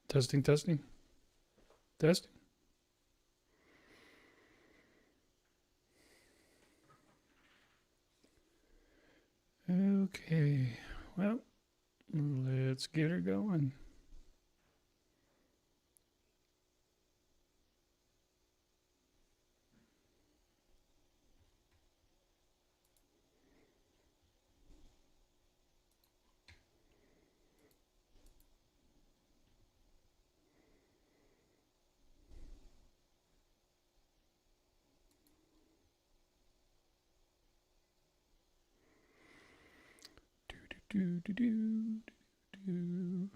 Testing, testing, testing. Okay, well, let's get her going. Do, do, do, do.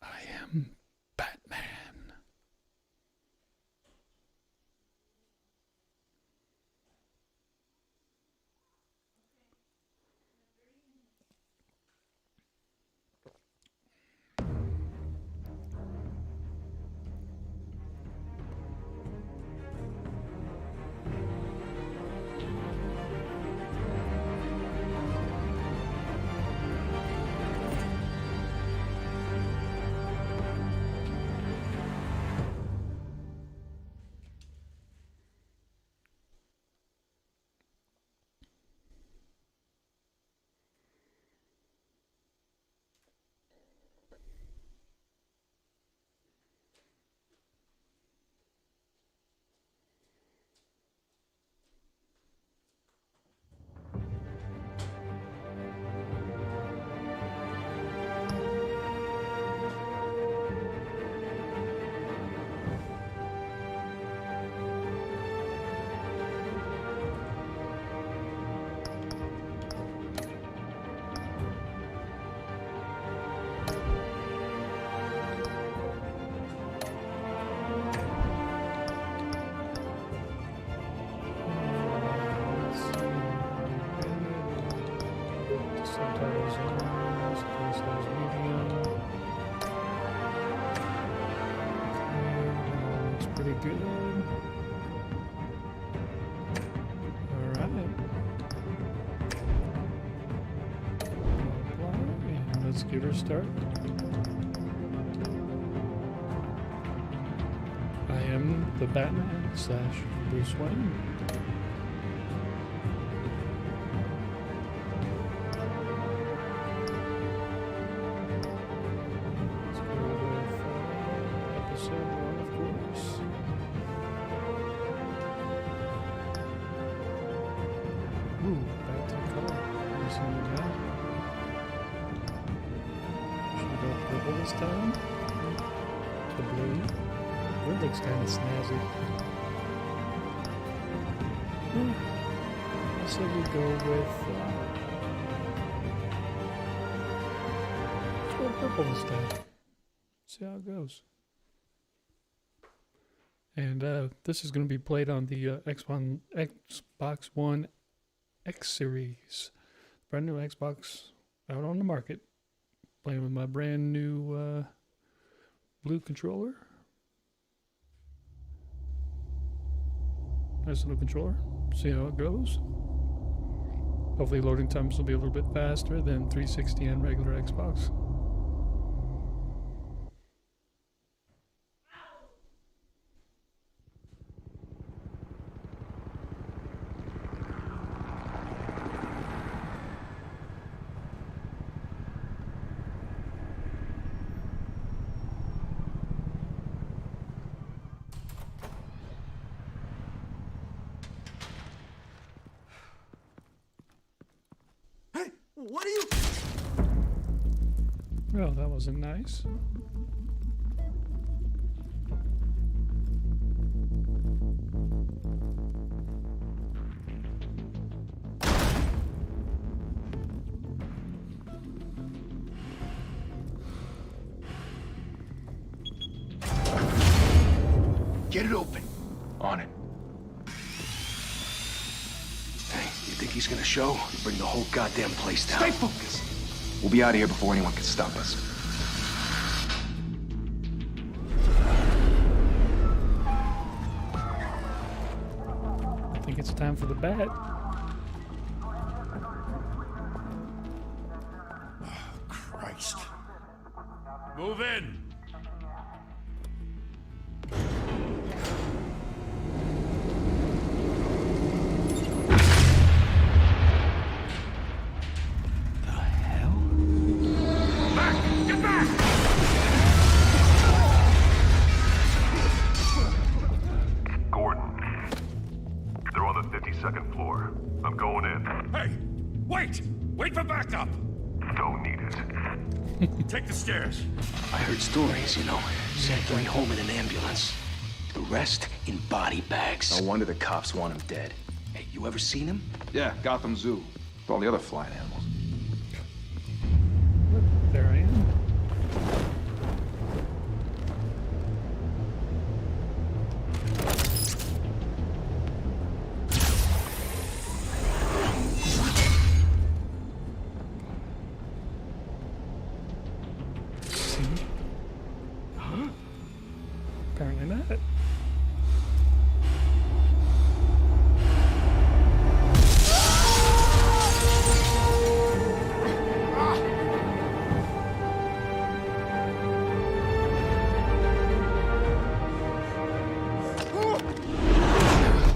I am Batman. Subtitles on, space size medium. Looks pretty good. Alright. And let's give her a start. I am the Batman / Bruce Wayne. Ooh, back to color. Using that. Should we go purple this time? To blue. Blue looks kind of snazzy. I say we go with. Let's go purple this time. See how it goes. And this is going to be played on the Xbox One X Series. Brand new Xbox out on the market. Playing with my brand new blue controller. Nice little controller. See how it goes. Hopefully loading times will be a little bit faster than 360 and regular Xbox. What are you? Well, that wasn't nice. Get it open. On it. Hey, you think he's gonna show? Bring the whole goddamn place down. Stay focused. We'll be out of here before anyone can stop us. I think it's time for the bat. Oh, Christ. Move in. The hell? Back! Get back! Gordon. They're on the 52nd floor. I'm going in. Hey! Wait! Wait for backup! Don't need it. Take the stairs. I heard stories, you know. Sent going home in an ambulance. The rest in body bags. No wonder the cops want him dead. Hey, you ever seen him? Yeah, Gotham Zoo. With all the other flying animals. There I am. See? Apparently not.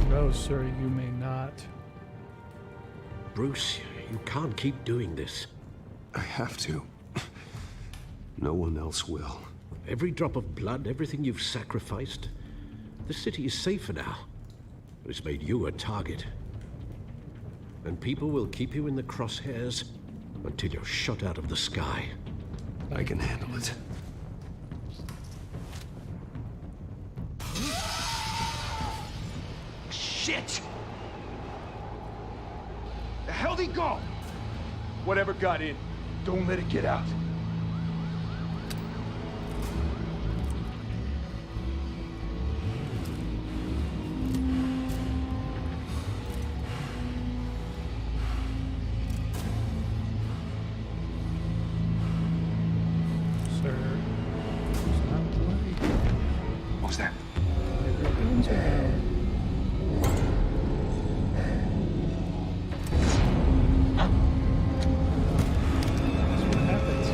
No, sir, you may not. Bruce, you can't keep doing this. I have to. No one else will. Every drop of blood, everything you've sacrificed. The city is safer now. It's made you a target. And people will keep you in the crosshairs until you're shot out of the sky. I can handle it. Shit! The hell'd he go? Whatever got in, don't let it get out. Sir, it's not right. What was that? Your guns are down. That's what happens.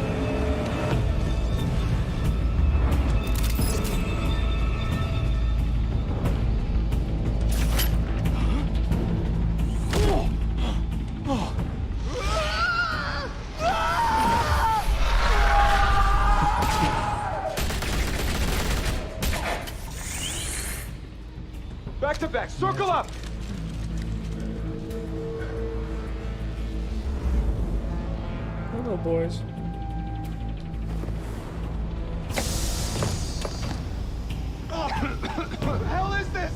Back to back, circle up! Hello, boys. What the hell is this?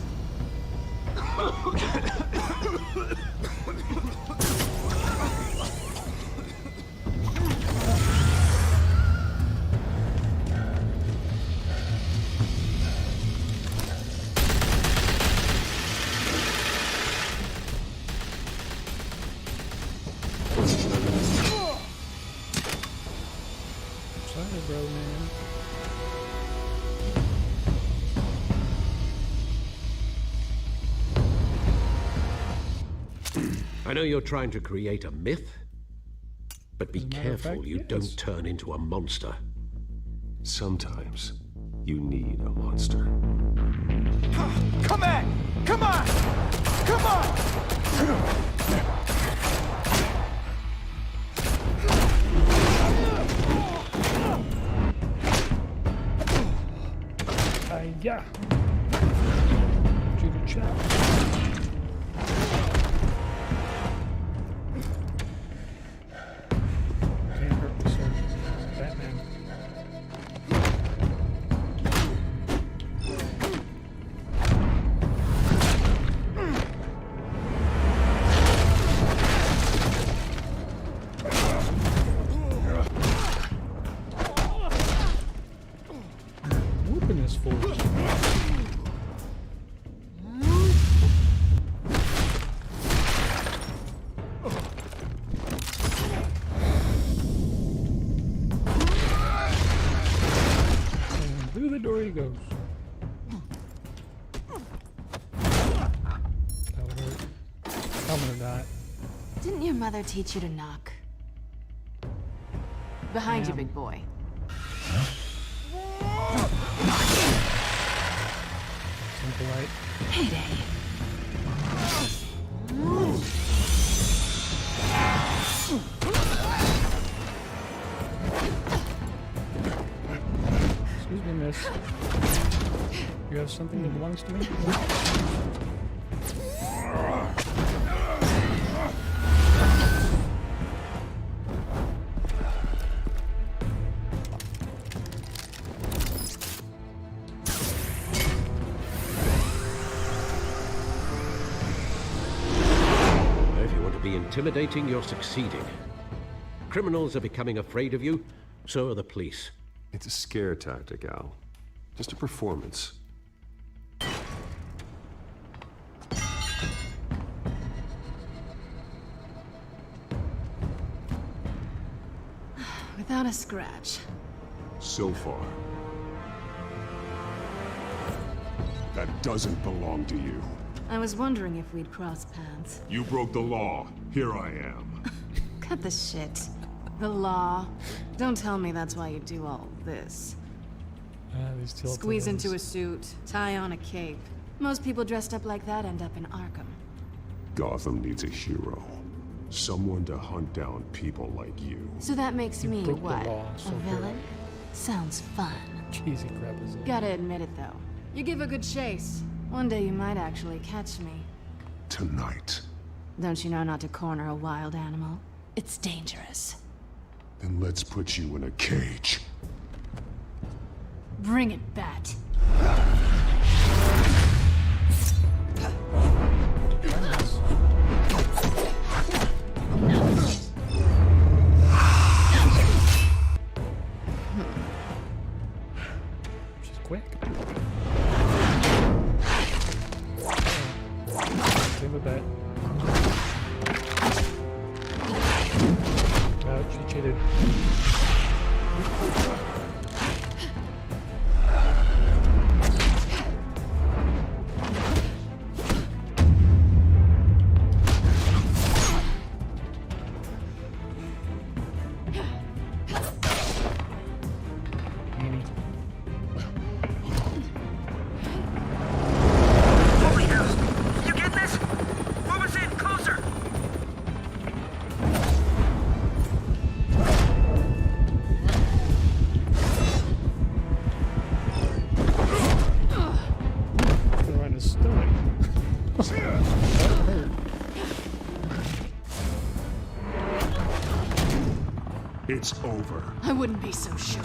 Sorry, bro, man. I know you're trying to create a myth, but be As a matter of careful fact, you yes. don't turn into a monster. Sometimes you need a monster. Come on! Come on! Come on! Yeah. Shoot a chap. Can't hurt me, sir. Batman. Whooping this fool. And through the door he goes. That'll hurt. I'm gonna die. Didn't your mother teach you to knock? Behind you, Ma'am. big boy. right. Payday. Excuse me, miss. You have something that belongs to me? If you want to be intimidating, you're succeeding. Criminals are becoming afraid of you, so are the police. It's a scare tactic, Al. Just a performance. Without a scratch. So far. That doesn't belong to you. I was wondering if we'd cross paths. You broke the law. Here I am. Cut the shit. The law. Don't tell me that's why you do all this. These Telltales. Squeeze into a suit, tie on a cape. Most people dressed up like that end up in Arkham. Gotham needs a hero. Someone to hunt down people like you. So that makes me broke the what? law, so A villain? Sounds fun. Cheesy crap is it? Gotta admit it though. You give a good chase. One day you might actually catch me. Tonight. Don't you know not to corner a wild animal? It's dangerous. Then let's put you in a cage. Bring it, Bat. She's quick. Same with that. Oh, she cheated. Holy hell! You get this? Pull us in, closer! Go around his stomach. That hurt. It's over. I wouldn't be so sure.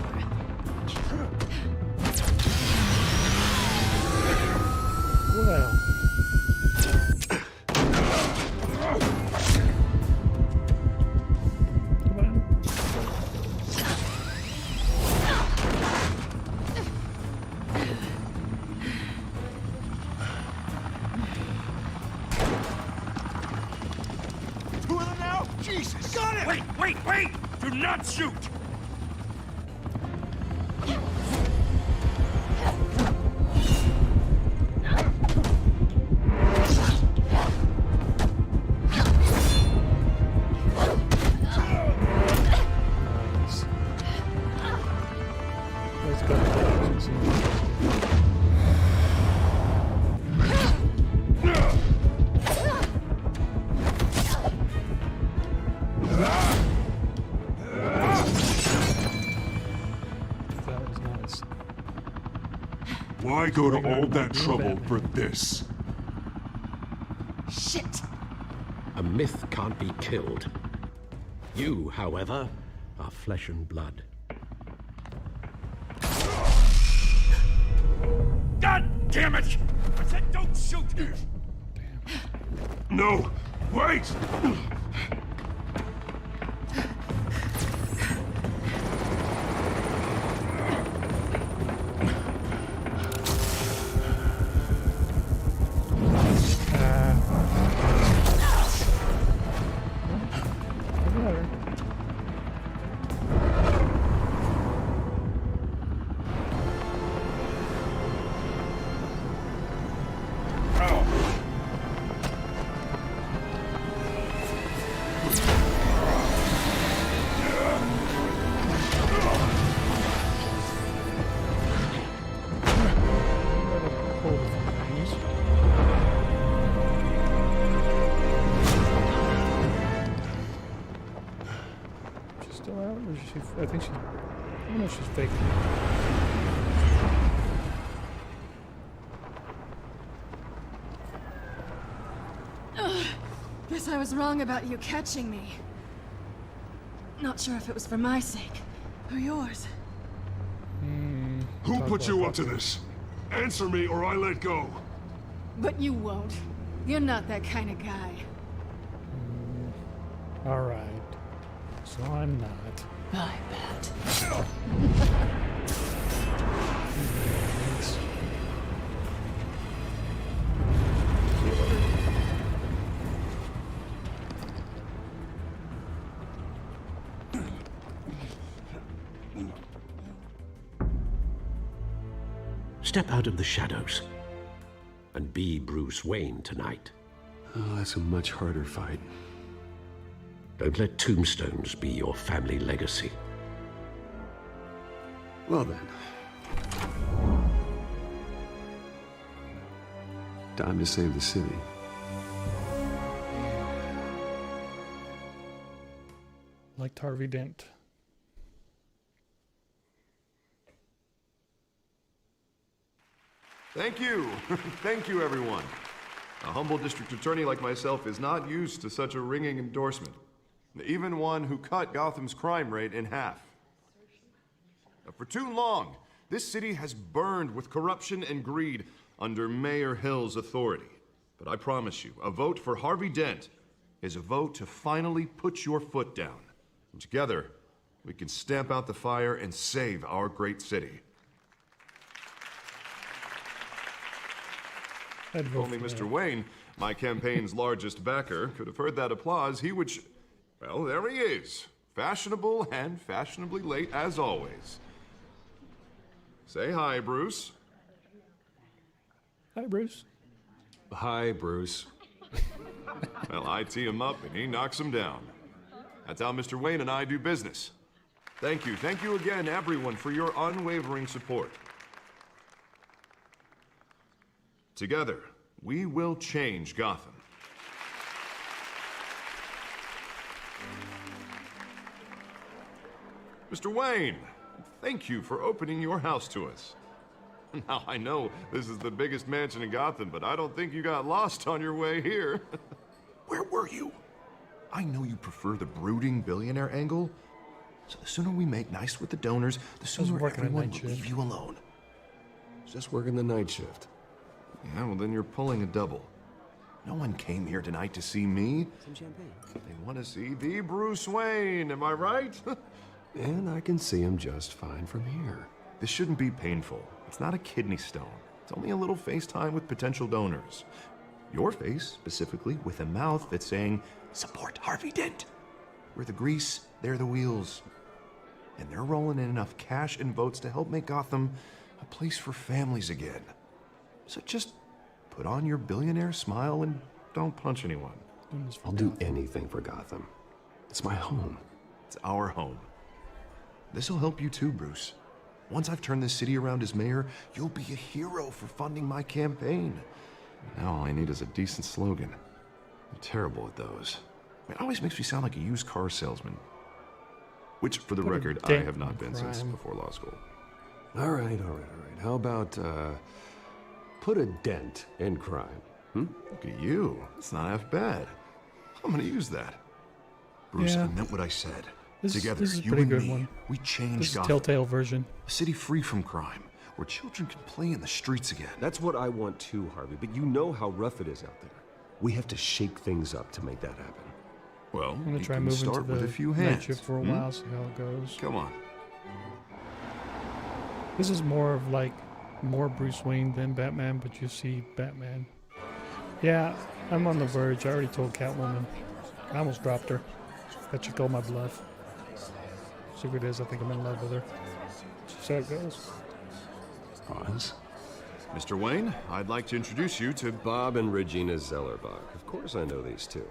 Well. Come on. Two of them now? Jesus! Got it! Wait, wait, wait! Do not shoot! Nice. Let's go. Let's see. That was nice. Why go to all that trouble for this? Shit! A myth can't be killed. You, however, are flesh and blood. God damn it! I said don't shoot! No! Wait! Whatever. I think she. I don't know if she's faking. Guess I was wrong about you catching me. Not sure if it was for my sake or yours. Who put you up to this? Answer me or I let go. But you won't. You're not that kind of guy. All right. So I'm not. I bet. Thanks. Step out of the shadows and be Bruce Wayne tonight. Oh, that's a much harder fight. Don't let tombstones be your family legacy. Well then. Time to save the city. Like Harvey Dent. Thank you. Thank you, everyone. A humble district attorney like myself is not used to such a ringing endorsement. Even one who cut Gotham's crime rate in half. For too long, this city has burned with corruption and greed under Mayor Hill's authority. But I promise you, a vote for Harvey Dent is a vote to finally put your foot down. And together, we can stamp out the fire and save our great city. I'd If vote only for Mr. that. Wayne, my campaign's largest backer, could have heard that applause, he would well, there he is. Fashionable and fashionably late as always. Say hi, Bruce. Hi, Bruce. Hi, Bruce. Well, I tee him up and he knocks him down. That's how Mr. Wayne and I do business. Thank you again, everyone, for your unwavering support. Together, we will change Gotham. Mr. Wayne, thank you for opening your house to us. Now, I know this is the biggest mansion in Gotham, but I don't think you got lost on your way here. Where were you? I know you prefer the brooding billionaire angle, so the sooner we make nice with the donors, the sooner working a everyone night will leave shift. you alone. Just working the night shift. Yeah, well, then you're pulling a double. No one came here tonight to see me. Some champagne. They want to see the Bruce Wayne, am I right? And I can see him just fine from here. This shouldn't be painful. It's not a kidney stone. It's only a little FaceTime with potential donors. Your face, specifically, with a mouth that's saying, support Harvey Dent. We're the grease, they're the wheels. And they're rolling in enough cash and votes to help make Gotham a place for families again. So just put on your billionaire smile and don't punch anyone. I'll do anything for Gotham. It's my home. It's our home. This'll help you too, Bruce. Once I've turned this city around as mayor, you'll be a hero for funding my campaign. Now all I need is a decent slogan. I'm terrible at those. It always makes me sound like a used car salesman. Which, for the Put a record, I dent have in not been since crime. before law school. All right. How about, put a dent in crime? Look at you. It's not half bad. I'm gonna use that. Bruce, Yeah. I meant what I said. This is Together, a you pretty and good me, one. we change This is Gotham. Telltale version. A city free from crime, where children can play in the streets again. That's what I want too, Harvey, but you know how rough it is out there. We have to shake things up to make that happen. Well, I'm gonna you try can moving start to with the a few night hands. shift for a while, see how it goes. Come on. This is more of like more Bruce Wayne than Batman, but you see Batman. Yeah, I'm on the verge. I already told Catwoman. I almost dropped her. That she called my bluff. Secret is, I think I'm in love with her. So it goes. Pause. Mr. Wayne, I'd like to introduce you to Bob and Regina Zellerbach. Of course I know these two.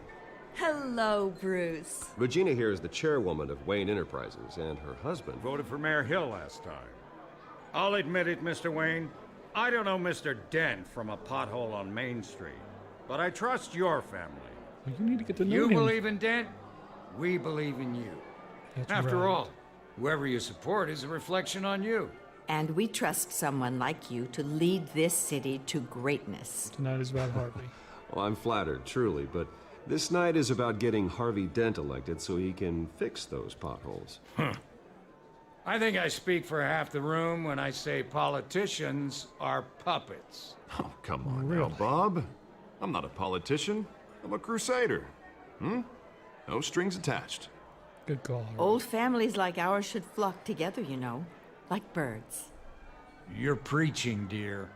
Hello, Bruce. Regina here is the chairwoman of Wayne Enterprises, and her husband. Voted for Mayor Hill last time. I'll admit it, Mr. Wayne. I don't know Mr. Dent from a pothole on Main Street, but I trust your family. Well, you need to get to know You him. believe in Dent, we believe in you. That's After right. all, Whoever you support is a reflection on you. And we trust someone like you to lead this city to greatness. Tonight is about Harvey. Well, I'm flattered, truly, but this night is about getting Harvey Dent elected so he can fix those potholes. I think I speak for half the room when I say politicians are puppets. Oh, come on Really? now, Bob. I'm not a politician. I'm a crusader. No strings attached. Good call, Harvey. Old families like ours should flock together, you know, like birds. You're preaching, dear.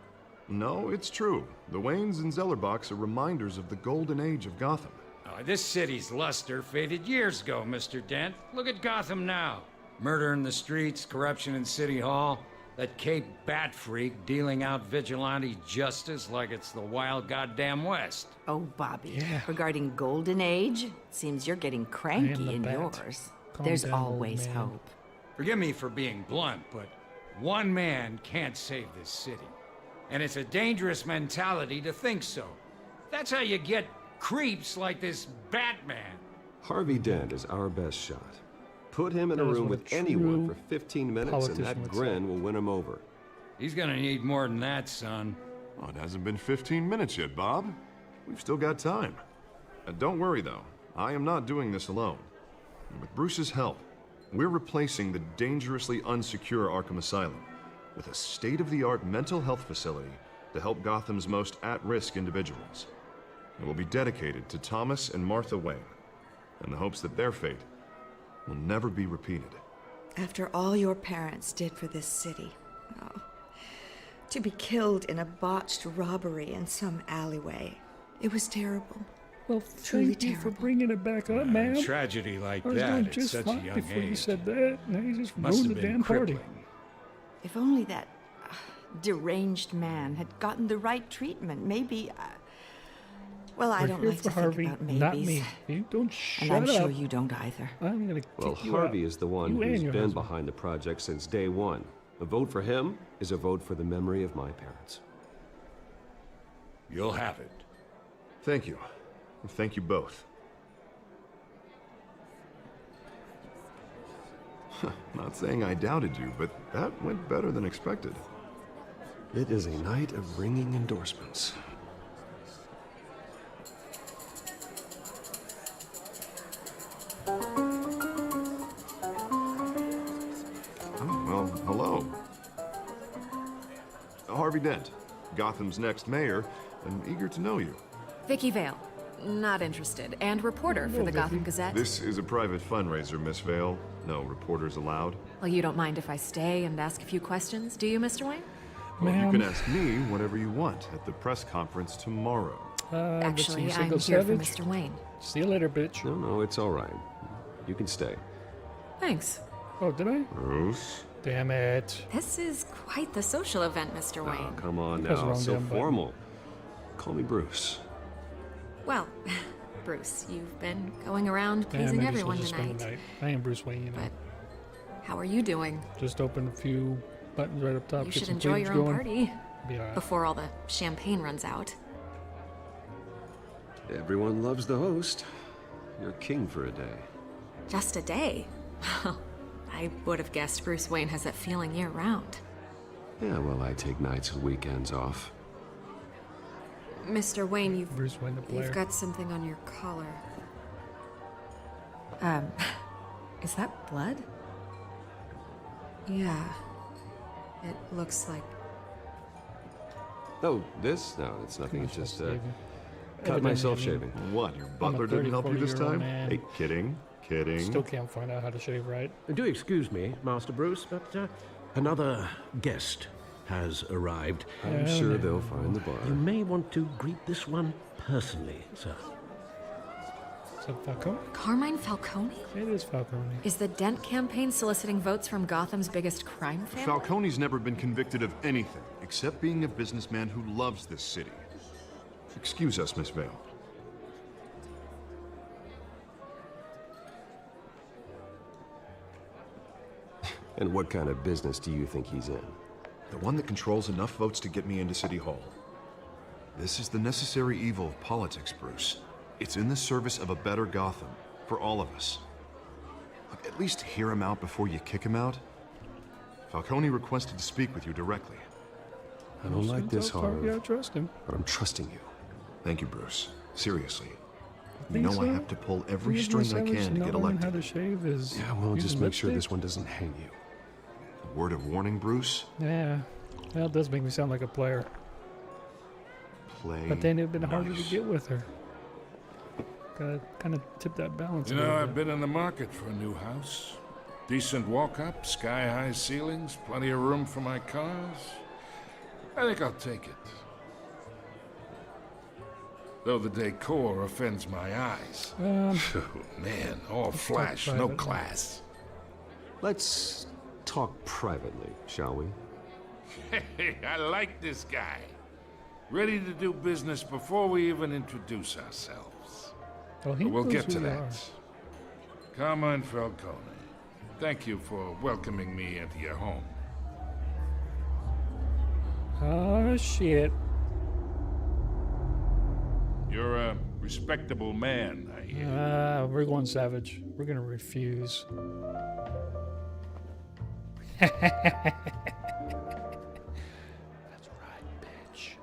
No, it's true. The Waynes and Zellerbachs are reminders of the golden age of Gotham. Oh, this city's luster faded years ago, Mr. Dent. Look at Gotham now. Murder in the streets, corruption in City Hall, that Cape Bat freak dealing out vigilante justice like it's the wild goddamn West. Oh, Bobby. Yeah. Regarding Golden Age, seems you're getting cranky the in bat. yours. Calm There's down, old always man. hope. Forgive me for being blunt, but one man can't save this city. And it's a dangerous mentality to think so. That's how you get creeps like this Batman. Harvey Dent is our best shot. Put him in a That is room what with a anyone true for 15 minutes and politician that would grin say. will win him over. He's gonna need more than that, son. Oh, it hasn't been 15 minutes yet, Bob. We've still got time. Don't worry, though. I am not doing this alone. With Bruce's help, we're replacing the dangerously unsecure Arkham Asylum with a state-of-the-art mental health facility to help Gotham's most at-risk individuals. It will be dedicated to Thomas and Martha Wayne, in the hopes that their fate will never be repeated. After all your parents did for this city, oh, to be killed in a botched robbery in some alleyway, it was terrible. Well, Truly thank you for terrible. bringing it back up, man. Tragedy like I was that doing at just such a fine young before you age said that. Now you just must ruined have the been damn party. crippling. If only that deranged man had gotten the right treatment, maybe. Well, I We're don't here like for to Harvey, think about maybes. not me. You don't shut And I'm up. sure you don't either. I'm gonna Well, kick you Harvey out. is the one You and who's your been husband. behind the project since day one. A vote for him is a vote for the memory of my parents. You'll have it. Thank you. Thank you both. Not saying I doubted you, but that went better than expected. It is a night of ringing endorsements. Oh, well, hello. Harvey Dent, Gotham's next mayor, and eager to know you. Vicky Vale. Not interested. And reporter for the Gotham Gazette. This is a private fundraiser, Miss Vale. No reporters allowed. Well, you don't mind if I stay and ask a few questions, do you, Mr. Wayne? Well, you Ma'am. can ask me whatever you want at the press conference tomorrow. Let's Actually, see, I'm Single here for Savage. Mr. Wayne. See you later, bitch. No, it's all right. You can stay. Thanks. Oh, did I? Bruce? Damn it. This is quite the social event, Mr. Oh, Wayne. come on Press the now, wrong so damn button. formal. Call me Bruce. Well, Bruce, you've been going around Yeah, pleasing maybe everyone she'll just spend the tonight. night. I am Bruce Wayne, you know. But how are you doing? Just open a few buttons right up top. You get should some enjoy cleavage your own going. party Be all right. before all the champagne runs out. Everyone loves the host. You're king for a day. Just a day. I would have guessed Bruce Wayne has that feeling year-round. Yeah, well, I take nights and weekends off. Mr. Wayne, you've Bruce Wayne the player. got something on your collar. Is that blood? Yeah. It looks like... Oh, this? No, it's nothing. It's just, Shaving. cut Evidently, myself I mean, shaving. What, your butler didn't help you this 34-year-old time? man. Hey, kidding. Kidding. Still can't find out how to shave right. Do excuse me, Master Bruce, but another guest has arrived. I'm sure they'll find the bar. You may want to greet this one personally, sir. Is that Falcone? Carmine Falcone? It is Falcone. Is the Dent campaign soliciting votes from Gotham's biggest crime family? Falcone's never been convicted of anything except being a businessman who loves this city. Excuse us, Miss Vale. And what kind of business do you think he's in? The one that controls enough votes to get me into City Hall. This is the necessary evil of politics, Bruce. It's in the service of a better Gotham, for all of us. Look, at least hear him out before you kick him out. Falcone requested to speak with you directly. I don't like this, Harv, Yeah, I trust him. but I'm trusting you. Thank you, Bruce. Seriously. You Think know I so? have to pull every Think string I Savage can to not get learning elected. How to shave is Yeah, well, just using make sure lipstick? this one doesn't hang you. Word of warning, Bruce? Yeah, well, it does make me sound like a player. Play But then it'd been harder nice. to get with her. Gotta kind of tip that balance. You a know, little I've bit. been in the market for a new house. Decent walk-up, sky-high ceilings, plenty of room for my cars. I think I'll take it. Though the decor offends my eyes. Oh, man, all flash, no privately. class. Let's talk privately, shall we? Hey, I like this guy. Ready to do business before we even introduce ourselves. Oh, he But we'll knows get who to we that. Carmine Falcone, thank you for welcoming me into your home. are. Oh shit! You're a respectable man, I hear. We're going Savage. We're gonna refuse. That's right, bitch.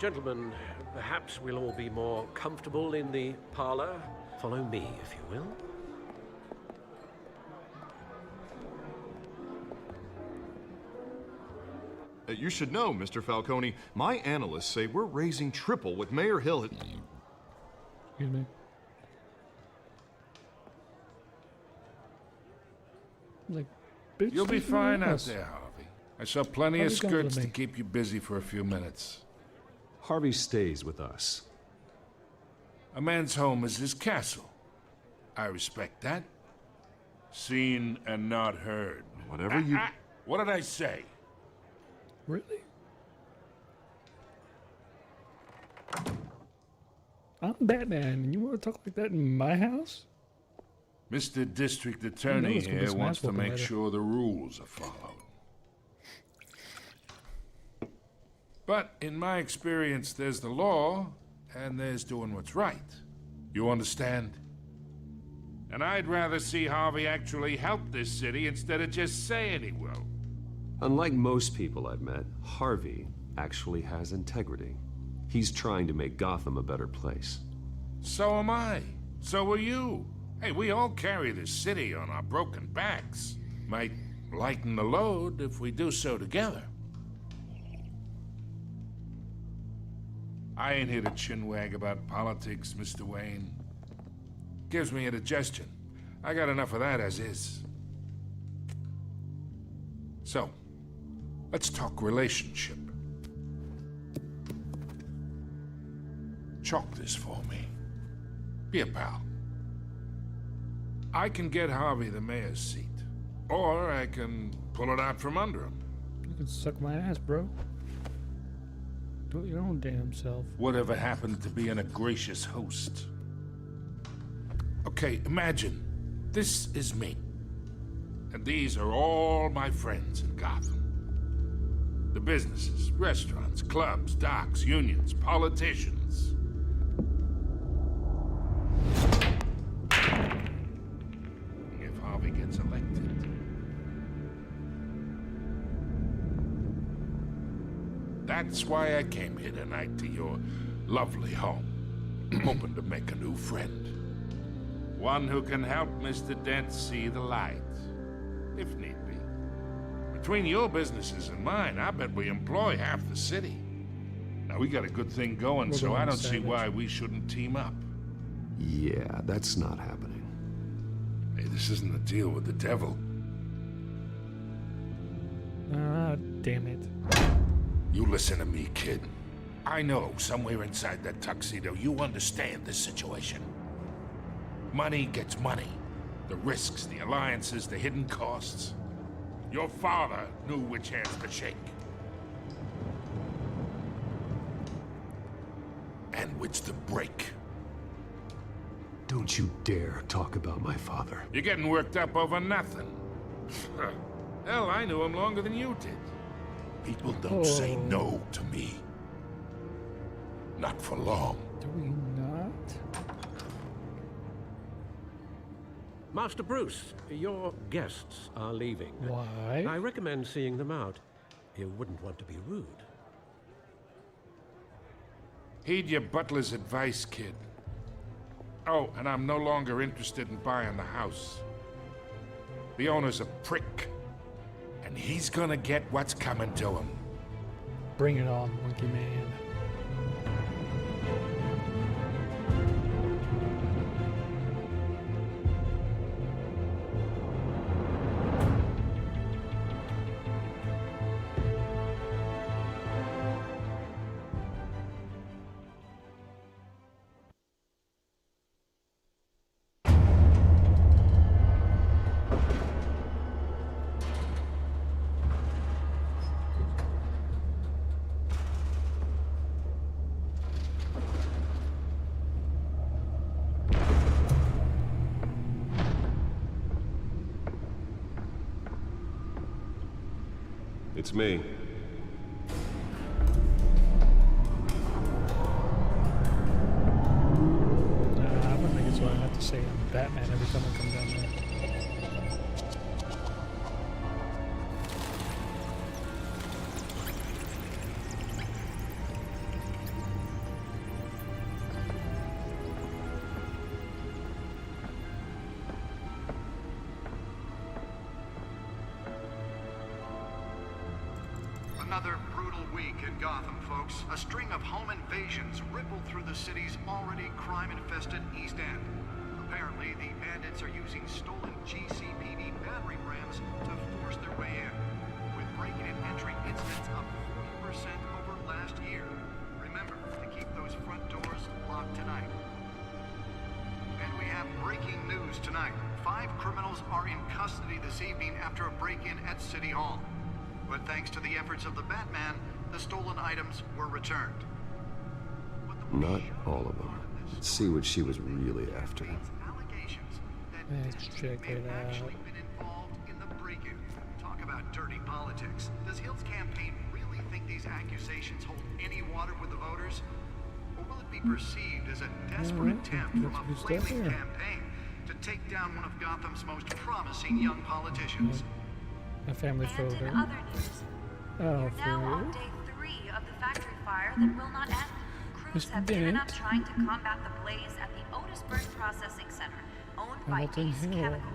Gentlemen, perhaps we'll all be more comfortable in the parlor. Follow me, if you will. You should know, Mr. Falcone, my analysts say we're raising triple with Mayor Hill. Excuse me. Like, bitch. You'll be leave me fine out alone. there, Harvey. I saw plenty of Harvey comes with skirts to me. keep you busy for a few minutes. Harvey stays with us. A man's home is his castle. I respect that. Seen and not heard. Whatever you... What did I say? Really? I'm Batman, and you want to talk like that in my house? Mr. District it's Attorney gonna be here some wants ass to whooping make later. sure the rules are followed. But in my experience, there's the law, and there's doing what's right. You understand? And I'd rather see Harvey actually help this city instead of just saying he will. Unlike most people I've met, Harvey actually has integrity. He's trying to make Gotham a better place. So am I. So are you. Hey, we all carry this city on our broken backs. Might lighten the load if we do so together. I ain't here to chinwag about politics, Mr. Wayne. Gives me indigestion. I got enough of that as is. So, let's talk relationship. Chalk this for me. Be a pal. I can get Harvey the mayor's seat, or I can pull it out from under him. You can suck my ass, bro. Do it your own damn self. Whatever happened to being a gracious host? Okay, imagine this is me, and these are all my friends in Gotham. The businesses, restaurants, clubs, docks, unions, politicians. If Harvey gets elected, that's why I came here tonight to your lovely home, hoping to make a new friend. One who can help Mr. Dent see the light, if need be. Between your businesses and mine, I bet we employ half the city. Now, we got a good thing going, We're so going I don't see Savage. why we shouldn't team up. Yeah, that's not happening. Hey, this isn't a deal with the devil. Ah, damn it. You listen to me, kid. I know somewhere inside that tuxedo you understand this situation. Money gets money. The risks, the alliances, the hidden costs. Your father knew which hands to shake. And which to break. Don't you dare talk about my father. You're getting worked up over nothing. Hell, I knew him longer than you did. People don't say no to me. Not for long. Do we not? Master Bruce, your guests are leaving. Why? I recommend seeing them out. You wouldn't want to be rude. Heed your butler's advice, kid. Oh, and I'm no longer interested in buying the house. The owner's a prick, and he's gonna get what's coming to him. Bring it on, Monkey Man. It's me. I don't think it's what I have to say I'm Batman every time I come down there. Another brutal week in Gotham, folks. A string of home invasions rippled through the city's already crime-infested East End. Apparently, the bandits are using stolen GCPD battering rams to force their way in, with breaking and entering incidents up 40% over last year. Remember to keep those front doors locked tonight. And we have breaking news tonight. 5 criminals are in custody this evening after a break-in at City Hall. But thanks to the efforts of the Batman, the stolen items were returned. Not all of them. Let's see what she was really after. Let's check it out. Been involved in the break-in. Talk about dirty politics. Does Hill's campaign really think these accusations hold any water with the voters? Or will it be perceived as a desperate attempt from a flailing campaign to take down one of Gotham's most promising young politicians? A family photo. In other news, Oh, we're now for on day 3 of the factory fire that will not end. Crews Mr. have given Dent. up trying to combat the blaze at the Otisburg Processing Center, owned by Hamilton Ace Hill. Chemical.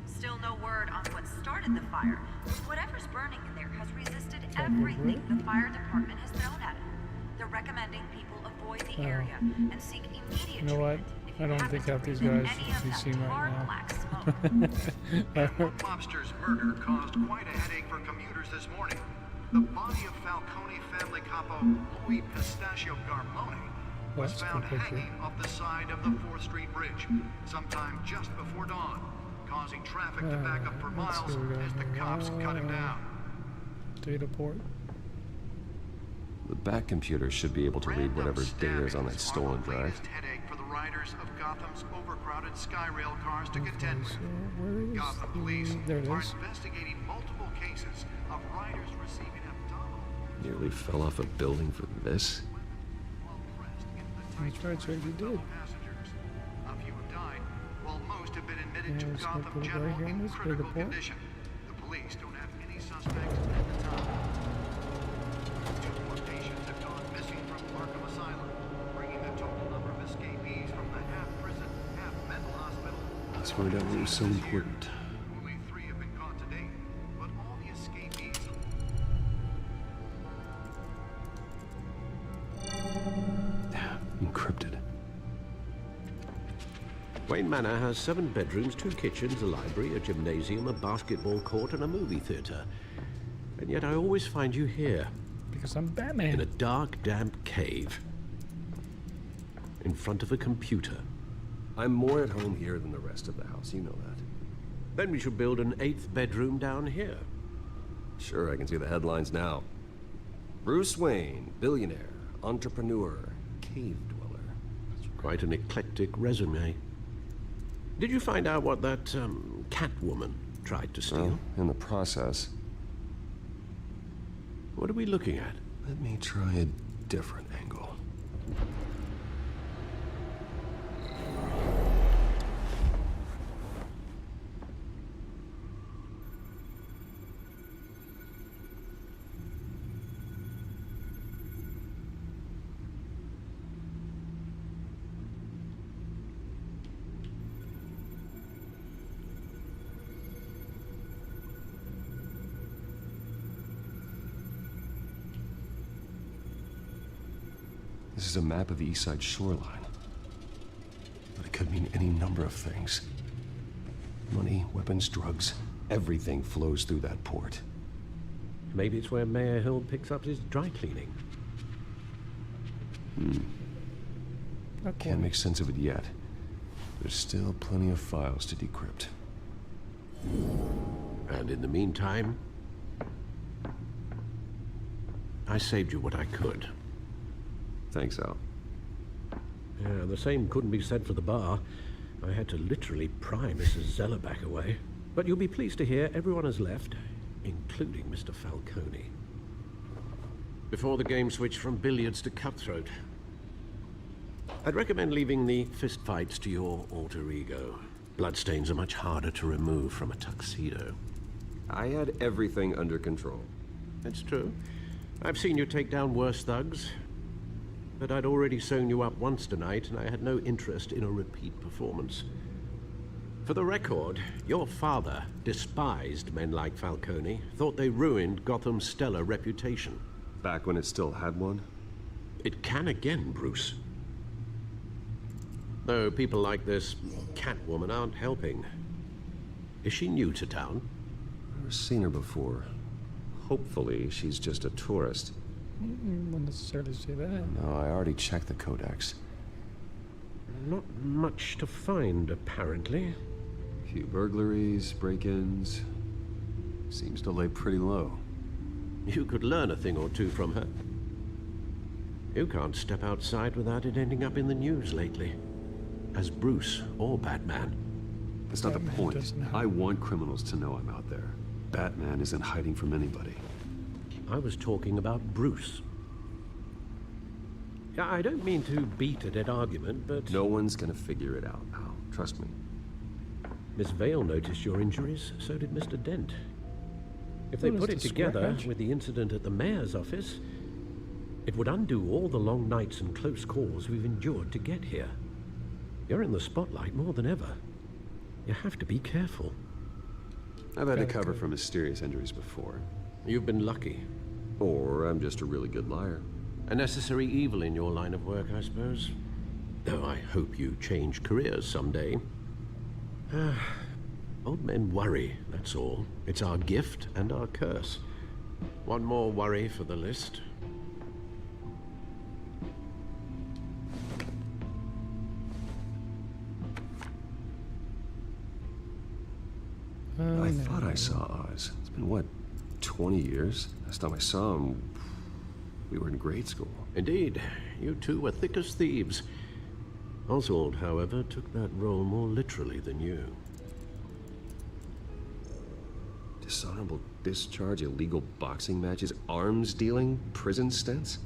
Still no word on what started the fire, but whatever's burning in there has resisted everything the fire department has thrown at it. They're recommending people avoid the area and seek immediate You know what? I don't think half these guys should be seen right now. One mobster's murder caused quite a headache for commuters this morning. The body of Falcone family capo Louis Pistachio Garmone was That's a found cool picture. hanging off the side of the 4th Street Bridge sometime just before dawn, causing traffic to back up for Let's see miles what we got as the here. cops cut him down. Data port. The back computer should be able to read whatever data is on that stolen drive. Latest headache for the riders of Gotham's overcrowded Skyrail cars to contend with. Where is Gotham police there it are is. investigating multiple cases of riders receiving abdominal Nearly fell off a building for this. That's right, so you did. passengers. A few have died, while most have been admitted Yeah, to it's gonna Gotham put it General right here in in this data critical port. condition. The police don't have any suspects at the time. 2 more patients have gone missing from Arkham Asylum, bringing the total number of escapees from the half-prison, half-mental hospital. Let's find out what was so important. Only 3 have been caught to date, but all the escapees Encrypted. Wayne Manor has 7 bedrooms, 2 kitchens, a library, a gymnasium, a basketball court, and a movie theater. And yet I always find you here. Because I'm Batman. In a dark, damp cave. In front of a computer. I'm more at home here than the rest of the house, you know that. Then we should build an 8th bedroom down here. Sure, I can see the headlines now. Bruce Wayne, billionaire, entrepreneur, cave dweller. Quite an eclectic resume. Did you find out what that, Catwoman tried to steal? Well, in the process. What are we looking at? Let me try a different angle. This is a map of the east side shoreline. But it could mean any number of things. Money, weapons, drugs, everything flows through that port. Maybe it's where Mayor Hill picks up his dry cleaning. Can't make sense of it yet. There's still plenty of files to decrypt. And in the meantime, I saved you what I could. Thanks, Al. Yeah, the same couldn't be said for the bar. I had to literally pry Mrs. Zellerback away. But you'll be pleased to hear everyone has left, including Mr. Falcone. Before the game switched from billiards to cutthroat. I'd recommend leaving the fistfights to your alter ego. Bloodstains are much harder to remove from a tuxedo. I had everything under control. It's true. I've seen you take down worse thugs. But I'd already sewn you up once tonight, and I had no interest in a repeat performance. For the record, your father despised men like Falcone, thought they ruined Gotham's stellar reputation. Back when it still had one? It can again, Bruce. Though people like this Catwoman aren't helping. Is she new to town? Never seen her before. Hopefully, she's just a tourist. Wouldn't necessarily say that. No, I already checked the codex. Not much to find, apparently. A few burglaries, break-ins. Seems to lay pretty low. You could learn a thing or two from her. You can't step outside without it ending up in the news lately. As Bruce or Batman. That's not the point. I want criminals to know I'm out there. Batman isn't hiding from anybody. I was talking about Bruce. I don't mean to beat a dead argument, but... No one's gonna figure it out, pal. Trust me. Miss Vale noticed your injuries, so did Mr. Dent. If they put it together with the incident at the mayor's office, it would undo all the long nights and close calls we've endured to get here. You're in the spotlight more than ever. You have to be careful. I've had to cover for mysterious injuries before. You've been lucky. Or I'm just a really good liar. A necessary evil in your line of work, I suppose. Though I hope you change careers someday. Old men worry, that's all. It's our gift and our curse. One more worry for the list. I thought I saw Oz. It's been, what, 20 years? Last time I saw him, we were in grade school. Indeed. You two were thick as thieves. Oswald, however, took that role more literally than you. Dishonorable discharge, illegal boxing matches, arms dealing, prison stints?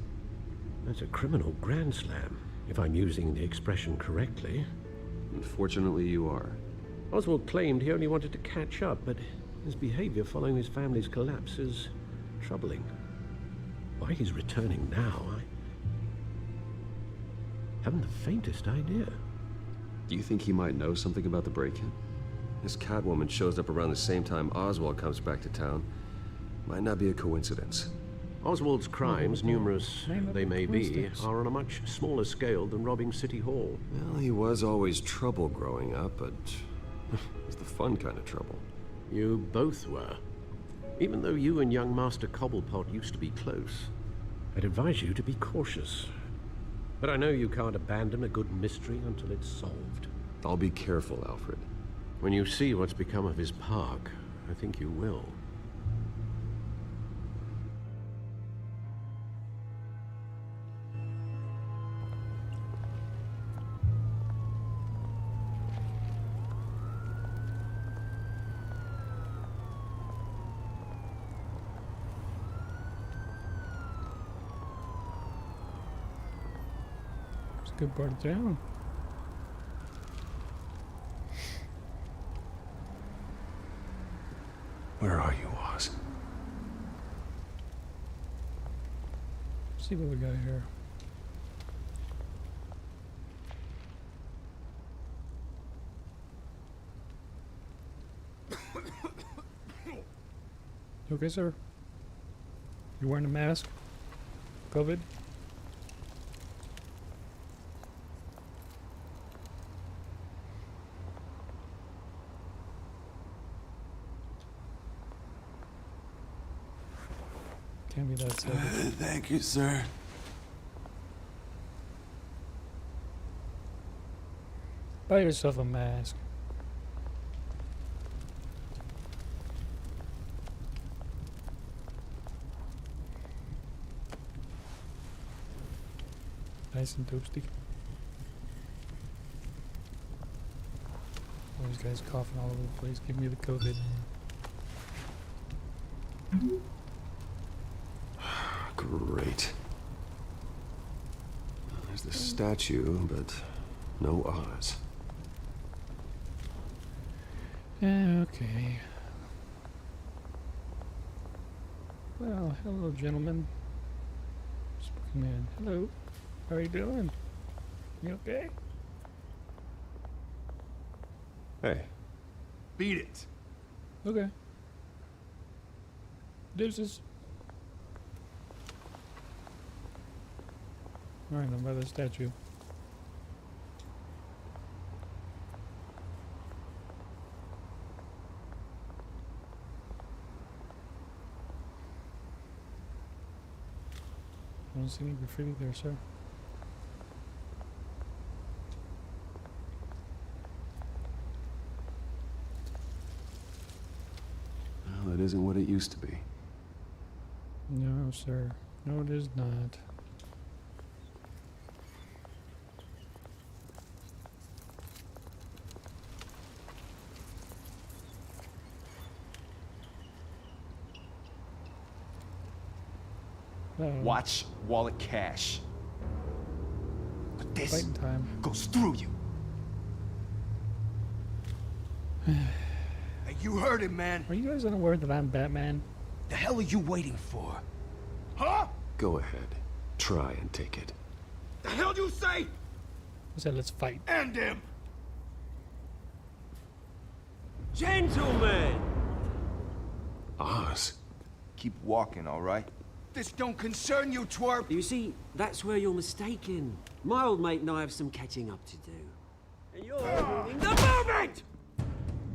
That's a criminal grand slam, if I'm using the expression correctly. Unfortunately, you are. Oswald claimed he only wanted to catch up, but his behavior following his family's collapse is troubling. Why he's returning now, I haven't the faintest idea. Do you think he might know something about the break-in? This Catwoman shows up around the same time Oswald comes back to town. Might not be a coincidence. Oswald's crimes, numerous they may be, are on a much smaller scale than robbing City Hall. Well, he was always trouble growing up, but it was the fun kind of trouble. You both were. Even though you and young Master Cobblepot used to be close, I'd advise you to be cautious. But I know you can't abandon a good mystery until it's solved. I'll be careful, Alfred. When you see what's become of his park, I think you will. It's a good part of town. Where are you, Oz? See what we got here. You okay, sir? You wearing a mask? COVID? me that soda. Thank you, sir. Buy yourself a mask. Nice and toasty. All these guys coughing all over the place. Give me the COVID. Great. There's the statue, but no Oz. Okay. Well, hello, gentlemen. Spooky man. Hello. How are you doing? You okay? Hey. Beat it. Okay. Deuces. Alright, I'm by the statue. I don't see any graffiti there, sir. Well, that isn't what it used to be. No, sir. No, it is not. Watch wallet cash. But this Fighting time. goes through you. Hey, you heard him, man. Are you guys unaware that I'm Batman? The hell are you waiting for? Huh? Go ahead. Try and take it. The hell do you say? I said let's fight. End him. Gentlemen! Oz. Keep walking, all right? This don't concern you, twerp. You see, that's where you're mistaken. My old mate and I have some catching up to do. And you're ruining the moment!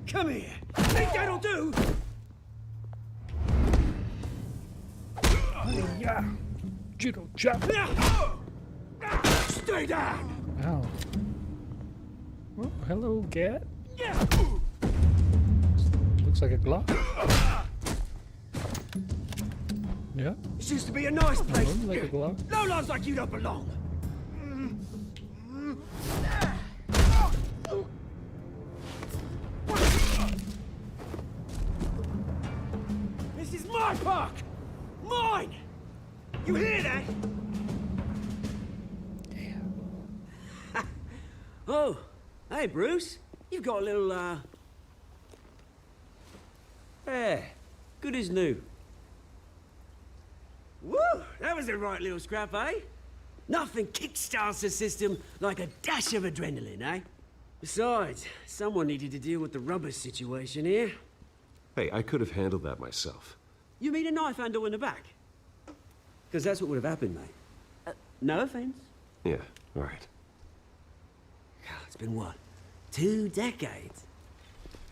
Come here. Think that'll do? Yeah. Judo chop. Stay down! Ow. Oh, hello, cat. Looks like a Glock. Yeah. This used to be a nice place. Looks like a Glock. No lives like you don't belong. This is my park! Mine! You hear that? Yeah. Oh, hey Bruce. You've got a little, Yeah, good as new. Woo! That was a right little scrap, eh? Nothing kickstarts the system like a dash of adrenaline, eh? Besides, someone needed to deal with the rubber situation here. Hey, I could have handled that myself. You mean a knife handle in the back? Because that's what would have happened, mate. No offense. Yeah, right. It's been what? 2 decades?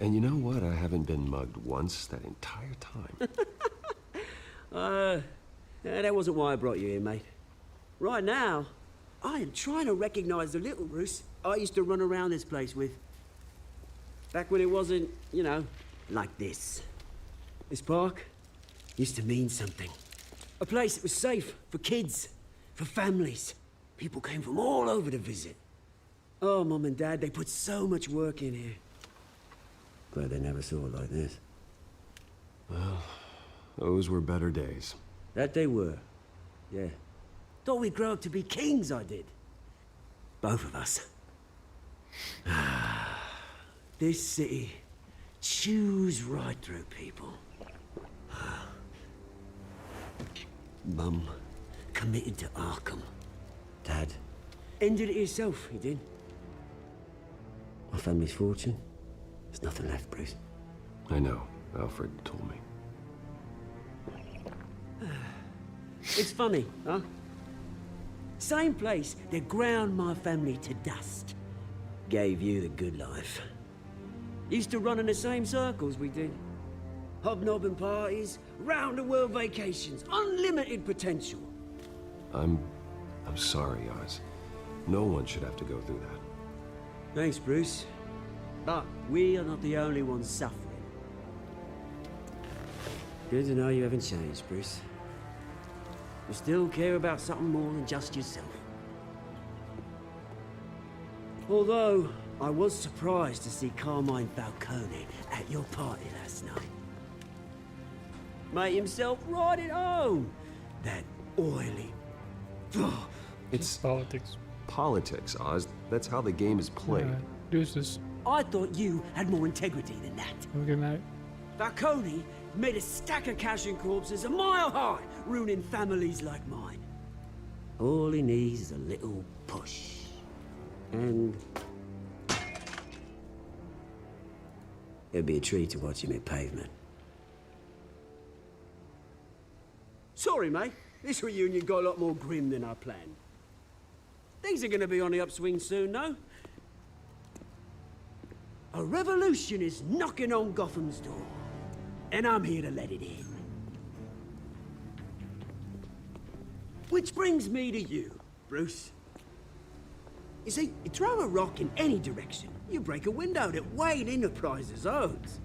And you know what? I haven't been mugged once that entire time. That wasn't why I brought you here, mate. Right now, I am trying to recognize the little Bruce I used to run around this place with. Back when it wasn't, you know, like this. This park used to mean something. A place that was safe for kids, for families. People came from all over to visit. Oh, Mum and Dad, they put so much work in here. Glad they never saw it like this. Well, those were better days. That they were. Yeah. Thought we'd grow up to be kings, I did. Both of us. This city chews right through people. Mum committed to Arkham. Dad ended it himself, he did. My family's fortune. There's nothing left, Bruce. I know. Alfred told me. It's funny, huh? Same place that ground my family to dust. Gave you the good life. Used to run in the same circles we did. Hobnobbing parties, round-the-world vacations, unlimited potential. I'm sorry, Oz. No one should have to go through that. Thanks, Bruce. But we are not the only ones suffering. Good to know you haven't changed, Bruce. You still care about something more than just yourself. Although, I was surprised to see Carmine Falcone at your party last night. Made himself right at home. That oily... It's politics. Politics, Oz. That's how the game is played. Deuces. I thought you had more integrity than that. Good night. Falcone made a stack of cashing corpses a mile high, ruining families like mine. All he needs is a little push. And... it'd be a treat to watch him hit pavement. Sorry, mate. This reunion got a lot more grim than I planned. Things are gonna be on the upswing soon, though. A revolution is knocking on Gotham's door. And I'm here to let it in. Which brings me to you, Bruce. You see, you throw a rock in any direction, you break a window that Wayne Enterprises owns.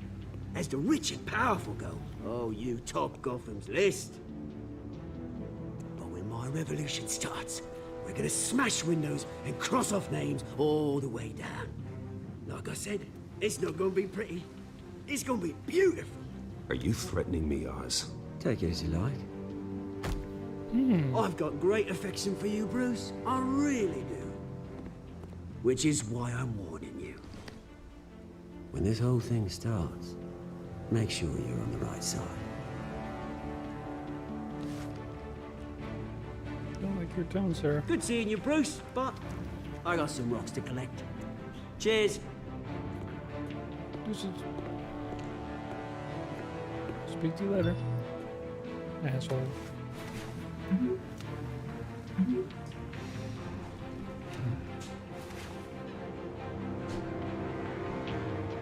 As the rich and powerful go, oh, you top Gotham's list. But when my revolution starts, we're gonna smash windows and cross off names all the way down. Like I said, it's not gonna be pretty. It's gonna be beautiful. Are you threatening me, Oz? Take it as you like. I've got great affection for you, Bruce. I really do. Which is why I'm warning you. When this whole thing starts, make sure you're on the right side. Don't like your tone, sir. Good seeing you, Bruce, but I got some rocks to collect. Cheers. Deuces. Speak to you later, asshole.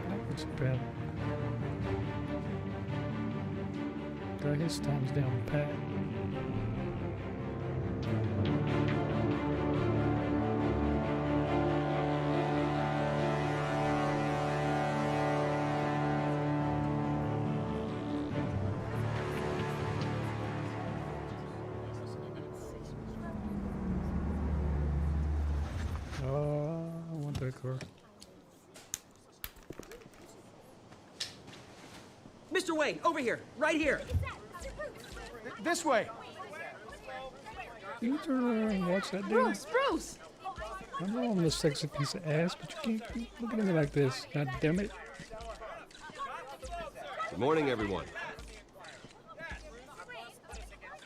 That looks bad. Got his time's down pat. I want that car. Mr. Wayne, over here, right here. This way. Can you turn around and watch that dude? Bruce, Bruce! I know I'm a sexy piece of ass, but you can't keep looking at me like this. God damn it. Good morning, everyone.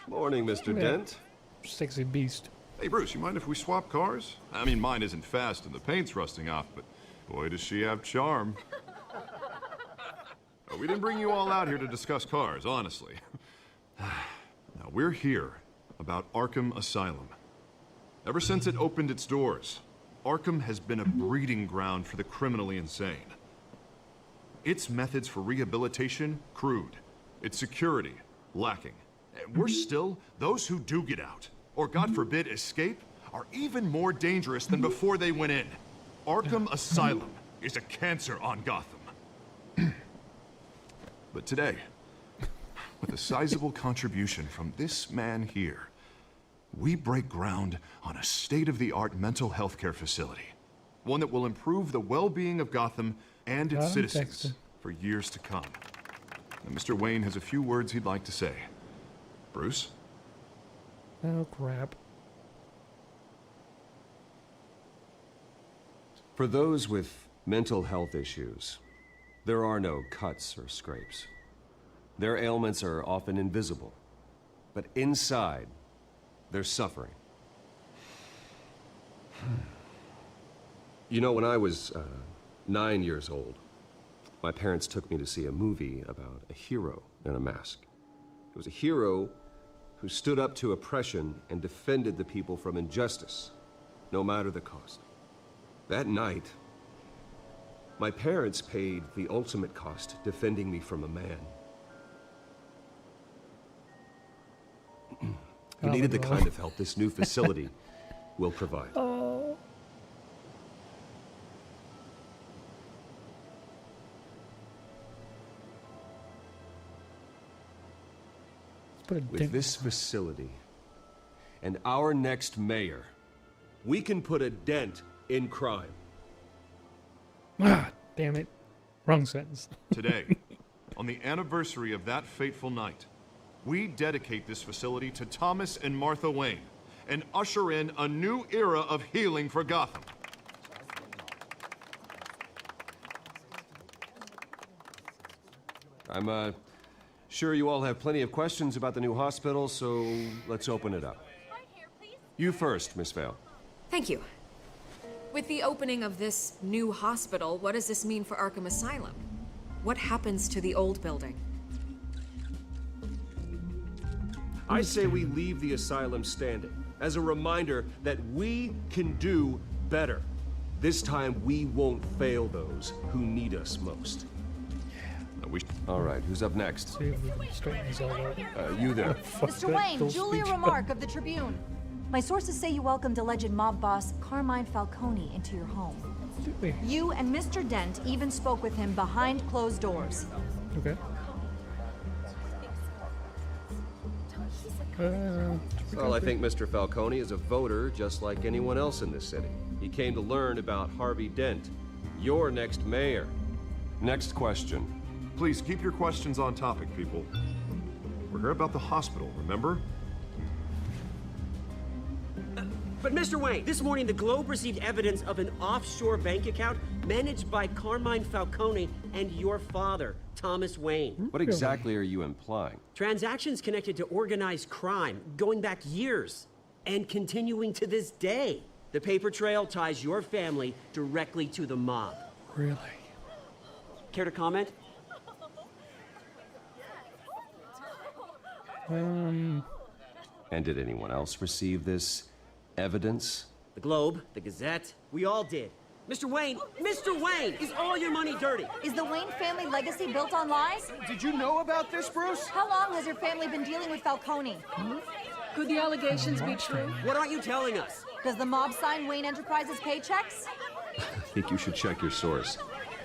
Morning, Mr. Yeah. Dent. Sexy beast. Hey, Bruce, you mind if we swap cars? I mean, mine isn't fast and the paint's rusting off, but boy, does she have charm. We didn't bring you all out here to discuss cars, honestly. Now, we're here about Arkham Asylum. Ever since it opened its doors, Arkham has been a breeding ground for the criminally insane. Its methods for rehabilitation, crude. Its security, lacking. And worse still, those who do get out, or God forbid, escape, are even more dangerous than before they went in. Arkham Asylum is a cancer on Gotham. But today, with a sizable contribution from this man here, we break ground on a state-of-the-art mental health care facility. One that will improve the well-being of Gotham and its citizens for years to come. And Mr. Wayne has a few words he'd like to say. Bruce? Oh, crap. For those with mental health issues, there are no cuts or scrapes. Their ailments are often invisible, but inside, they're suffering. You know, when I was 9 years old, my parents took me to see a movie about a hero in a mask. It was a hero who stood up to oppression and defended the people from injustice, no matter the cost. That night, my parents paid the ultimate cost defending me from a man who needed the kind of help this new facility will provide. Oh. Let's put a With dent. this facility and our next mayor, we can put a dent in crime. Ah, damn it. Wrong sentence. Today, on the anniversary of that fateful night, we dedicate this facility to Thomas and Martha Wayne and usher in a new era of healing for Gotham. I'm sure you all have plenty of questions about the new hospital, so let's open it up. You first, Miss Vale. Thank you. With the opening of this new hospital, what does this mean for Arkham Asylum? What happens to the old building? I say we leave the asylum standing as a reminder that we can do better. This time we won't fail those who need us most. All right, who's up next? See if we can straighten this all out. You there. Mr. Wayne, Julia Remark of the Tribune. My sources say you welcomed alleged mob boss Carmine Falcone into your home. You and Mr. Dent even spoke with him behind closed doors. Okay. Well, I think Mr. Falcone is a voter just like anyone else in this city. He came to learn about Harvey Dent, your next mayor. Next question. Please keep your questions on topic, people. We're here about the hospital, remember? But Mr. Wayne, this morning the Globe received evidence of an offshore bank account managed by Carmine Falcone and your father, Thomas Wayne. What exactly are you implying? Transactions connected to organized crime going back years and continuing to this day. The paper trail ties your family directly to the mob. Really? Care to comment? And did anyone else receive this evidence? The Globe, the Gazette, we all did. Mr. Wayne, is all your money dirty? Is the Wayne family legacy built on lies? Did you know about this, Bruce? How long has your family been dealing with Falcone? Could the allegations be true? What aren't you telling us? Does the mob sign Wayne Enterprises paychecks? I think you should check your source.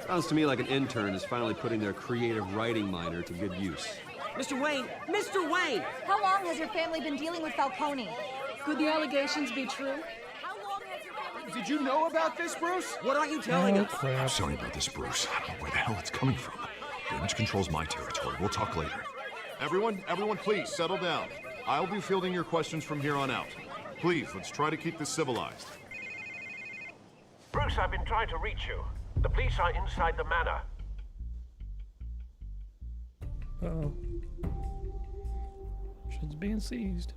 Sounds to me like an intern is finally putting their creative writing minor to good use. Mr. Wayne! How long has your family been dealing with Falcone? Could the allegations be true? Did you know about this, Bruce? What aren't you telling us? I'm sorry about this, Bruce. I don't know where the hell it's coming from. Damage control's my territory. We'll talk later. Everyone, please settle down. I'll be fielding your questions from here on out. Please, let's try to keep this civilized. Bruce, I've been trying to reach you. The police are inside the manor. Uh-oh. Shit's being seized.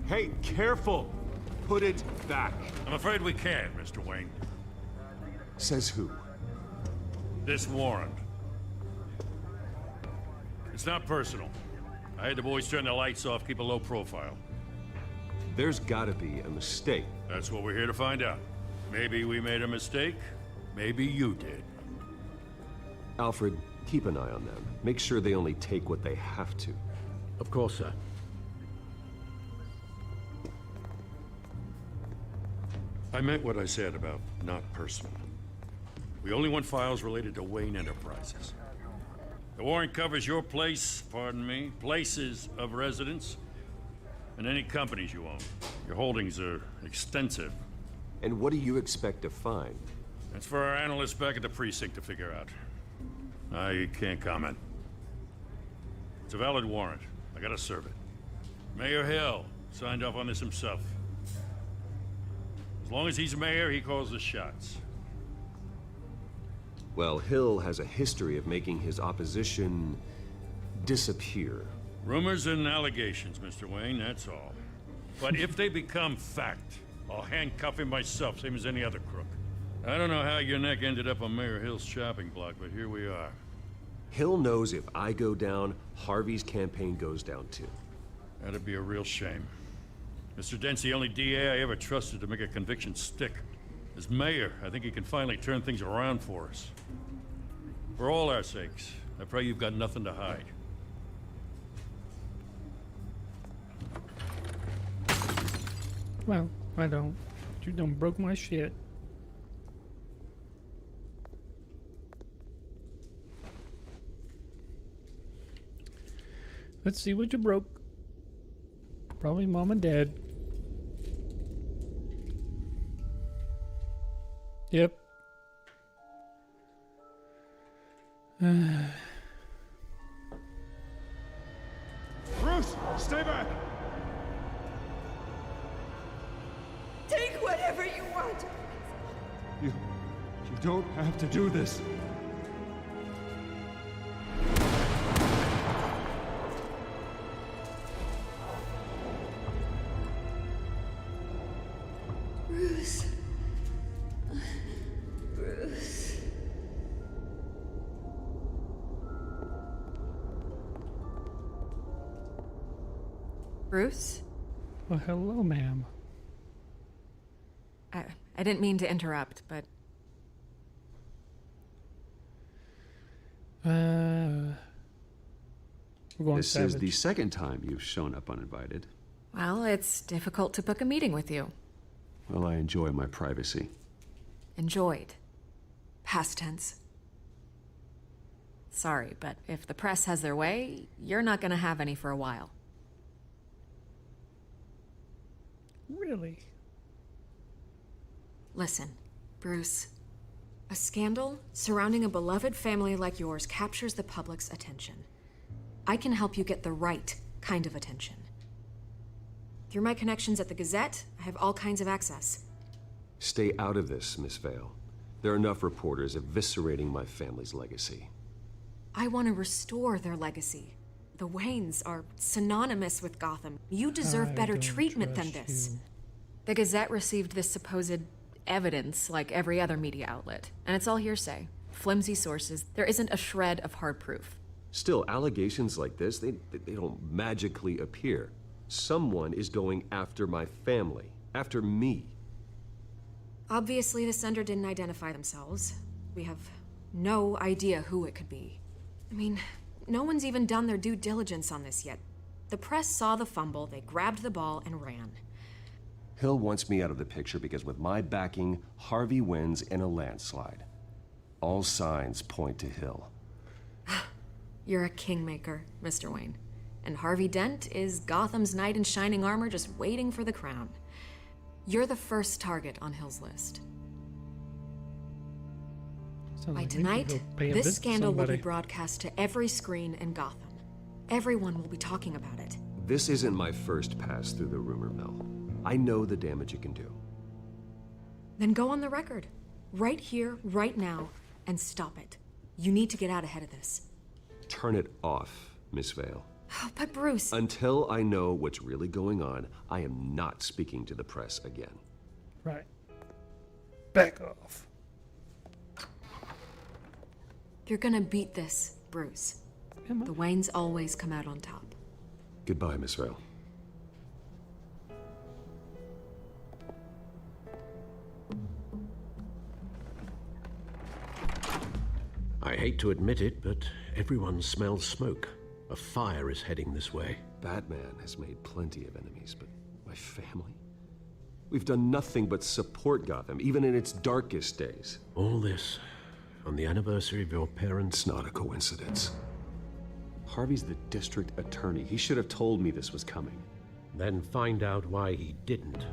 Hey, careful! Put it back. I'm afraid we can't, Mr. Wayne. Says who? This warrant. It's not personal. I had the boys turn the lights off, keep a low profile. There's gotta be a mistake. That's what we're here to find out. Maybe we made a mistake. Maybe you did. Alfred, keep an eye on them. Make sure they only take what they have to. Of course, sir. I meant what I said about not personal. We only want files related to Wayne Enterprises. The warrant covers your place, pardon me, places of residence, and any companies you own. Your holdings are extensive. And what do you expect to find? That's for our analysts back at the precinct to figure out. I can't comment. It's a valid warrant. I gotta serve it. Mayor Hill signed off on this himself. As long as he's mayor, he calls the shots. Well, Hill has a history of making his opposition disappear. Rumors and allegations, Mr. Wayne, that's all. But if they become fact, I'll handcuff him myself, same as any other crook. I don't know how your neck ended up on Mayor Hill's shopping block, but here we are. Hill knows if I go down, Harvey's campaign goes down too. That'd be a real shame. Mr. Dent's the only DA I ever trusted to make a conviction stick. As mayor, I think he can finally turn things around for us. For all our sakes, I pray you've got nothing to hide. Well, I don't. You done broke my shit. Let's see what you broke. Probably mom and dad. Yep. Bruce, stay back! Take whatever you want. You don't have to do this. Bruce. Bruce. Bruce? Well, hello, ma'am. I didn't mean to interrupt, but... We're going This savage. is the second time you've shown up uninvited. Well, it's difficult to book a meeting with you. Well, I enjoy my privacy. Enjoyed. Past tense. Sorry, but if the press has their way, you're not gonna have any for a while. Really? Listen, Bruce. A scandal surrounding a beloved family like yours captures the public's attention. I can help you get the right kind of attention. Through my connections at the Gazette, I have all kinds of access. Stay out of this, Miss Vale. There are enough reporters eviscerating my family's legacy. I want to restore their legacy. The Waynes are synonymous with Gotham. You deserve better treatment than this. The Gazette received this supposed evidence like every other media outlet, and it's all hearsay. Flimsy sources. There isn't a shred of hard proof. Still, allegations like this, they don't magically appear. Someone is going after my family, after me. Obviously, the sender didn't identify themselves. We have no idea who it could be. I mean, no one's even done their due diligence on this yet. The press saw the fumble, they grabbed the ball and ran. Hill wants me out of the picture because with my backing, Harvey wins in a landslide. All signs point to Hill. You're a kingmaker, Mr. Wayne. And Harvey Dent is Gotham's knight in shining armor just waiting for the crown. You're the first target on Hill's list. By tonight, this scandal will be broadcast to every screen in Gotham. Everyone will be talking about it. This isn't my first pass through the rumor mill. I know the damage it can do. Then go on the record. Right here, right now, and stop it. You need to get out ahead of this. Turn it off, Miss Vale. But Bruce... Until I know what's really going on, I am not speaking to the press again. Right. Back off. You're gonna beat this, Bruce. The Waynes always come out on top. Goodbye, Miss Vale. I hate to admit it, but everyone smells smoke. A fire is heading this way. Batman has made plenty of enemies, but my family? We've done nothing but support Gotham, even in its darkest days. All this on the anniversary of your parents'... It's not a coincidence. Harvey's the district attorney. He should have told me this was coming. Then find out why he didn't.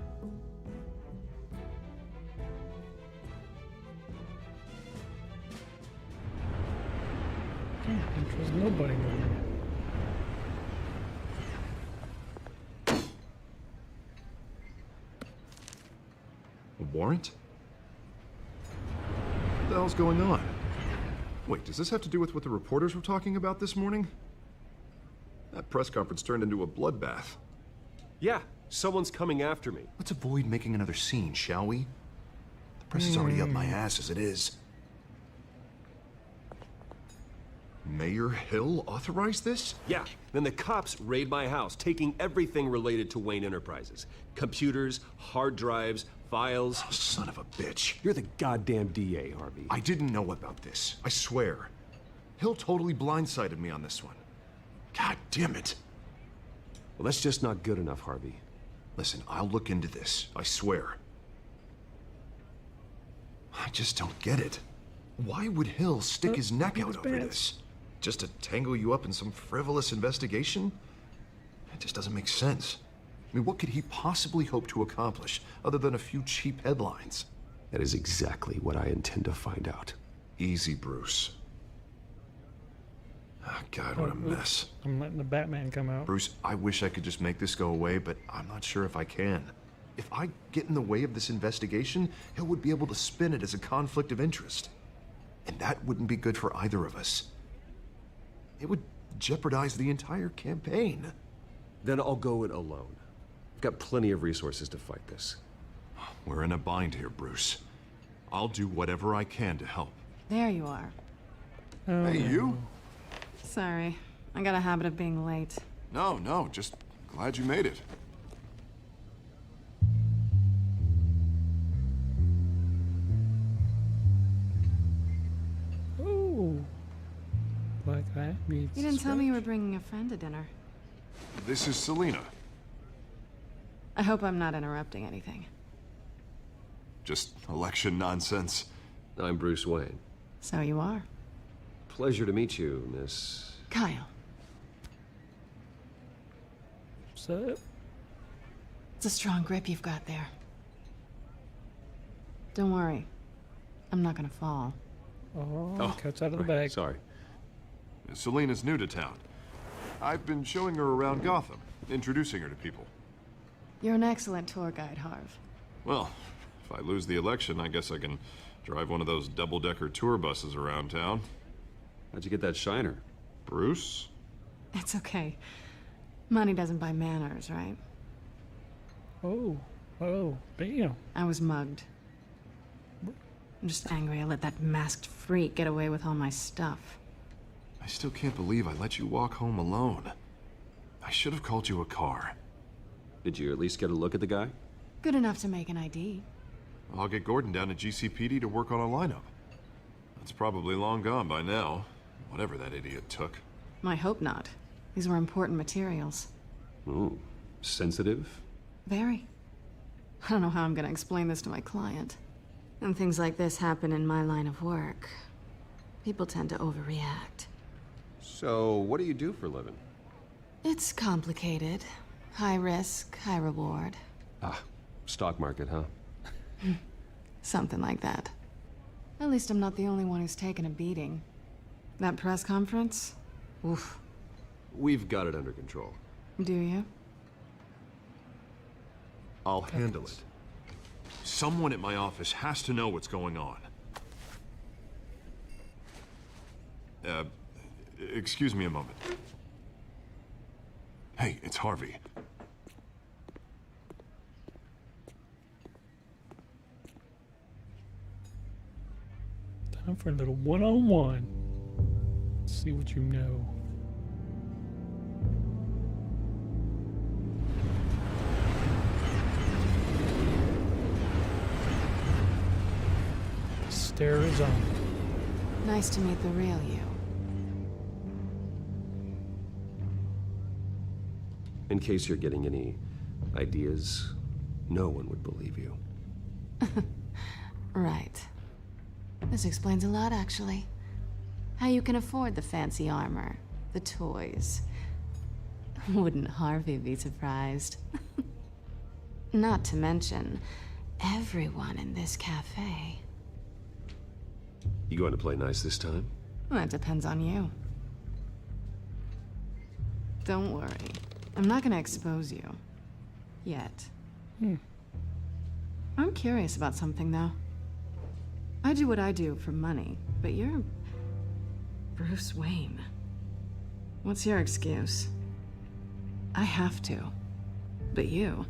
Can't trust nobody no more. A warrant? What the hell's going on? Wait, does this have to do with what the reporters were talking about this morning? That press conference turned into a bloodbath. Yeah, someone's coming after me. Let's avoid making another scene, shall we? The press is already up my ass as it is. Mayor Hill authorized this? Yeah, then the cops raid my house, taking everything related to Wayne Enterprises. Computers, hard drives, files. Oh, son of a bitch. You're the goddamn DA, Harvey. I didn't know about this. I swear. Hill totally blindsided me on this one. God damn it. Well, that's just not good enough, Harvey. Listen, I'll look into this, I swear. I just don't get it. Why would Hill stick his neck out over this? Just to tangle you up in some frivolous investigation? It just doesn't make sense. I mean, what could he possibly hope to accomplish other than a few cheap headlines? That is exactly what I intend to find out. Easy, Bruce. Oh, God, what a mess. I'm letting the Batman come out. Bruce, I wish I could just make this go away, but I'm not sure if I can. If I get in the way of this investigation, Hill would be able to spin it as a conflict of interest. And that wouldn't be good for either of us. It would jeopardize the entire campaign. Then I'll go it alone. I've got plenty of resources to fight this. We're in a bind here, Bruce. I'll do whatever I can to help. There you are. Oh, Hey, you? Sorry. I got a habit of being late. No, just glad you made it. Oh. Like that meets You didn't tell me you were bringing a friend to dinner. This is Selina. I hope I'm not interrupting anything. Just election nonsense. I'm Bruce Wayne. So you are. Pleasure to meet you, Miss... Kyle. So, It's a strong grip you've got there. Don't worry. I'm not gonna fall. oh, cat's out of the bag. Sorry. Selina's new to town. I've been showing her around Gotham, introducing her to people. You're an excellent tour guide, Harv. Well, if I lose the election, I guess I can drive one of those double-decker tour buses around town. How'd you get that shiner? Bruce? It's okay. Money doesn't buy manners, right? Oh, damn. I was mugged. I'm just angry I let that masked freak get away with all my stuff. I still can't believe I let you walk home alone. I should have called you a car. Did you at least get a look at the guy? Good enough to make an ID. I'll get Gordon down to GCPD to work on a lineup. That's probably long gone by now, whatever that idiot took. I hope not. These were important materials. Ooh, sensitive? Very. I don't know how I'm gonna explain this to my client. When things like this happen in my line of work, people tend to overreact. So, what do you do for a living? It's complicated. High risk, high reward. Ah, stock market, huh? Something like that. At least I'm not the only one who's taken a beating. That press conference? Oof. We've got it under control. Do you? I'll handle it. Someone at my office has to know what's going on. Excuse me a moment. Hey, it's Harvey. Time for a little one-on-one. See what you know. The stare is on. Nice to meet the real you. In case you're getting any ideas, no one would believe you. Right. This explains a lot, actually. How you can afford the fancy armor, the toys. Wouldn't Harvey be surprised? Not to mention, everyone in this cafe. You going to play nice this time? Well, that depends on you. Don't worry. I'm not gonna expose you. Yet. I'm curious about something, though. I do what I do for money, but you're... Bruce Wayne. What's your excuse? I have to. But you...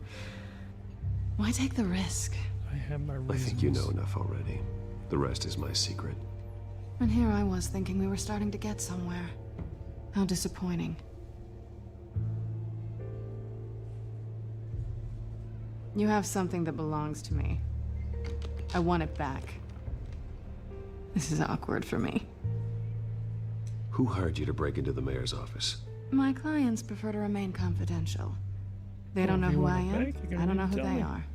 Why take the risk? I have my reasons. I think you know enough already. The rest is my secret. And here I was thinking we were starting to get somewhere. How disappointing. You have something that belongs to me. I want it back. This is awkward for me. Who hired you to break into the mayor's office? My clients prefer to remain confidential. They don't know if you who I want it am. back, you're gonna I don't know need who to tell they me. are.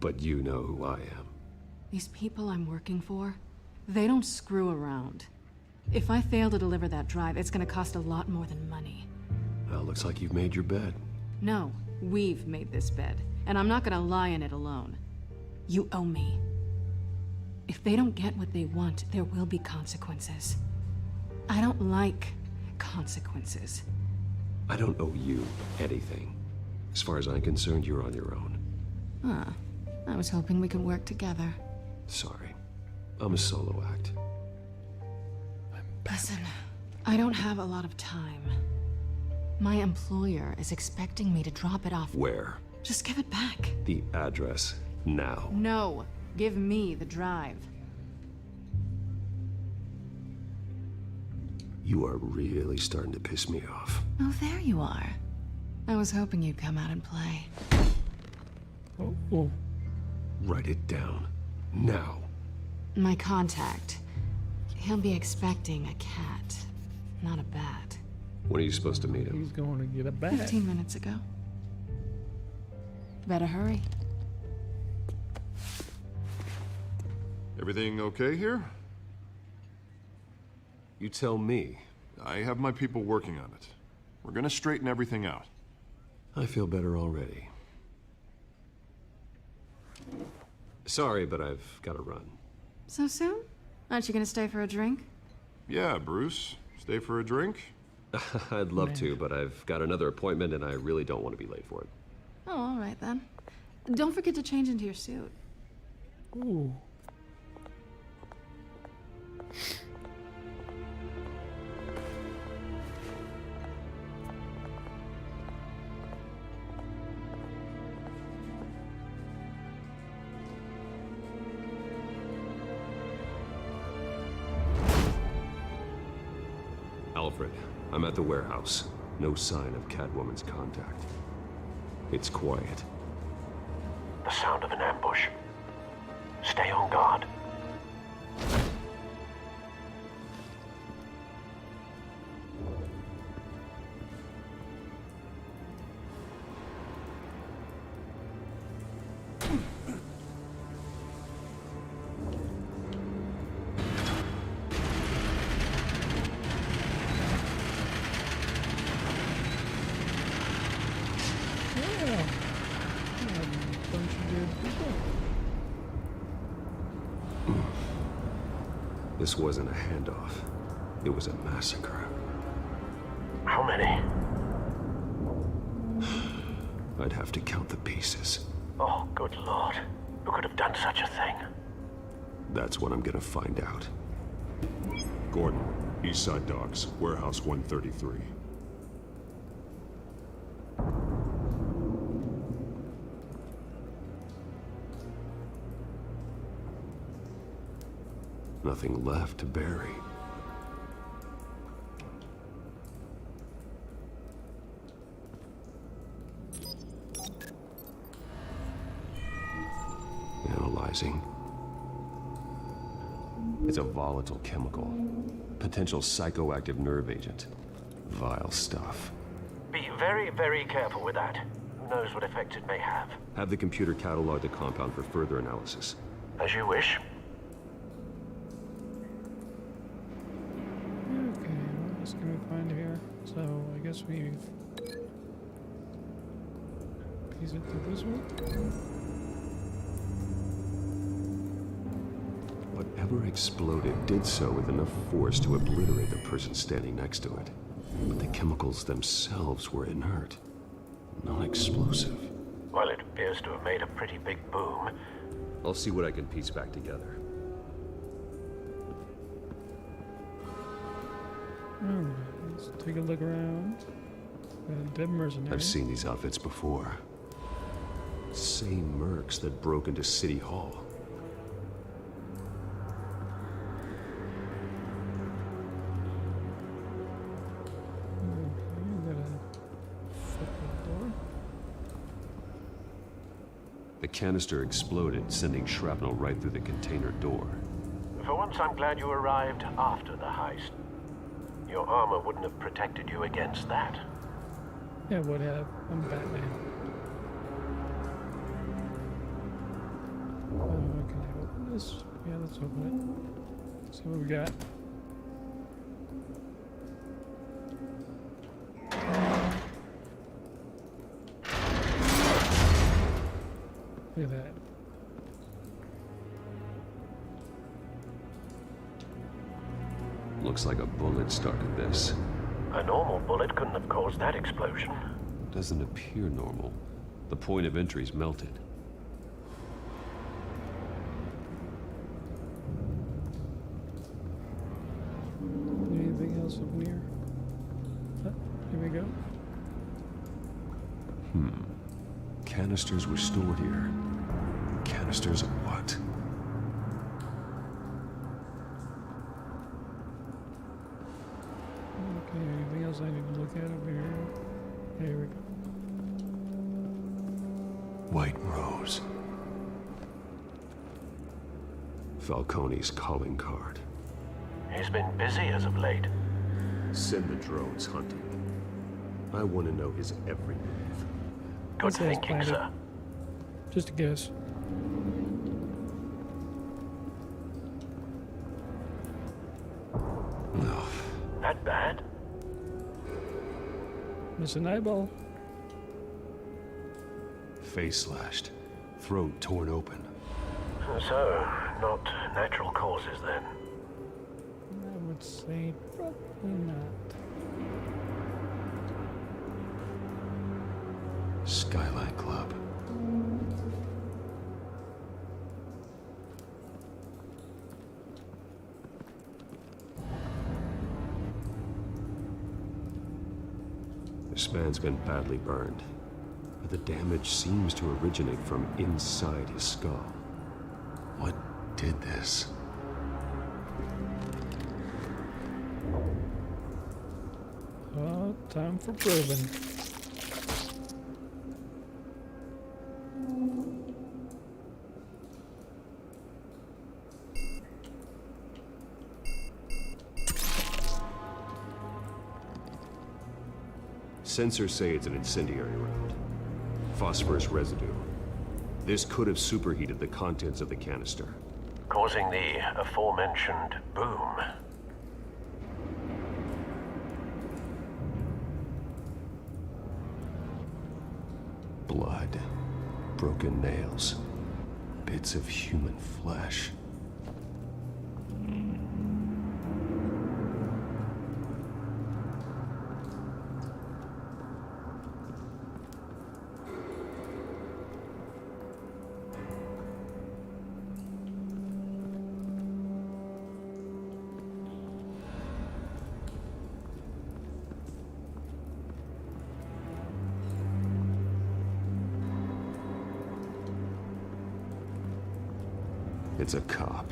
But you know who I am. These people I'm working for, they don't screw around. If I fail to deliver that drive, it's gonna cost a lot more than money. Well, looks like you've made your bed. No, we've made this bed, and I'm not gonna lie in it alone. You owe me. If they don't get what they want, there will be consequences. I don't like consequences. I don't owe you anything. As far as I'm concerned, you're on your own. Huh. I was hoping we could work together. Sorry. I'm a solo act. Listen, I don't have a lot of time. My employer is expecting me to drop it off. Where? Just give it back. The address. Now. No, give me the drive. You are really starting to piss me off. Oh, there you are. I was hoping you'd come out and play. Oh. Write it down. Now. My contact. He'll be expecting a cat, not a bat. When are you supposed to meet him? He's going to get a bat. 15 minutes ago. Better hurry. Everything okay here? You tell me. I have my people working on it. We're gonna straighten everything out. I feel better already. Sorry, but I've got to run. So soon? Aren't you gonna stay for a drink? Yeah, Bruce. Stay for a drink? I'd love to, but I've got another appointment and I really don't want to be late for it. Oh, all right then. Don't forget to change into your suit. Ooh. Alfred, I'm at the warehouse. No sign of Catwoman's contact. It's quiet. The sound of an ambush. Stay on guard. This wasn't a handoff. It was a massacre. How many? I'd have to count the pieces. Oh, good lord. Who could have done such a thing? That's what I'm gonna find out. Gordon, Eastside Docks, Warehouse 133. Nothing left to bury. Analyzing. It's a volatile chemical. Potential psychoactive nerve agent. Vile stuff. Be very, very careful with that. Who knows what effect it may have? Have the computer catalog the compound for further analysis. As you wish. Okay, what else can we find here? So, I guess we piece it to this one. Whatever exploded did so with enough force to obliterate the person standing next to it. But the chemicals themselves were inert, non-explosive. Well, it appears to have made a pretty big boom. I'll see what I can piece back together. Let's take a look around. Dead mercenary. I've seen these outfits before. Same mercs that broke into City Hall. The canister exploded, sending shrapnel right through the container door. For once, I'm glad you arrived after the heist. Your armor wouldn't have protected you against that. Yeah, what have? I'm Batman. Oh, can I open this? Yeah, let's open it. See what we got. Look at that. Looks like a bullet started this. A normal bullet couldn't have caused that explosion. Doesn't appear normal. The point of entry's melted. Anything else up in here? Here we go. Canisters were stored here. Canisters of what? Okay, anything else I need to look at over here? Here we go. White Rose. Falcone's calling card. He's been busy as of late. Send the drones hunting. I want to know his every move. Good That says thinking, planet. sir. Just a guess. No. That bad? Miss an eyeball. Face slashed. Throat torn open. So, not natural causes then. I would say probably not. Skyline Club. This man's been badly burned, but the damage seems to originate from inside his skull. What did this? Oh, time for probing. Sensors say it's an incendiary round. Phosphorus residue. This could have superheated the contents of the canister. Causing the aforementioned boom. Blood. Broken nails. Bits of human flesh. It's a cop.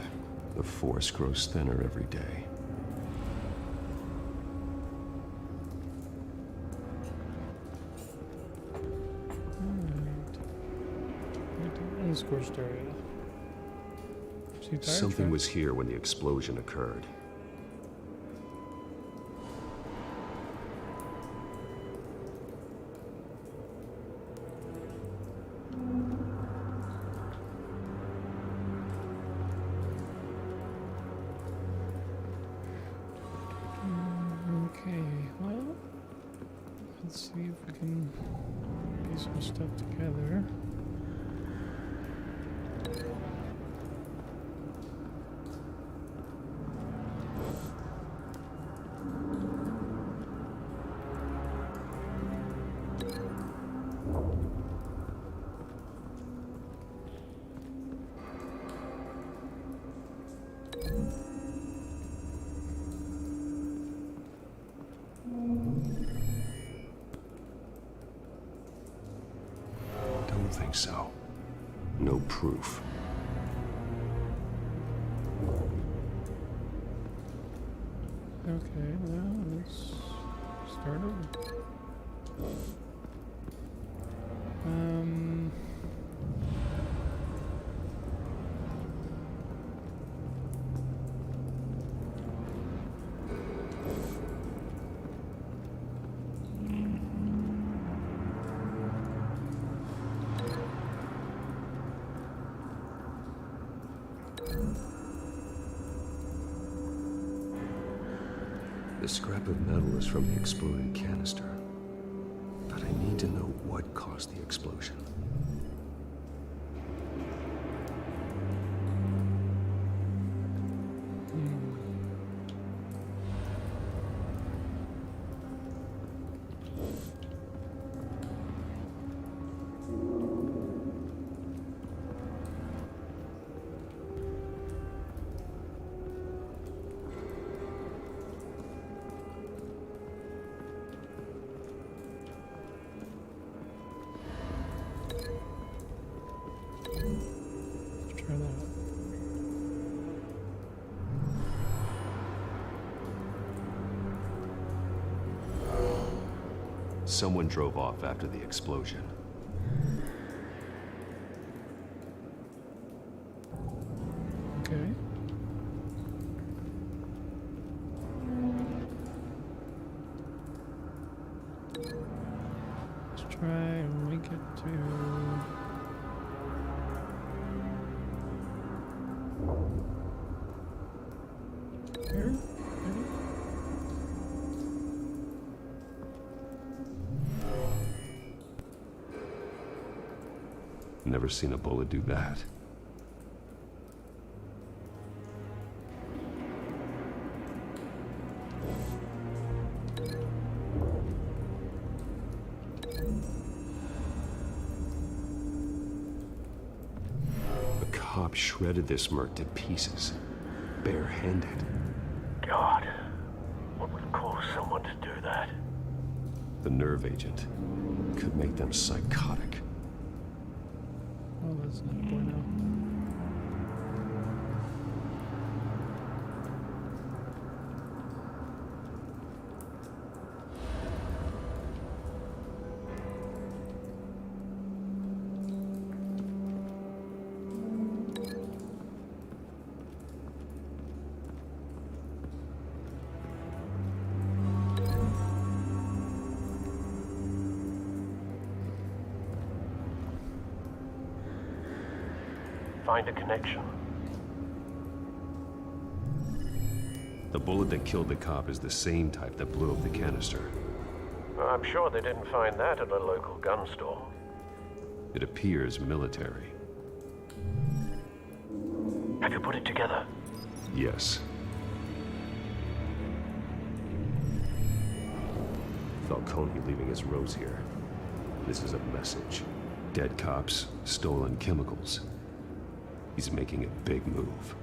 The force grows thinner every day. Unscorched area. See tire Something tracks. was here when the explosion occurred. Okay, well, let's see if we can piece some stuff together. Don't think so. No proof. Okay, well, let's start over. The scrap of metal is from the exploded canister. But I need to know what caused the explosion. Try that. Someone drove off after the explosion. Okay. Let's try and make it to... Here? Maybe? Never seen a bullet do that. A cop shredded this merc to pieces, barehanded. God, what would cause someone to do that? The nerve agent could make them psychotic. Oh, that's not a boy now. Find a connection. The bullet that killed the cop is the same type that blew up the canister. I'm sure they didn't find that at a local gun store. It appears military. Have you put it together? Yes. Falcone leaving his rose here. This is a message. Dead cops, stolen chemicals. He's making a big move.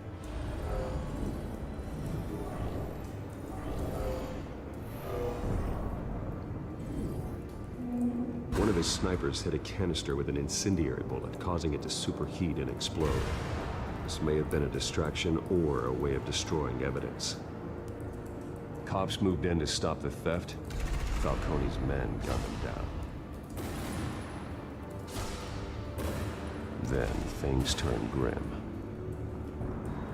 One of his snipers hit a canister with an incendiary bullet, causing it to superheat and explode. This may have been a distraction or a way of destroying evidence. Cops moved in to stop the theft. Falcone's men got them down. Then things turned grim.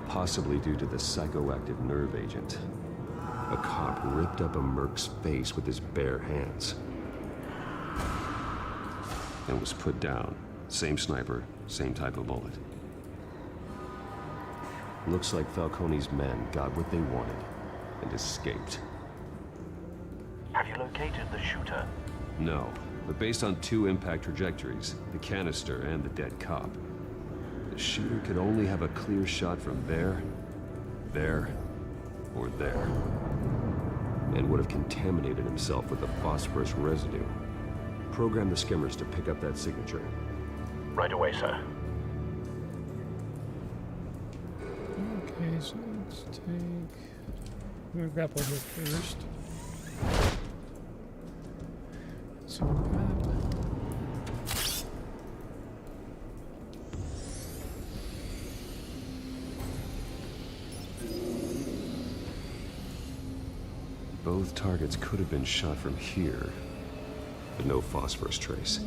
Possibly due to the psychoactive nerve agent. A cop ripped up a merc's face with his bare hands. And was put down. Same sniper, same type of bullet. Looks like Falcone's men got what they wanted and escaped. Have you located the shooter? No, but based on two impact trajectories, the canister and the dead cop, the shooter could only have a clear shot from there, or there, and would have contaminated himself with the phosphorus residue. Program the skimmers to pick up that signature. Right away, sir. Okay, so let's take... I'm gonna grapple here first. Let's see what we got. Both targets could have been shot from here, but no phosphorus trace.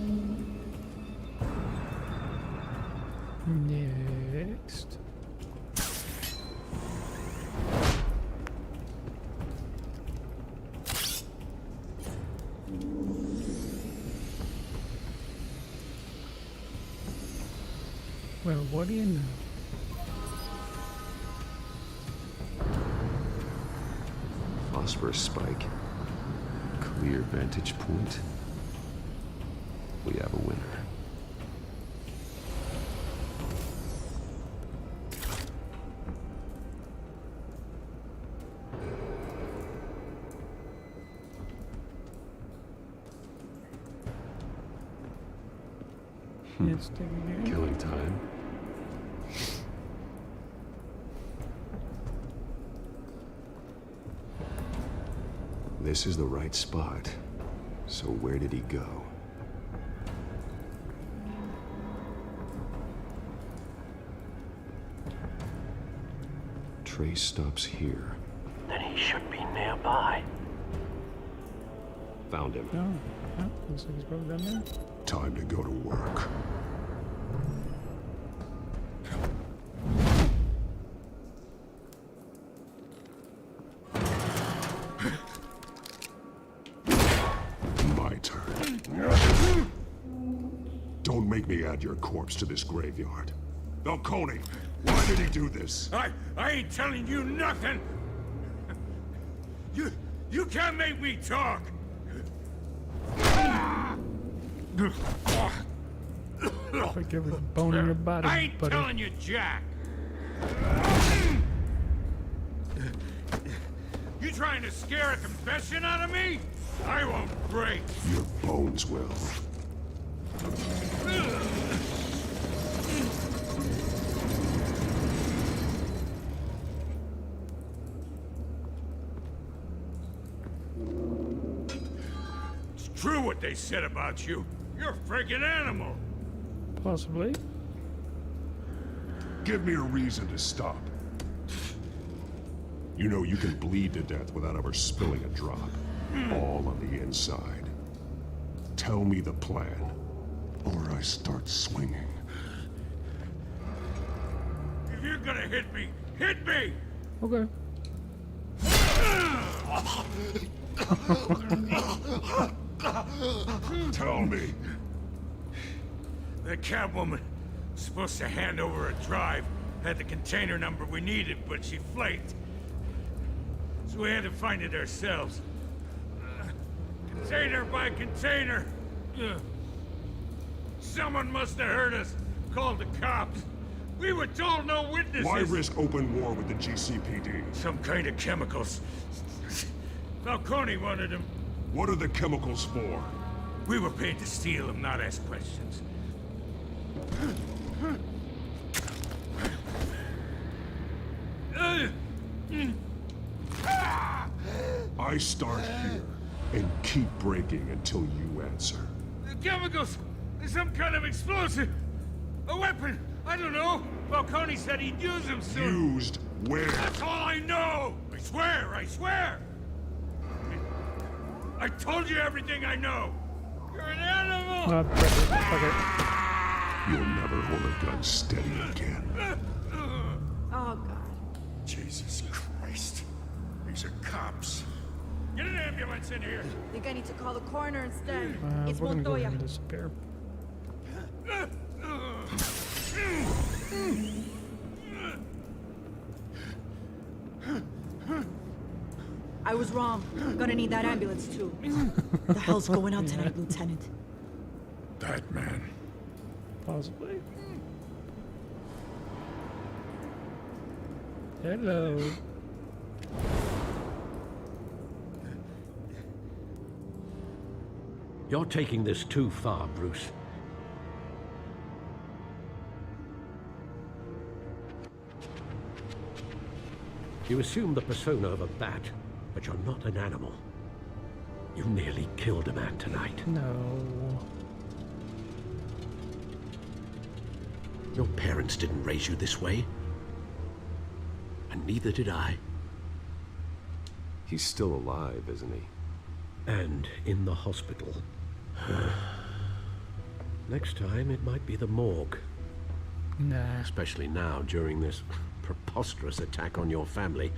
Next. Well, what do you know? house for a spike. Clear vantage point. We have a winner. It's taking Killing time. This is the right spot. So where did he go? Trace stops here. Then he should be nearby. Found him. Oh, looks like he's probably down there. Time to go to work. My turn. Don't make me add your corpse to this graveyard. Falcone, why did he do this? I ain't telling you nothing! You can't make me talk! Like every bone in your body, I ain't buddy. telling you, Jack! You trying to scare a confession out of me? I won't break! Your bones will. It's true what they said about you. You're a freaking animal! Possibly. Give me a reason to stop. You know you can bleed to death without ever spilling a drop. All on the inside. Tell me the plan, or I start swinging. If you're gonna hit me, hit me! Okay. Tell me. The Catwoman was supposed to hand over a drive, had the container number we needed, but she flaked. So we had to find it ourselves. Container by container. Someone must have heard us, called the cops. We were told no witnesses. Why risk open war with the GCPD? Some kind of chemicals. Falcone wanted them. What are the chemicals for? We were paid to steal them, not ask questions. I start here and keep breaking until you answer. The chemicals! There's some kind of explosive! A weapon! I don't know! Falcone said he'd use them soon! Used where? That's all I know! I swear! I swear! I told you everything I know! You're an animal! You'll never hold a gun steady again. Oh, God. Jesus Christ. These are cops. Get an ambulance in here! I think I need to call the coroner instead. It's We're gonna go ahead Montoya. and disappear. I was wrong. Gonna need that ambulance too. What the hell's going on tonight, Lieutenant? Batman. Possibly. Hello. You're taking this too far, Bruce. You assume the persona of a bat, but you're not an animal. You nearly killed a man tonight. No. Your parents didn't raise you this way. And neither did I. He's still alive, isn't he? And in the hospital. Next time, it might be the morgue. Nah. Especially now, during this preposterous attack on your family.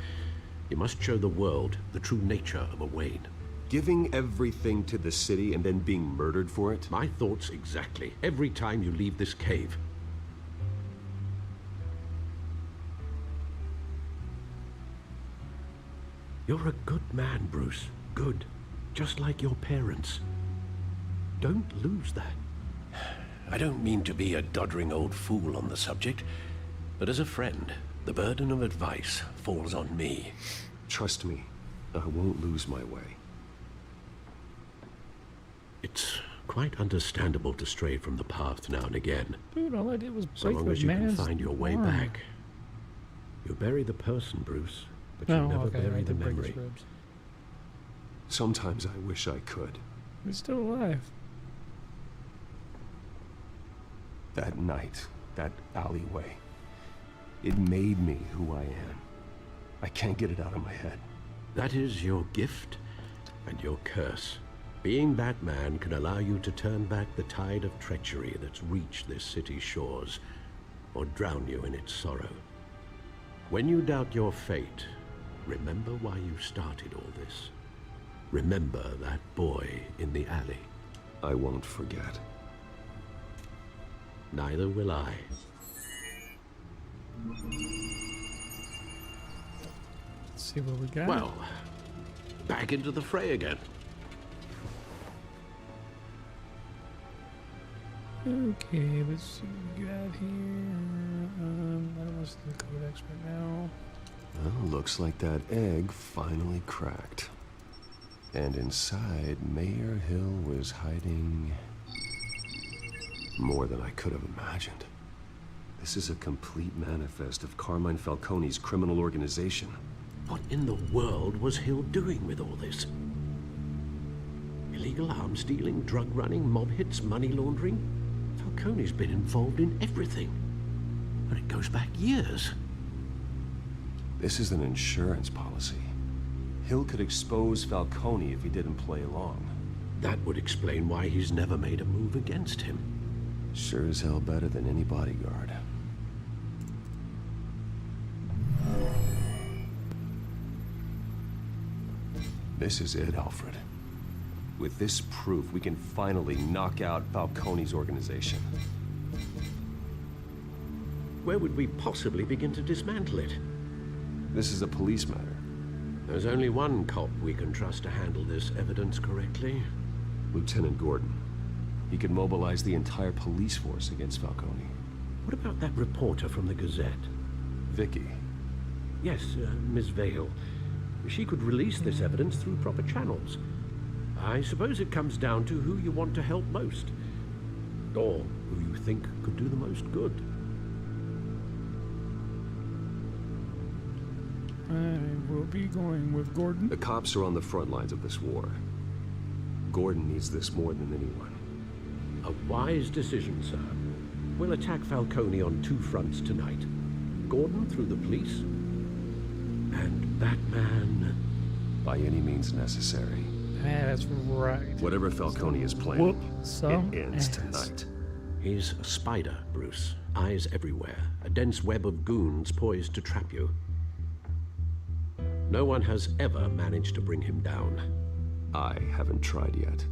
You must show the world the true nature of a Wayne. Giving everything to the city and then being murdered for it? My thoughts exactly. Every time you leave this cave. You're a good man, Bruce. Good. Just like your parents. Don't lose that. I don't mean to be a doddering old fool on the subject, but as a friend, the burden of advice falls on me. Trust me, I won't lose my way. It's quite understandable to stray from the path now and again. Dude, all I did was So break long the as you can man's find your way arm. back. You bury the person, Bruce, but you No, never okay, bury I the did break his memory. ribs. Sometimes I wish I could. He's still alive. That night, that alleyway, it made me who I am. I can't get it out of my head. That is your gift and your curse. Being Batman can allow you to turn back the tide of treachery that's reached this city's shores, or drown you in its sorrow. When you doubt your fate, remember why you started all this. Remember that boy in the alley. I won't forget. Neither will I. Let's see what we got. Well, back into the fray again. Okay, let's see what we got here. I don't want to see the code expert now. Well, looks like that egg finally cracked. And inside, Mayor Hill was hiding more than I could have imagined. This is a complete manifest of Carmine Falcone's criminal organization. What in the world was Hill doing with all this? Illegal arms dealing, drug running, mob hits, money laundering? Falcone's been involved in everything. And it goes back years. This is an insurance policy. Hill could expose Falcone if he didn't play along. That would explain why he's never made a move against him. Sure as hell better than any bodyguard. This is it, Alfred. With this proof, we can finally knock out Falcone's organization. Where would we possibly begin to dismantle it? This is a police matter. There's only one cop we can trust to handle this evidence correctly. Lieutenant Gordon. He could mobilize the entire police force against Falcone. What about that reporter from the Gazette? Vicky. Yes, Miss Vale. She could release this evidence through proper channels. I suppose it comes down to who you want to help most. Or who you think could do the most good. I will be going with Gordon. The cops are on the front lines of this war. Gordon needs this more than anyone. A wise decision, sir. We'll attack Falcone on two fronts tonight. Gordon through the police, and Batman... by any means necessary. That's right. Whatever Falcone is planning, Whoop some it ends ass. tonight. He's a spider, Bruce. Eyes everywhere. A dense web of goons poised to trap you. No one has ever managed to bring him down. I haven't tried yet.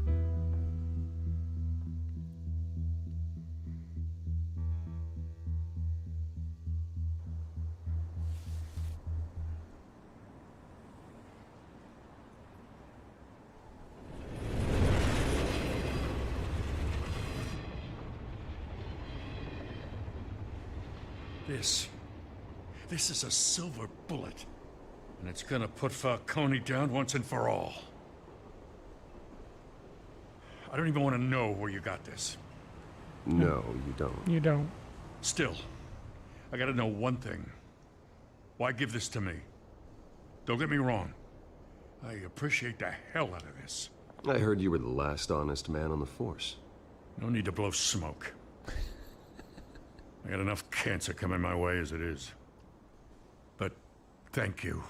This is a silver bullet. And it's gonna put Falcone down once and for all. I don't even want to know where you got this. No, you don't. You don't. Still, I gotta know one thing. Why give this to me? Don't get me wrong. I appreciate the hell out of this. I heard you were the last honest man on the force. No need to blow smoke. I got enough cancer coming my way as it is. But thank you.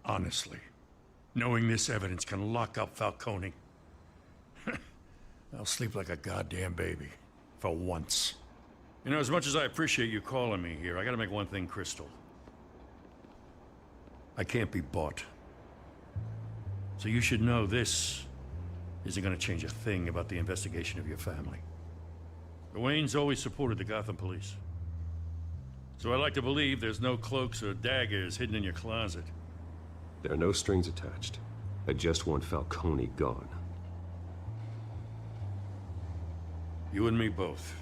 Honestly. Knowing this evidence can lock up Falcone. I'll sleep like a goddamn baby. For once. You know, as much as I appreciate you calling me here, I gotta make one thing crystal. I can't be bought. So you should know this isn't gonna change a thing about the investigation of your family. The Waynes always supported the Gotham police. So I like to believe there's no cloaks or daggers hidden in your closet. There are no strings attached. I just want Falcone gone. You and me both.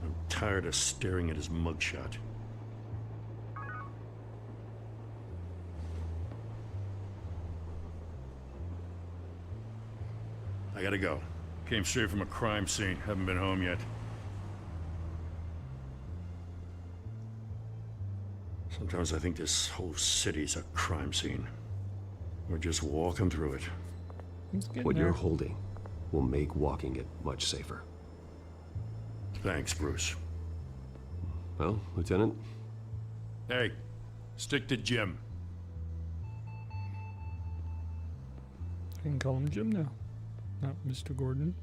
I'm tired of staring at his mugshot. I gotta go. Came straight from a crime scene. Haven't been home yet. Sometimes I think this whole city's a crime scene. We're just walking through it. What you're holding will make walking it much safer. Thanks, Bruce. Well, Lieutenant? Hey, stick to Jim. I can call him Jim now. Not Mr. Gordon.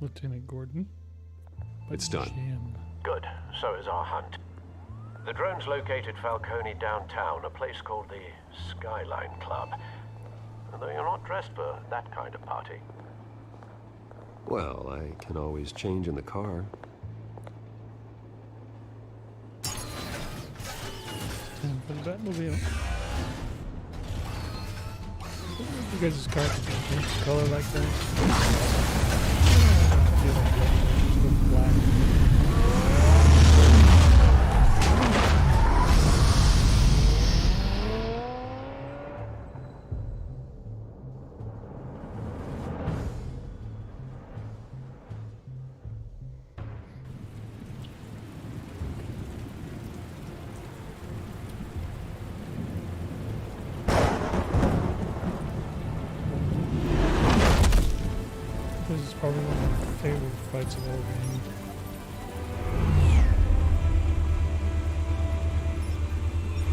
Lieutenant Gordon. But it's done. Jim. Good. So is our hunt. The drones located Falcone downtown, a place called the Skyline Club. Although you're not dressed for that kind of party. Well, I can always change in the car. Time for the Batmobile. You guys' car could be color like that. Black. This is probably one of my favorite fights of all game.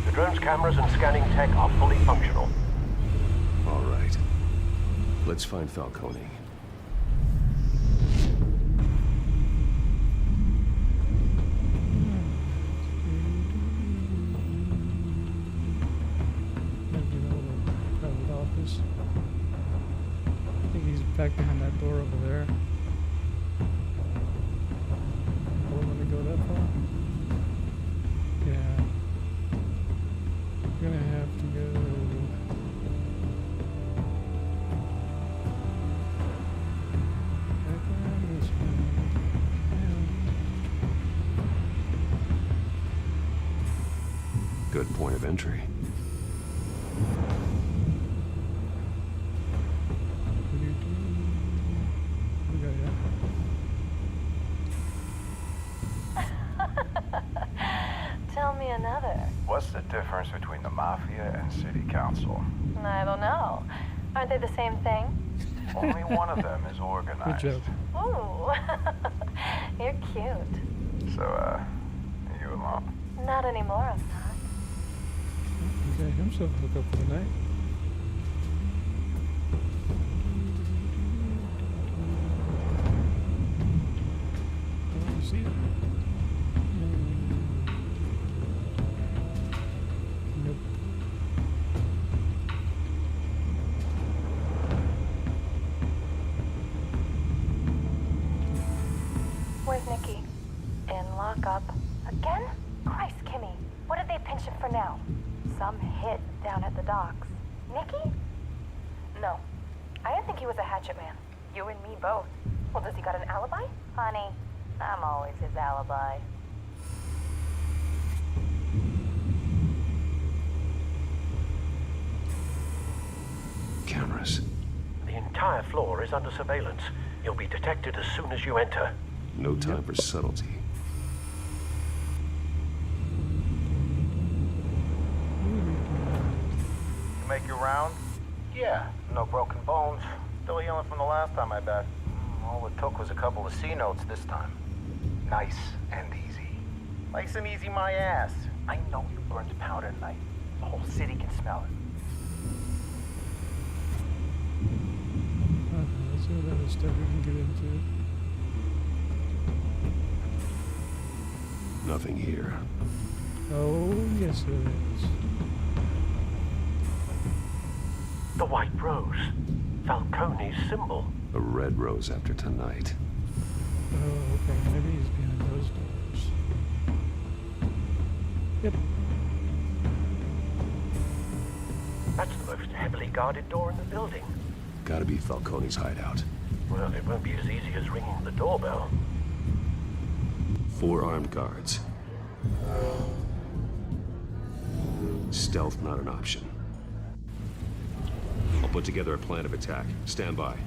The drone's cameras and scanning tech are fully functional. All right. Let's find Falcone. Private office. I think he's back behind that door over there. Oh, let me go that far? Yeah. We're gonna have to go. Back around this way. Good point of entry. Tell me another. What's the difference between the Mafia and City Council? I don't know. Aren't they the same thing? Only one of them is organized. Good job. Ooh, you're cute. So, are you alone? Not anymore, I'm not. He got himself hooked up for the night. Oh, you see it? Nope. Where's Nikki? In lockup. Again? Christ, Kimmy. What did they pinch him for now? Some hit down at the docks. Nikki? No. I didn't think he was a hatchet man. You and me both. Well, does he got an alibi? Honey, I'm always his alibi. Cameras. The entire floor is under surveillance. You'll be detected as soon as you enter. No time for subtlety. You make your round? Yeah, no broken bones. Still healing from the last time, I bet. All it took was a couple of C notes this time. Nice and easy. Nice and easy, my ass. I know you burned powder tonight. The whole city can smell it. Let's see what other stuff we can get into. Nothing here. Oh, yes there is. The white rose. Falcone's symbol. A red rose after tonight. Oh, okay. Maybe he's behind those doors. Yep. That's the most heavily guarded door in the building. Gotta be Falcone's hideout. Well, it won't be as easy as ringing the doorbell. 4 armed guards. Stealth not an option. I'll put together a plan of attack. Stand by. Alright,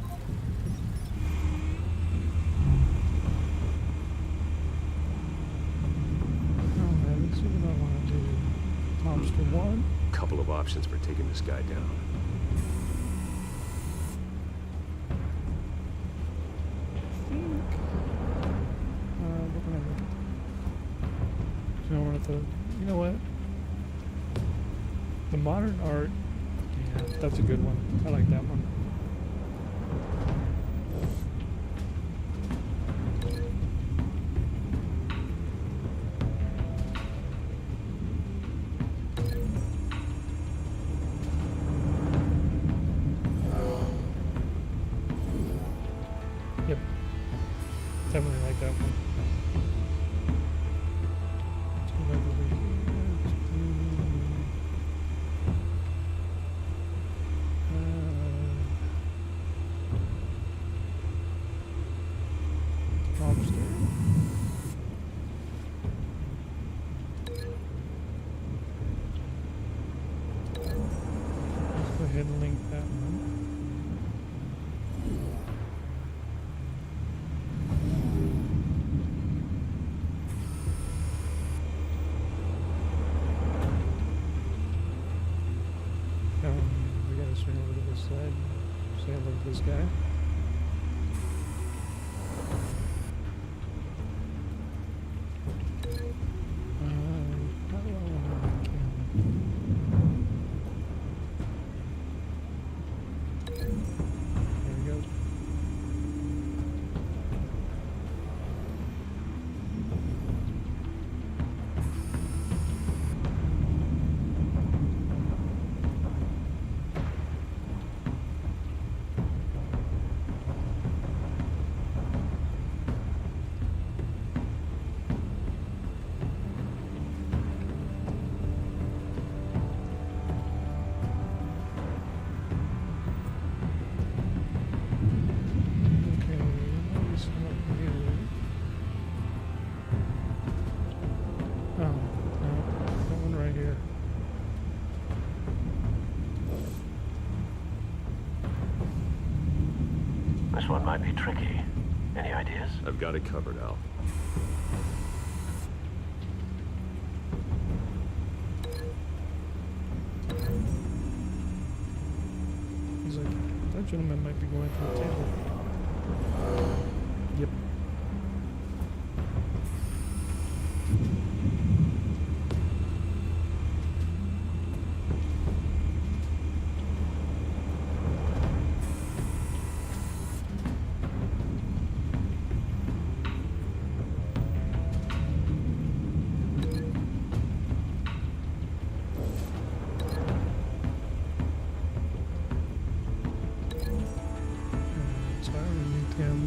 let's see what I want to do. Monster 1. Couple of options for taking this guy down. You know what? The modern art, yeah, that's a good one. I like that one. Yep. Definitely like that one. Let's go back over here. Lobster. Let's go ahead and link that one. We gotta swing over to this side. Say hello to this guy. How do I want to link him? There we go. This one might be tricky. Any ideas? I've got it covered, Al. He's like, that gentleman might be going to the table. Yep. So I already linked him.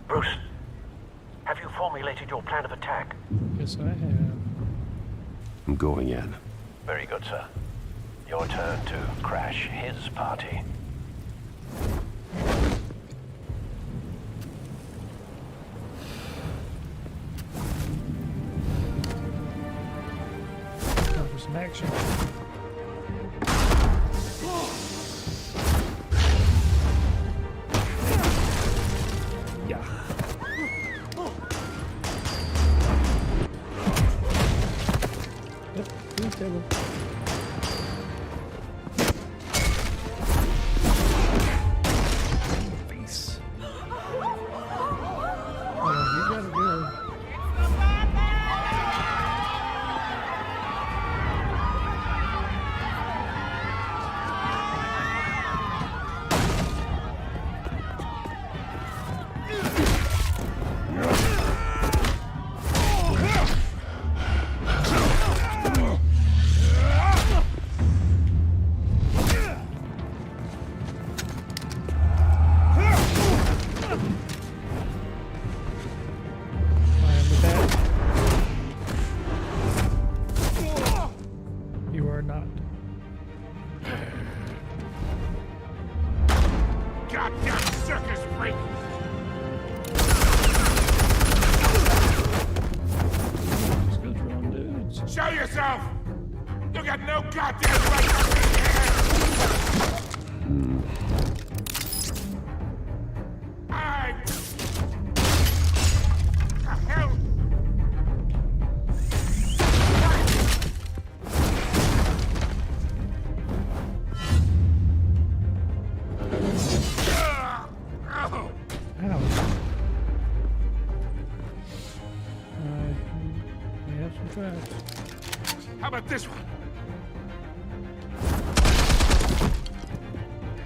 Bruce, have you formulated your plan of attack? Yes, I have. I'm going in. Very good, sir. Your turn to crash his party. Time for some action. Yeah. Yep, please table. Face. Oh, you got it good. Show yourself! You got no goddamn right to be here! I... The hell? How about this one?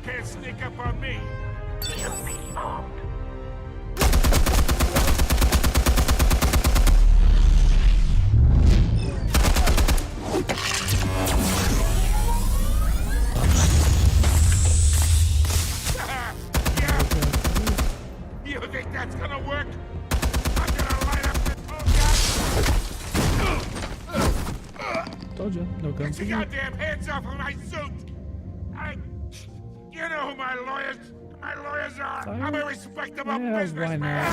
Can't sneak up on me. Enemy armed. Yeah. You think that's gonna work? I'm gonna light up this. Told you, no gun Get for your you. goddamn hands off of my suit! You know who my lawyers are! Fire? I'm a respectable Yeah, businessman!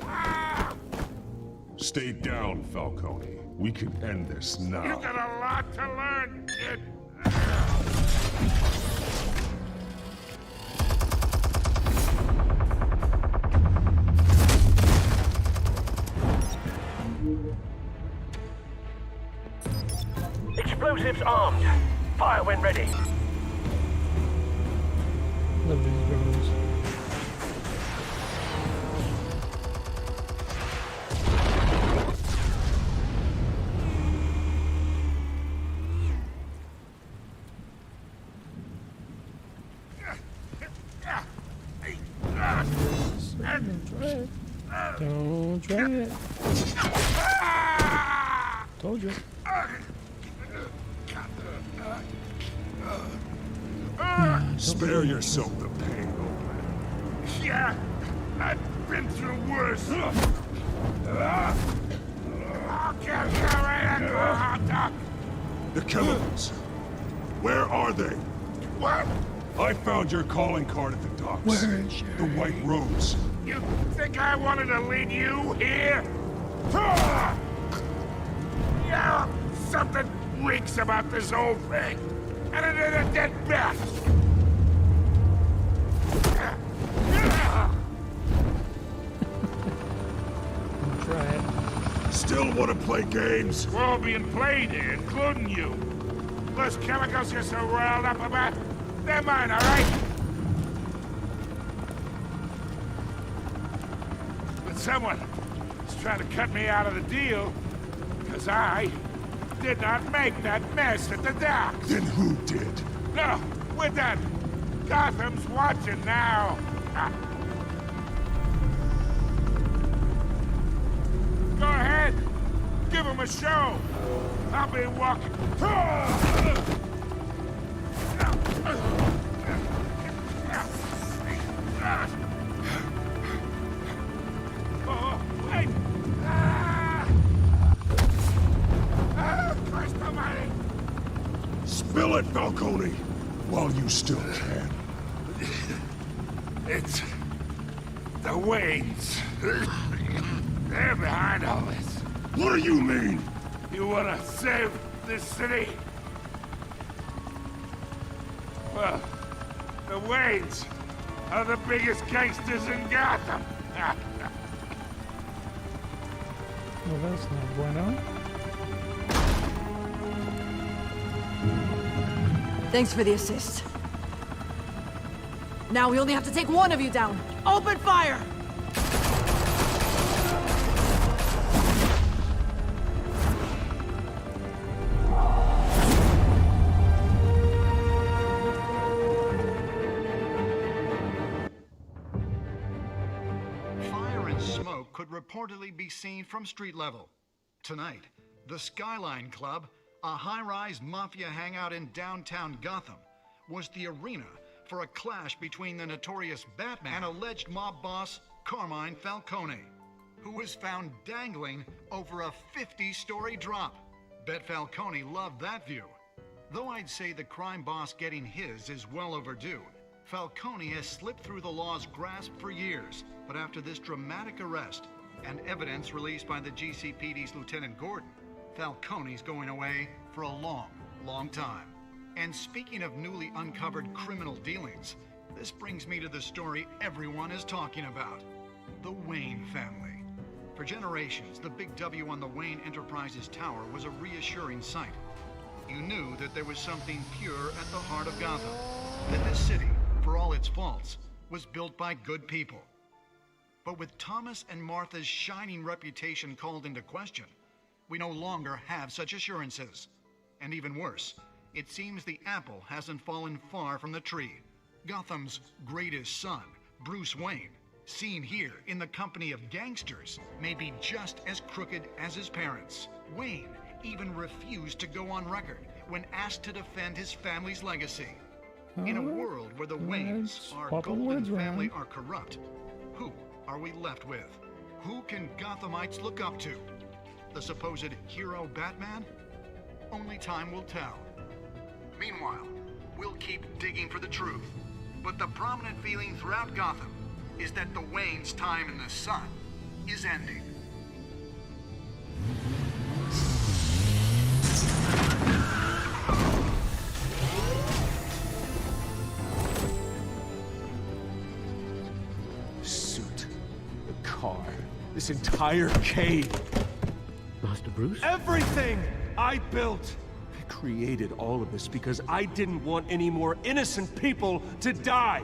why Stay down, Falcone. We can end this now. You got a lot to learn, kid! Explosives armed. Fire when ready. Love these girls. Don't try it. Told you. Spare yourself the pain, old man. Yeah, I've been through worse. I'll kill you right at the hot dog. The chemicals. Where are they? What? I found your calling card at the docks. Where is she? The White Rose. You think I wanted to lead you here? Yeah, something reeks about this whole thing. And it is a dead bat. Try it. Still want to play games? We're all being played here, including you. Those chemicals you're so riled up about, they're mine, all right? But someone is trying to cut me out of the deal, because I did not make that mess at the docks. Then who did? No, we're done. Gotham's watching now. Go ahead. Give him a show. I'll be walking. Oh, wait. Christ almighty. Spill it, Falcone, while you still can. It's the Waynes. They're behind all this. What do you mean? You wanna save this city? Well, the Waynes are the biggest gangsters in Gotham. Well, that's not bueno. Thanks for the assist. Now we only have to take one of you down. Open fire! Fire and smoke could reportedly be seen from street level. Tonight, the Skyline Club, a high-rise mafia hangout in downtown Gotham, was the arena for a clash between the notorious Batman and alleged mob boss Carmine Falcone, who was found dangling over a 50-story drop. Bet Falcone loved that view. Though I'd say the crime boss getting his is well overdue, Falcone has slipped through the law's grasp for years, but after this dramatic arrest, and evidence released by the GCPD's Lieutenant Gordon, Falcone's going away for a long, long time. And speaking of newly uncovered criminal dealings, this brings me to the story everyone is talking about. The Wayne family. For generations, the big W on the Wayne Enterprises Tower was a reassuring sight. You knew that there was something pure at the heart of Gotham. That this city, for all its faults, was built by good people. But with Thomas and Martha's shining reputation called into question, we no longer have such assurances. And even worse, it seems the apple hasn't fallen far from the tree. Gotham's greatest son, Bruce Wayne, seen here in the company of gangsters, may be just as crooked as his parents. Wayne even refused to go on record when asked to defend his family's legacy. In a world where the Waynes, our golden family, are corrupt, who are we left with? Who can Gothamites look up to? The supposed hero Batman? Only time will tell. Meanwhile, we'll keep digging for the truth. But the prominent feeling throughout Gotham is that the Waynes' time in the sun is ending. Suit, the car, this entire cave. Master Bruce? Everything I built! I created all of this because I didn't want any more innocent people to die!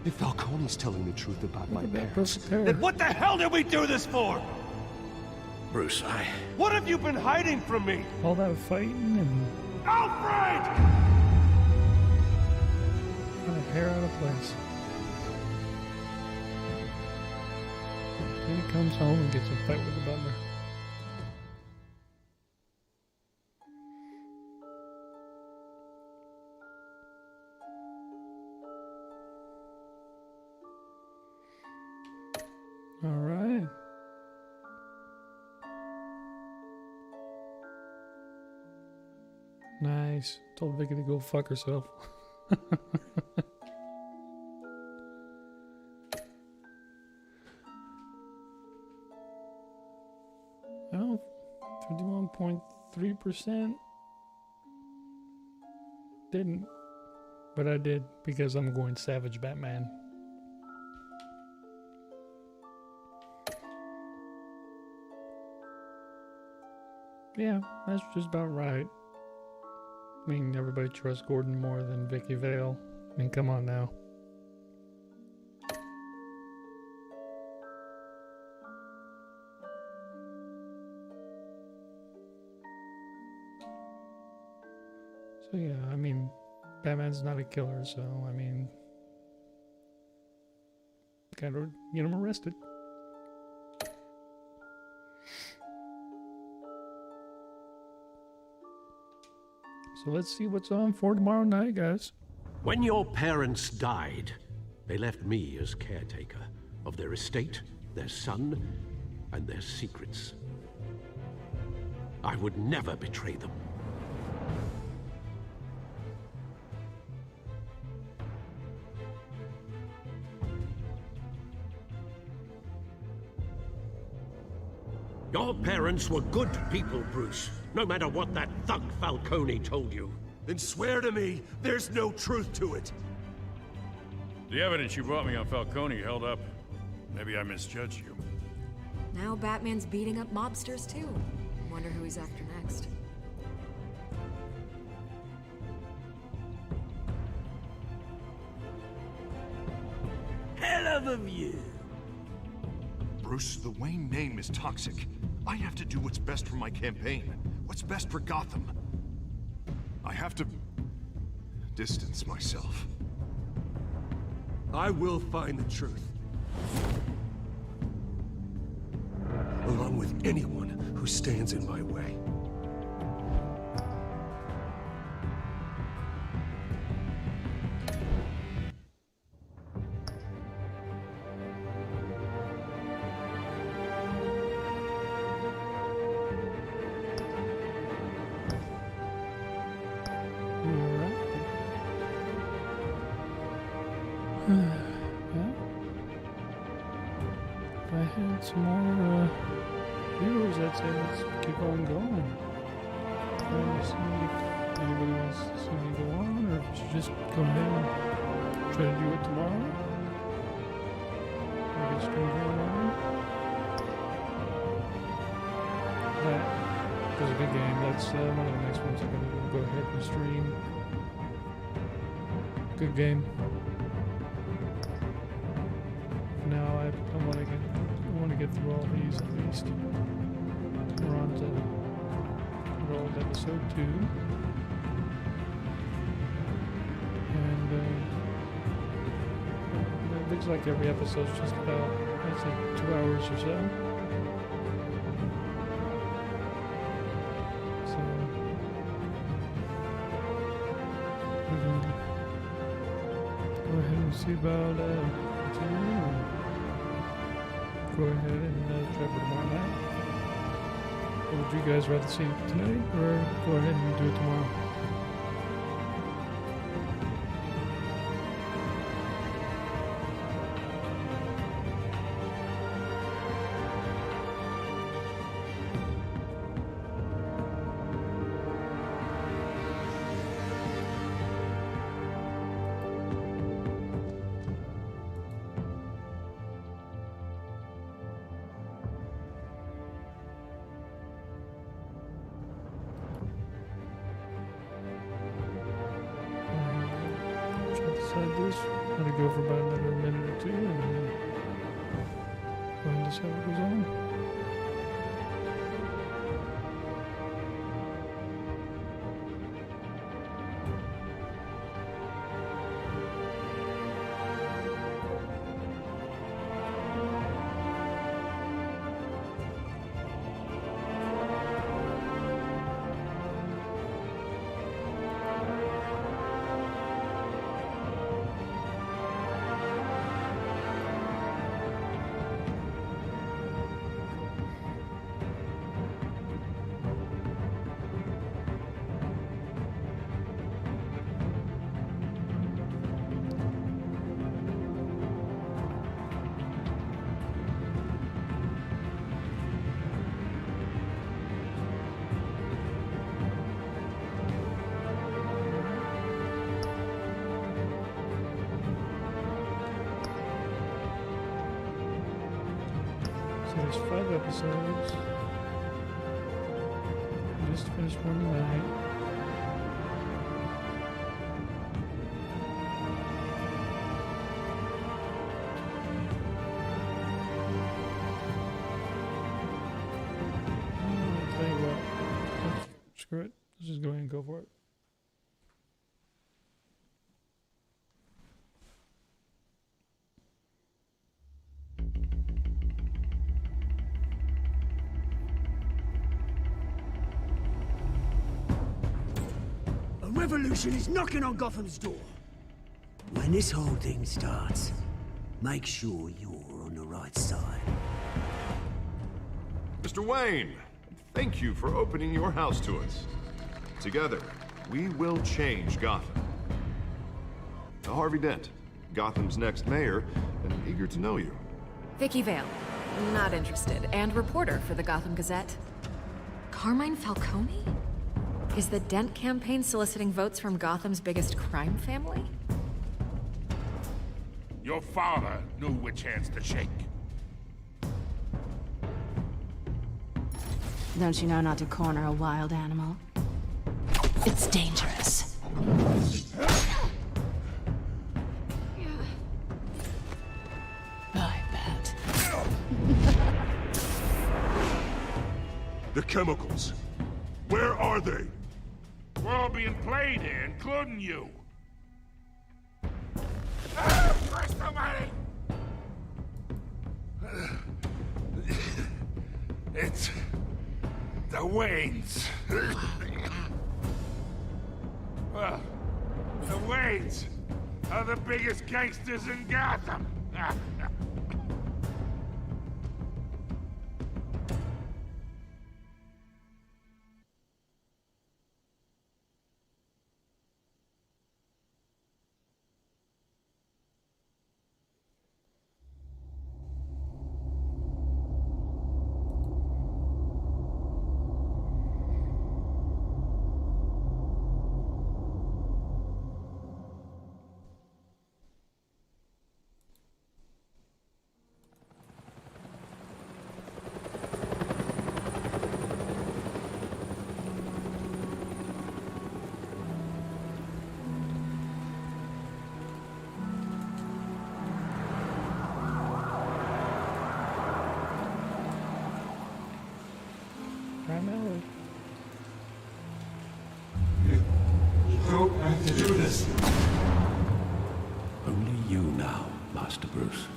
If Falcone's telling the truth about my parents, then what the hell did we do this for? Bruce, What have you been hiding from me? All that fighting and Alfred! kind of hair out of place. Then he comes home and gets a fight with the butler. All right. Nice. Told Vicky to go fuck herself. Well, 21.3% didn't, but I did because I'm going Savage Batman. Yeah, that's just about right. I mean, everybody trusts Gordon more than Vicky Vale. I mean, come on now. So yeah, I mean, Batman's not a killer, so I mean, gotta get him arrested. So let's see what's on for tomorrow night, guys. When your parents died, they left me as caretaker of their estate, their son, and their secrets. I would never betray them. Your parents were good people, Bruce. No matter what that thug Falcone told you. Then swear to me there's no truth to it. The evidence you brought me on Falcone held up. Maybe I misjudged you. Now Batman's beating up mobsters too. Wonder who he's after next. Hell of a view. Bruce, the Wayne name is toxic. I have to do what's best for my campaign. What's best for Gotham. I have to distance myself. I will find the truth. Along with anyone who stands in my way. some more viewers, I'd say let's keep on going. Trying to see if anybody wants to see me go on, or if we should just go ahead and try to do it tomorrow. I get stream going on. That was a good game. That's one of the next ones I'm going to go ahead and stream. Good game. Now I want to get through all these at least. We're on to good old episode 2. And it looks like every episode's just about, I'd say, 2 hours or so. So we can go ahead and see about continuing. Go ahead and try for tomorrow night. Or would you guys rather see it tonight, or go ahead and do it tomorrow? This. Let it go for about another minute or two, and then go ahead and decide what goes on. There's 5 episodes. I just finished one tonight. I'll tell you what. Screw it. Let's just go ahead and go for it. Revolution is knocking on Gotham's door. When this whole thing starts, make sure you're on the right side. Mr. Wayne, thank you for opening your house to us. Together, we will change Gotham. Harvey Dent, Gotham's next mayor, and eager to know you. Vicky Vale, not interested, and reporter for the Gotham Gazette. Carmine Falcone? Is the Dent campaign soliciting votes from Gotham's biggest crime family? Your father knew which hands to shake. Don't you know not to corner a wild animal? It's dangerous. I bet. The chemicals. Where are they? We're all being played here, including you. Christ almighty! It's the Waynes. Well, the Waynes are the biggest gangsters in Gotham. Crime Alley. You don't have to do this. Only you now, Master Bruce.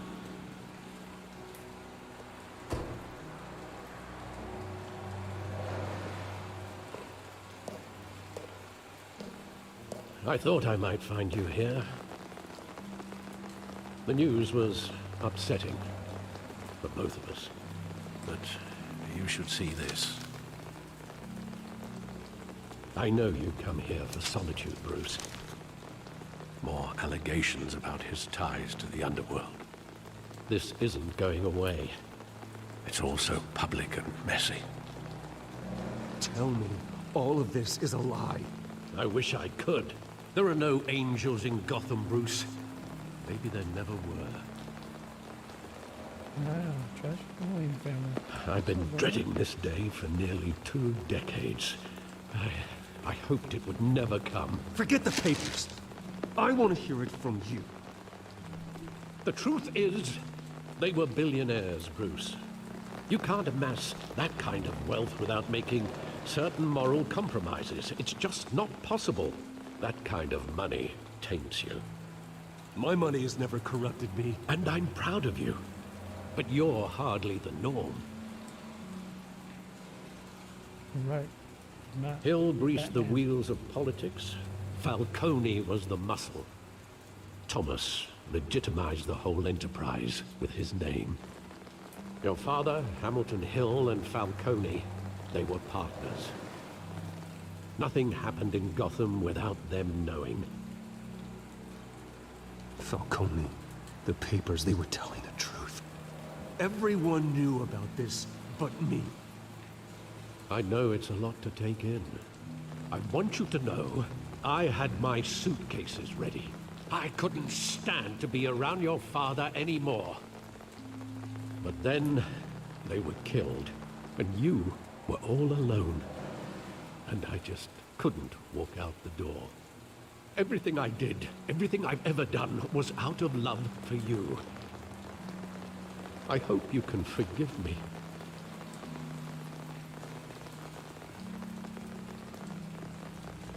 I thought I might find you here. The news was upsetting for both of us. But you should see this. I know you come here for solitude, Bruce. More allegations about his ties to the underworld. This isn't going away. It's also public and messy. Tell me, all of this is a lie. I wish I could. There are no angels in Gotham, Bruce. Maybe there never were. Wow, tragic Wayne family. I've been dreading this day for nearly 2 decades. I hoped it would never come. Forget the papers. I want to hear it from you. The truth is, they were billionaires, Bruce. You can't amass that kind of wealth without making certain moral compromises. It's just not possible. That kind of money taints you. My money has never corrupted me. And I'm proud of you. But you're hardly the norm. Right. Not Hill greased the Batman. wheels of politics. Falcone was the muscle. Thomas legitimized the whole enterprise with his name. Your father, Hamilton Hill, and Falcone, they were partners. Nothing happened in Gotham without them knowing. Falcone, the papers, they were telling the truth. Everyone knew about this but me. I know it's a lot to take in. I want you to know I had my suitcases ready. I couldn't stand to be around your father anymore. But then they were killed, and you were all alone. And I just couldn't walk out the door. Everything I did, everything I've ever done, was out of love for you. I hope you can forgive me.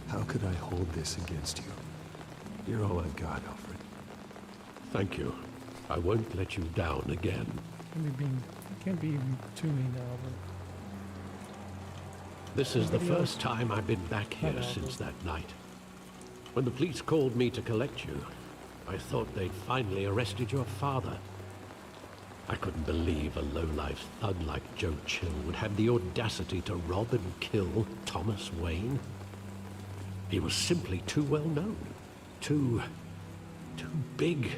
How could I hold this against you? You're all I've got, Alfred. Thank you. I won't let you down again. Can't be too mean now, but This is the first time I've been back here since that night. When the police called me to collect you, I thought they'd finally arrested your father. I couldn't believe a low-life thug like Joe Chill would have the audacity to rob and kill Thomas Wayne. He was simply too well known. Too big.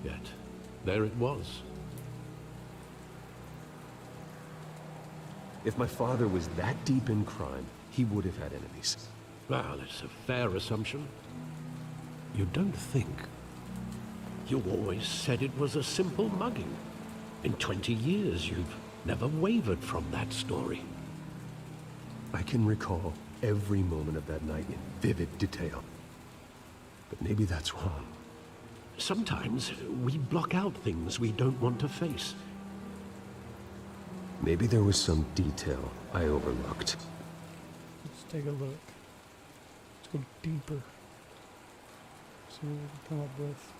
Yet, there it was. If my father was that deep in crime, he would have had enemies. Well, it's a fair assumption. You don't think. You always said it was a simple mugging. In 20 years, you've never wavered from that story. I can recall every moment of that night in vivid detail. But maybe that's wrong. Sometimes we block out things we don't want to face. Maybe there was some detail I overlooked. let's take a look. Let's go deeper. See what we can come up with.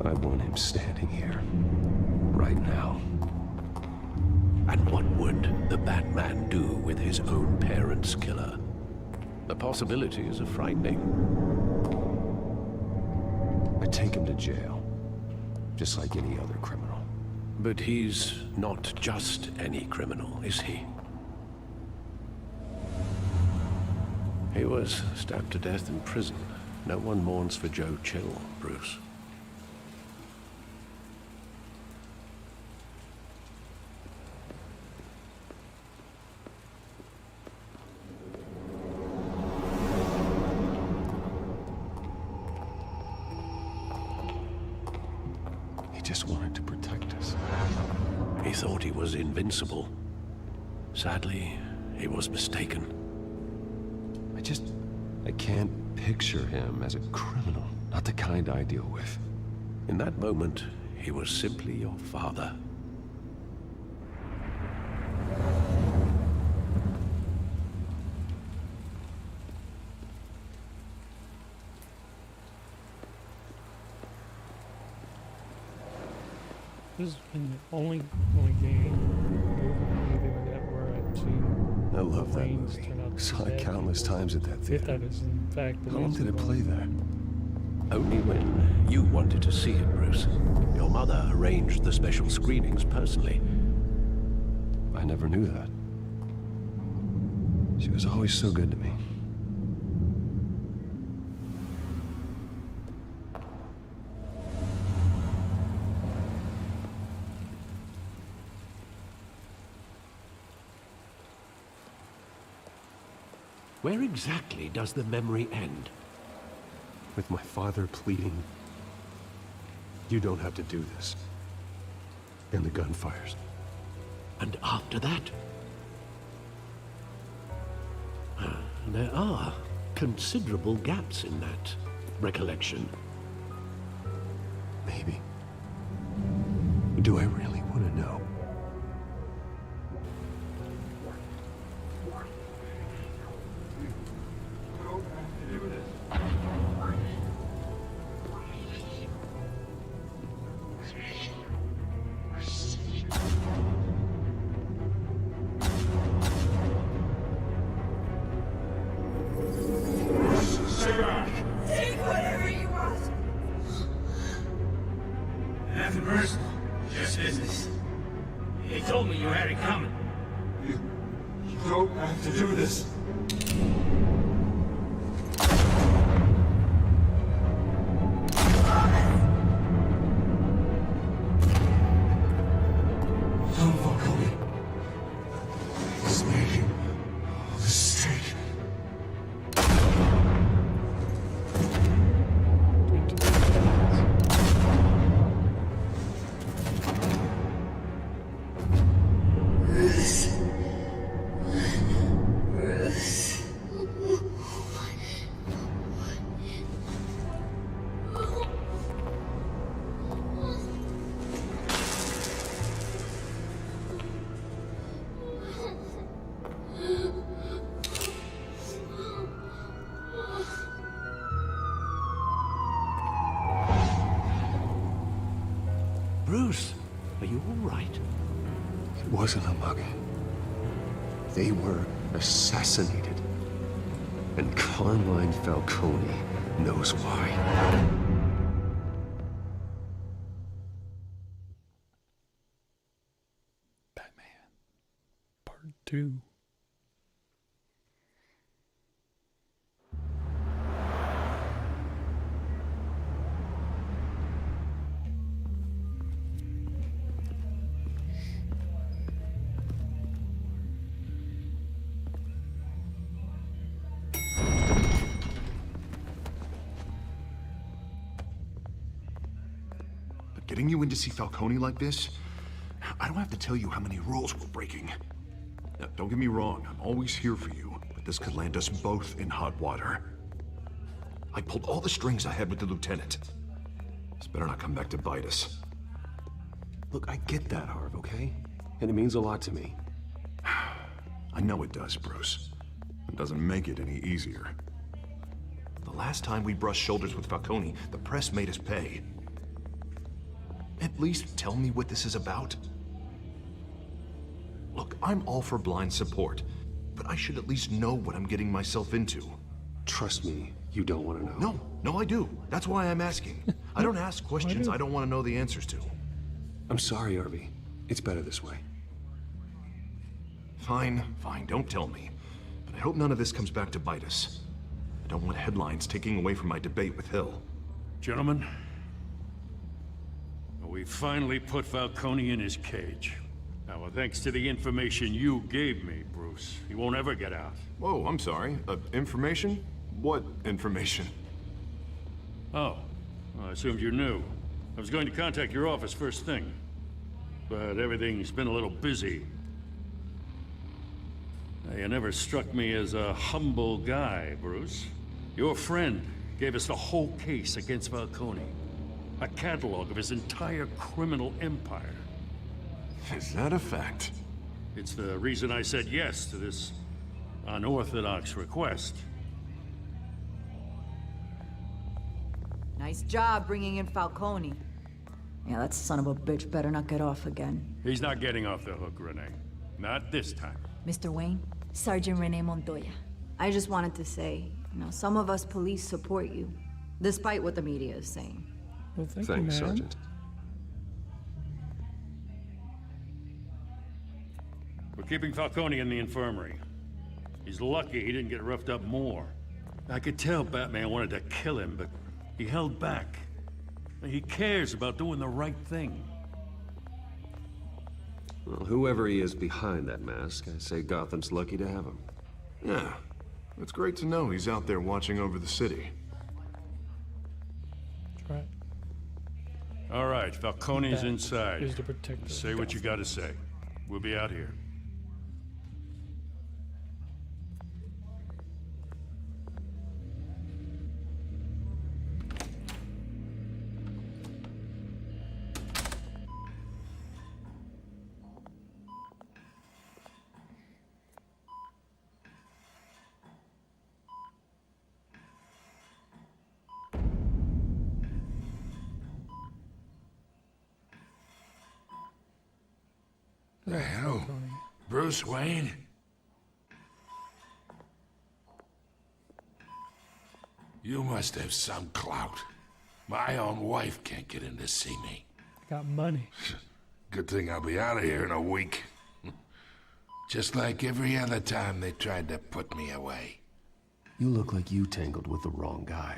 I want him standing here, right now. And what would the Batman do with his own parents' killer? The possibilities are frightening. I take him to jail, just like any other criminal. But he's not just any criminal, is he? He was stabbed to death in prison. No one mourns for Joe Chill, Bruce. He just wanted to protect us. He thought he was invincible. Sadly, he was mistaken. I can't picture him as a criminal. Not the kind I deal with. In that moment, he was simply your father. This has been the only game, movie like that where I've seen. I love that Wayne's movie. turn out to be Saw it bad countless people. times at that If theater. that is in fact the How long reason did it why. play there? Only when you wanted to see it, Bruce. Your mother arranged the special screenings personally. I never knew that. She was always so good to me. Where exactly does the memory end? With my father pleading, "You don't have to do this." And the gunfires. And after that? There are considerable gaps in that recollection. Maybe. Do I really want to know? Take whatever you want. Nothing personal, just business. He told me you had it coming. You don't have to do this. Tom Falcone is making a mistake. Bruce, are you all right? It wasn't a mug. They were assassinated. And Carmine Falcone knows why. Part 2. But getting you in to see Falcone like this, I don't have to tell you how many rules we're breaking. Now, don't get me wrong, I'm always here for you, but this could land us both in hot water. I pulled all the strings I had with the lieutenant. This better not come back to bite us. Look, I get that, Harv, okay? And it means a lot to me. I know it does, Bruce. It doesn't make it any easier. The last time we brushed shoulders with Falcone, the press made us pay. At least tell me what this is about. Look, I'm all for blind support, but I should at least know what I'm getting myself into. Trust me, you don't want to know. No, I do. That's why I'm asking. I don't ask questions I don't want to know the answers to. I'm sorry, Harvey. It's better this way. Fine, don't tell me. But I hope none of this comes back to bite us. I don't want headlines taking away from my debate with Hill. Gentlemen, we finally put Falcone in his cage. Now, thanks to the information you gave me, Bruce, he won't ever get out. Whoa, I'm sorry. Information? What information? Oh, well, I assumed you knew. I was going to contact your office first thing, but everything's been a little busy. You never struck me as a humble guy, Bruce. Your friend gave us the whole case against Falcone. A catalog of his entire criminal empire. Is that a fact? It's the reason I said yes to this unorthodox request. Nice job bringing in Falcone. Yeah, that son of a bitch better not get off again. He's not getting off the hook, Renee. Not this time. Mr. Wayne, Sergeant Renee Montoya. I just wanted to say, some of us police support you, despite what the media is saying. Well, thank Thanks, you, ma'am. Sergeant. We're keeping Falcone in the infirmary. He's lucky he didn't get roughed up more. I could tell Batman wanted to kill him, but he held back. He cares about doing the right thing. Well, whoever he is behind that mask, I say Gotham's lucky to have him. Yeah. It's great to know he's out there watching over the city. That's right. All right, Falcone's Bat inside. is the protector Say of what you gotta say. We'll be out here. Hello, Bruce Wayne? You must have some clout. My own wife can't get in to see me. Got money. Good thing I'll be out of here in a week. Just like every other time they tried to put me away. You look like you tangled with the wrong guy.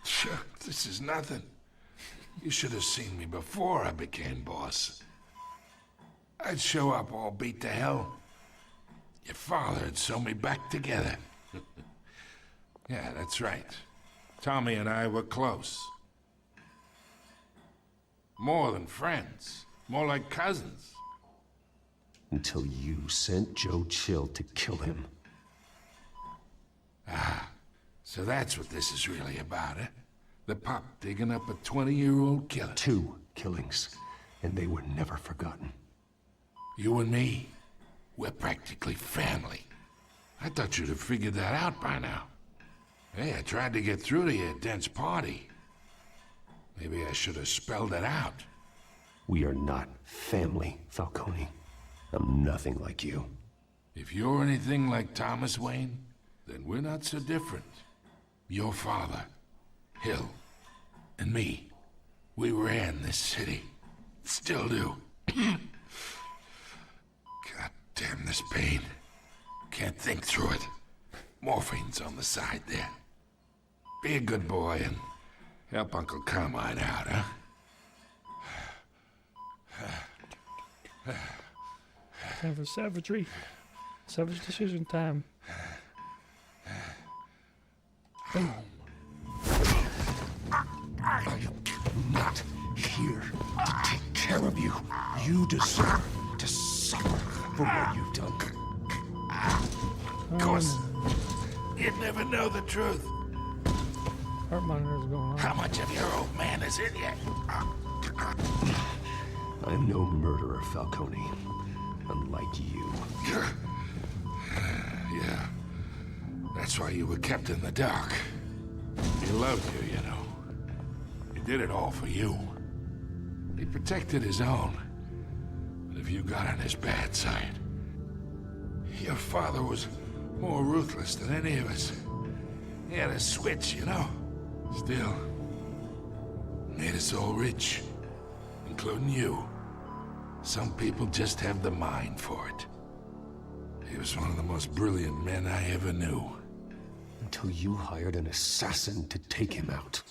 Sure, this is nothing. You should have seen me before I became boss. I'd show up all beat to hell. Your father'd sew me back together. Yeah, that's right. Tommy and I were close. More than friends. More like cousins. Until you sent Joe Chill to kill him. Ah, so that's what this is really about, eh? The pup digging up a 20-year-old killer. 2 killings, and they were never forgotten. You and me, we're practically family. I thought you'd have figured that out by now. Hey, I tried to get through to you at Dent's party. Maybe I should have spelled it out. We are not family, Falcone. I'm nothing like you. If you're anything like Thomas Wayne, then we're not so different. Your father, Hill, and me, we ran this city. Still do. God damn this pain. Can't think through it. Morphine's on the side there. Be a good boy and help Uncle Carmine out, huh? Time for savagery. Savage decision time. Boom. I am not here to take care of you. You deserve to suffer for what you've done. Of course. You'd never know the truth. Heart monitor's going on. How much of your old man is in you? I'm no murderer, Falcone. Unlike you. Yeah. That's why you were kept in the dark. He loved you, you know. He did it all for you. He protected his own. But if you got on his bad side, your father was more ruthless than any of us. He had a switch, you know. Still, made us all rich, including you. Some people just have the mind for it. He was one of the most brilliant men I ever knew. Until you hired an assassin to take him out.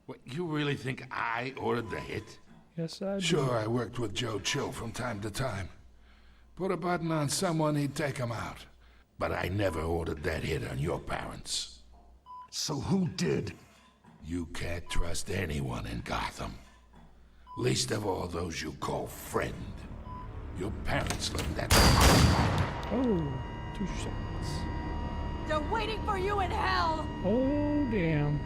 What, you really think I ordered the hit? Yes, I do. Sure, I worked with Joe Chill from time to time. Put a button on someone, he'd take him out. But I never ordered that hit on your parents. So who did? You can't trust anyone in Gotham. Least of all those you call friend. Your parents learned that. Oh, 2 shots. They're waiting for you in hell! Oh, damn.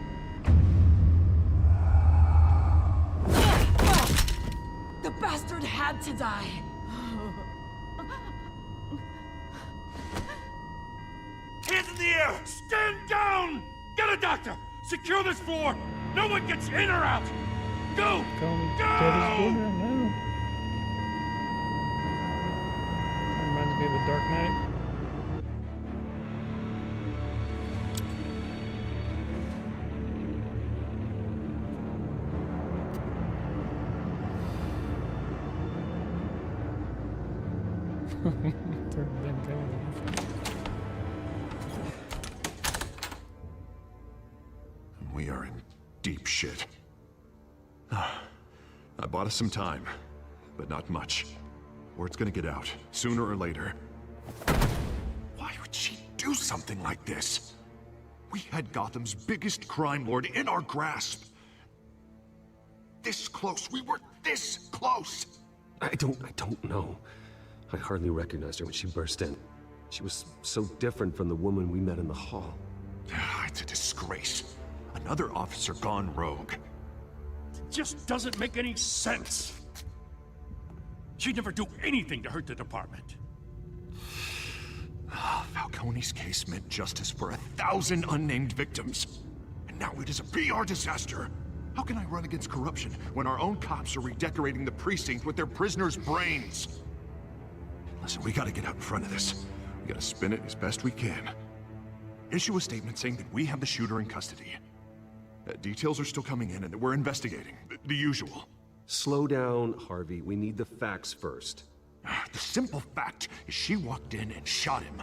had to die. Hands in the air! Stand down! Get a doctor! Secure this floor! No one gets in or out! Go! Go! Reminds me of The Dark Knight. We are in deep shit. I bought us some time, but not much. Word's gonna get out, sooner or later. Why would she do something like this? We had Gotham's biggest crime lord in our grasp. This close, we were this close! I don't know. I hardly recognized her when she burst in. She was so different from the woman we met in the hall. It's a disgrace. Another officer gone rogue. It just doesn't make any sense. She'd never do anything to hurt the department. Falcone's case meant justice for 1,000 unnamed victims. And now it is a PR disaster. How can I run against corruption when our own cops are redecorating the precinct with their prisoners' brains? Listen, we gotta get out in front of this. We gotta spin it as best we can. Issue a statement saying that we have the shooter in custody. Details are still coming in and that we're investigating. The usual. Slow down, Harvey. We need the facts first. The simple fact is she walked in and shot him.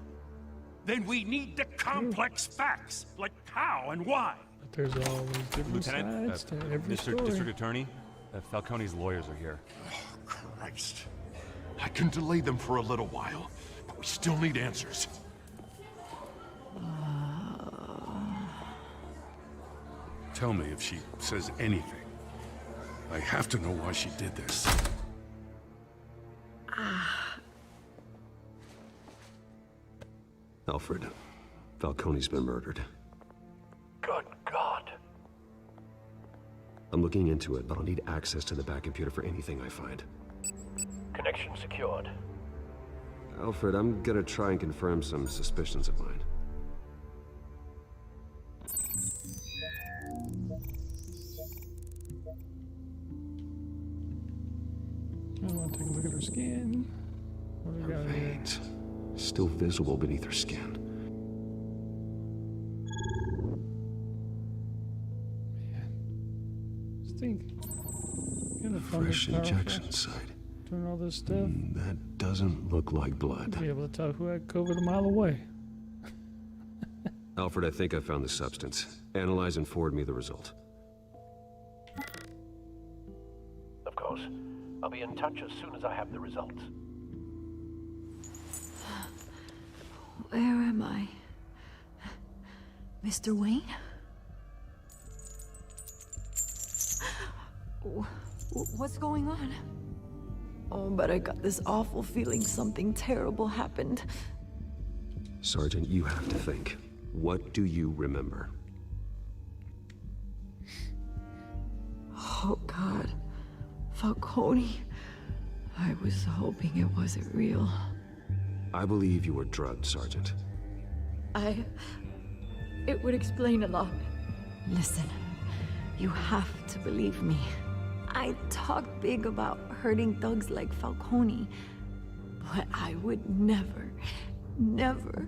Then we need the complex facts, like how and why. But there's always different sides to every story. District Attorney, Falcone's lawyers are here. Oh, Christ. I can delay them for a little while, but we still need answers. Tell me if she says anything. I have to know why she did this. Alfred, Falcone's been murdered. Good God. I'm looking into it, but I'll need access to the back computer for anything I find. Connection secured. Alfred, I'm gonna try and confirm some suspicions of mine. I want to take a look at her skin. What do we got here? Veins, still visible beneath her skin. Stink. Fresh injection site. Doing all this stuff. That doesn't look like blood. Be able to tell who had COVID a mile away. Alfred, I think I found the substance. Analyze and forward me the result. Of course. I'll be in touch as soon as I have the results. Where am I? Mr. Wayne? What's going on? Oh, but I got this awful feeling something terrible happened. Sergeant, you have to think. What do you remember? Oh, God. Falcone. I was hoping it wasn't real. I believe you were drugged, Sergeant. It would explain a lot. Listen, you have to believe me. I talked big about hurting thugs like Falcone, but I would never, never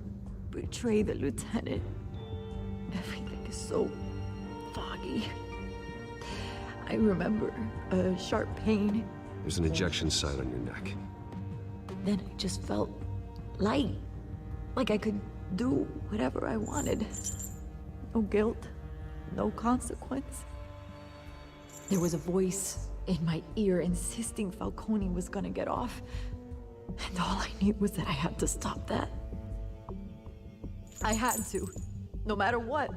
betray the lieutenant. Everything is so foggy. I remember a sharp pain. There's an ejection site on your neck. Then I just felt light, like I could do whatever I wanted. No guilt, no consequence. There was a voice in my ear insisting Falcone was gonna get off. And all I knew was that I had to stop that. I had to, no matter what.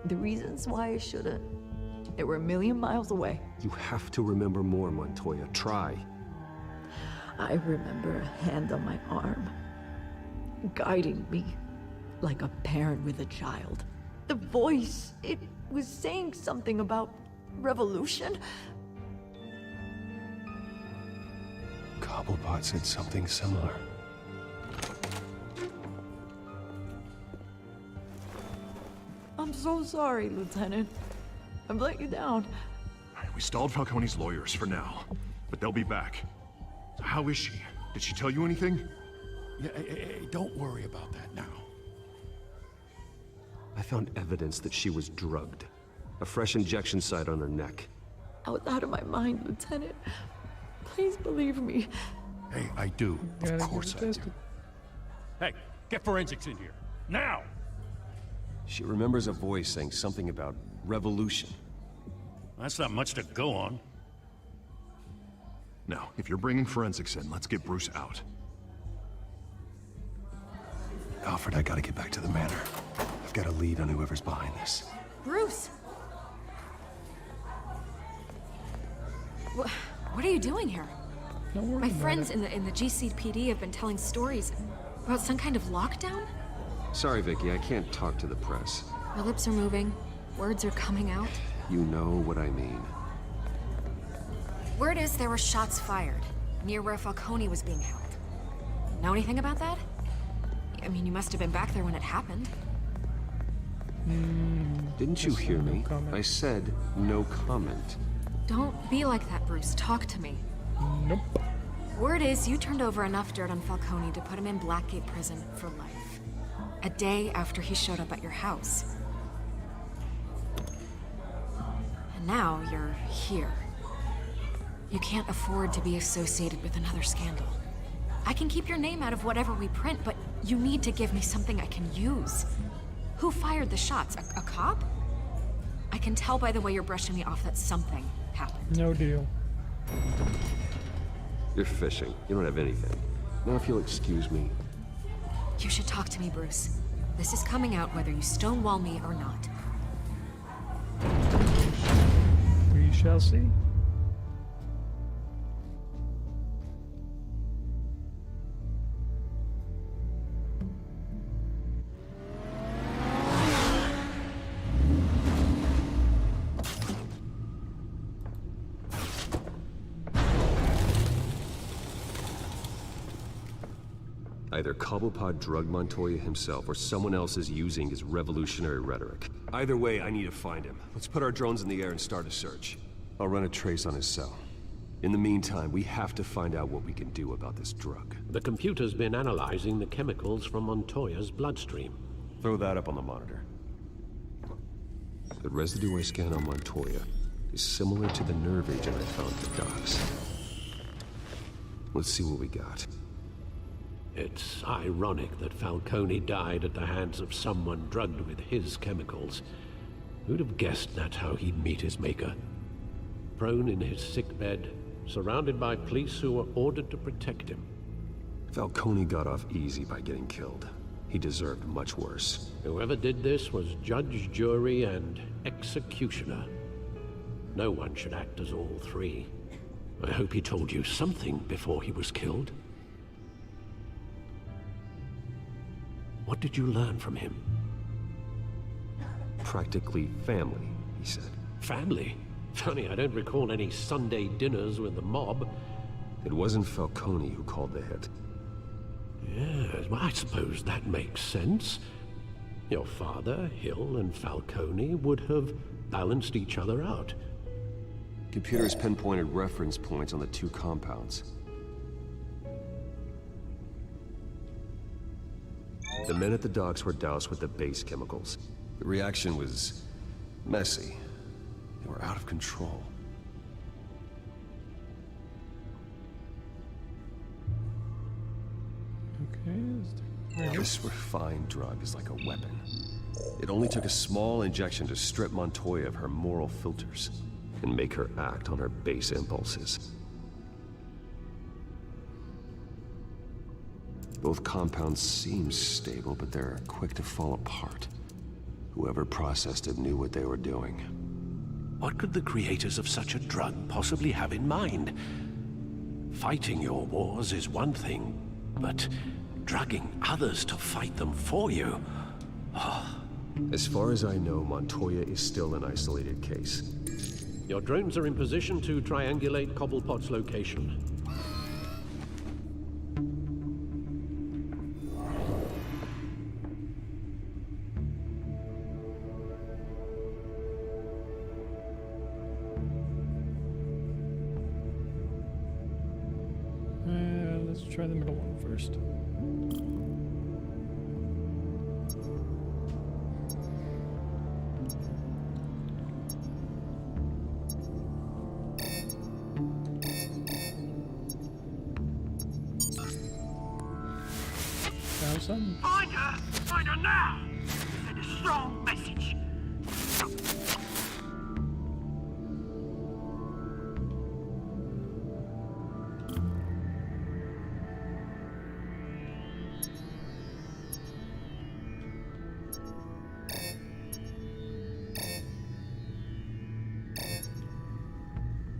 The reasons why I shouldn't, they were a million miles away. You have to remember more, Montoya. Try. I remember a hand on my arm, guiding me like a parent with a child. The voice, it was saying something about revolution. Cobblepot said something similar. I'm so sorry, Lieutenant. I've let you down. We stalled Falcone's lawyers for now, but they'll be back. So how is she? Did she tell you anything? Yeah, hey, don't worry about that now. I found evidence that she was drugged. A fresh injection site on her neck. I was out of my mind, Lieutenant. Please believe me. Hey, I do. Of course I do. Hey, get forensics in here. Now! She remembers a voice saying something about revolution. That's not much to go on. Now, if you're bringing forensics in, let's get Bruce out. Alfred, I gotta get back to the manor. I've got a lead on whoever's behind this. Bruce! What are you doing here? My friends in the GCPD have been telling stories about some kind of lockdown? Sorry, Vicky, I can't talk to the press. Your lips are moving. Words are coming out. You know what I mean. Word is there were shots fired near where Falcone was being held. Know anything about that? I mean, you must have been back there when it happened. Didn't you hear me? I said no comment. Don't be like that, Bruce. Talk to me. Nope. Word is you turned over enough dirt on Falcone to put him in Blackgate Prison for life. A day after he showed up at your house. And now you're here. You can't afford to be associated with another scandal. I can keep your name out of whatever we print, but you need to give me something I can use. Who fired the shots? A cop? I can tell by the way you're brushing me off that something happened. No deal. You're fishing. You don't have anything. Now if you'll excuse me. You should talk to me, Bruce. This is coming out whether you stonewall me or not. We shall see. Either Cobblepot drugged Montoya himself, or someone else is using his revolutionary rhetoric. Either way, I need to find him. Let's put our drones in the air and start a search. I'll run a trace on his cell. In the meantime, we have to find out what we can do about this drug. The computer's been analyzing the chemicals from Montoya's bloodstream. Throw that up on the monitor. The residue I scan on Montoya is similar to the nerve agent I found at the docks. Let's see what we got. It's ironic that Falcone died at the hands of someone drugged with his chemicals. Who'd have guessed that's how he'd meet his maker? Prone in his sickbed, surrounded by police who were ordered to protect him. Falcone got off easy by getting killed. He deserved much worse. Whoever did this was judge, jury, and executioner. No one should act as all three. I hope he told you something before he was killed. What did you learn from him? Practically family, he said. Family? Funny, I don't recall any Sunday dinners with the mob. It wasn't Falcone who called the hit. Yes, well, I suppose that makes sense. Your father, Hill, and Falcone would have balanced each other out. Computers pinpointed reference points on the two compounds. The men at the docks were doused with the base chemicals. The reaction was messy. They were out of control. Okay. This refined drug is like a weapon. It only took a small injection to strip Montoya of her moral filters and make her act on her base impulses. Both compounds seem stable, but they're quick to fall apart. Whoever processed it knew what they were doing. What could the creators of such a drug possibly have in mind? Fighting your wars is one thing, but drugging others to fight them for you? As far as I know, Montoya is still an isolated case. Your drones are in position to triangulate Cobblepot's location. Let's try the middle one first. Found something. Find her! Find her now! Send a strong message.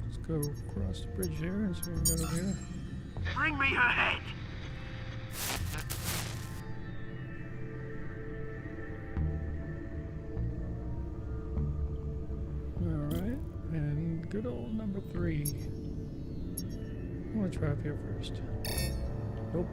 Let's go across the bridge here and see what we got over here. Bring me her head! Alright, and good old number 3. I want to try up here first. Nope.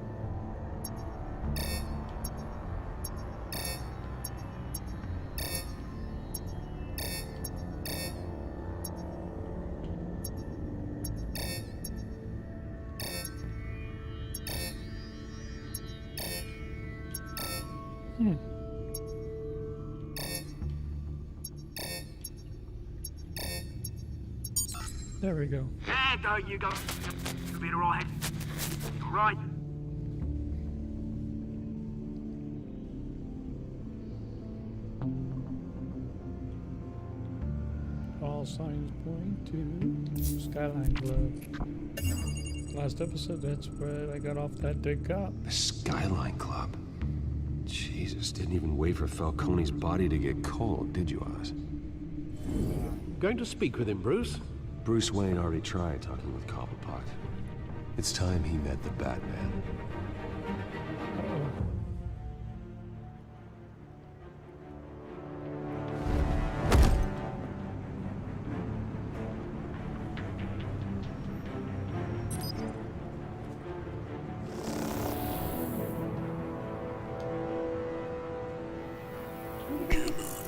There we go. There you go. You'll be alright. Alright. All signs point to Skyline Club. Last episode, that's where I got off that dead cop. The Skyline Club? Jesus, didn't even wait for Falcone's body to get cold, did you, Oz? Going to speak with him, Bruce? Bruce Wayne already tried talking with Cobblepot. It's time he met the Batman.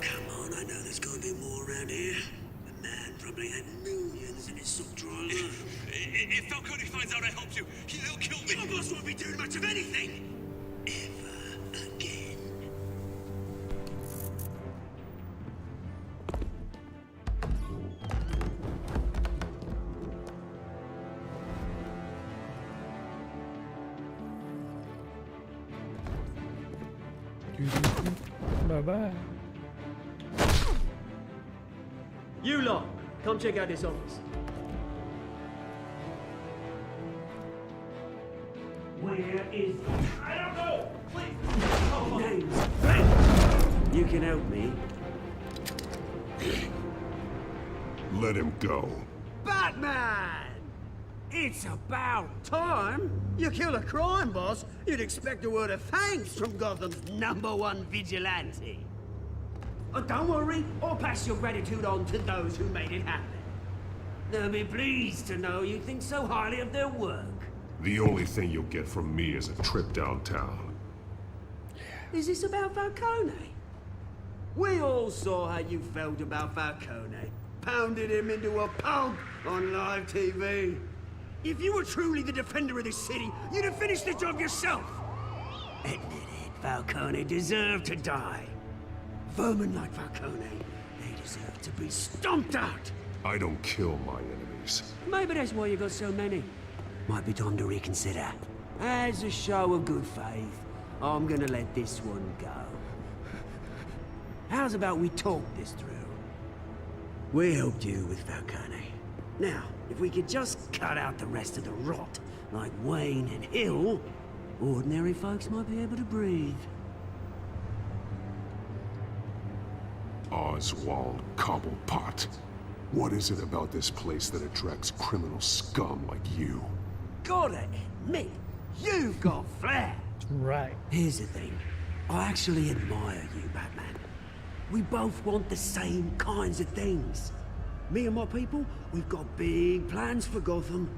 Come on, I know there's gonna be more around here. The man probably had millions in his soul driver. If Falcone finds out I helped you, he'll kill me. Your boss won't be doing much of anything. Ever again. Bye-bye. You lot, come check out this office. Where is... I don't know! Please! Names. You can help me. Let him go. Batman! It's about time. You kill a crime boss, you'd expect a word of thanks from Gotham's #1 vigilante. Oh, don't worry, I'll pass your gratitude on to those who made it happen. They'll be pleased to know you think so highly of their work. The only thing you'll get from me is a trip downtown. Is this about Falcone? We all saw how you felt about Falcone. Pounded him into a pulp on live TV. If you were truly the defender of this city, you'd have finished the job yourself. Admit it, Falcone deserved to die. Vermin like Falcone, they deserve to be stomped out. I don't kill my enemies. Maybe that's why you got so many. Might be time to reconsider. As a show of good faith, I'm gonna let this one go. How's about we talk this through? We helped you with Falcone. Now, if we could just cut out the rest of the rot, like Wayne and Hill, ordinary folks might be able to breathe. Oswald Cobblepot. What is it about this place that attracts criminal scum like you? Gotta admit, you've got flair. Right. Here's the thing. I actually admire you, Batman. We both want the same kinds of things. Me and my people, we've got big plans for Gotham.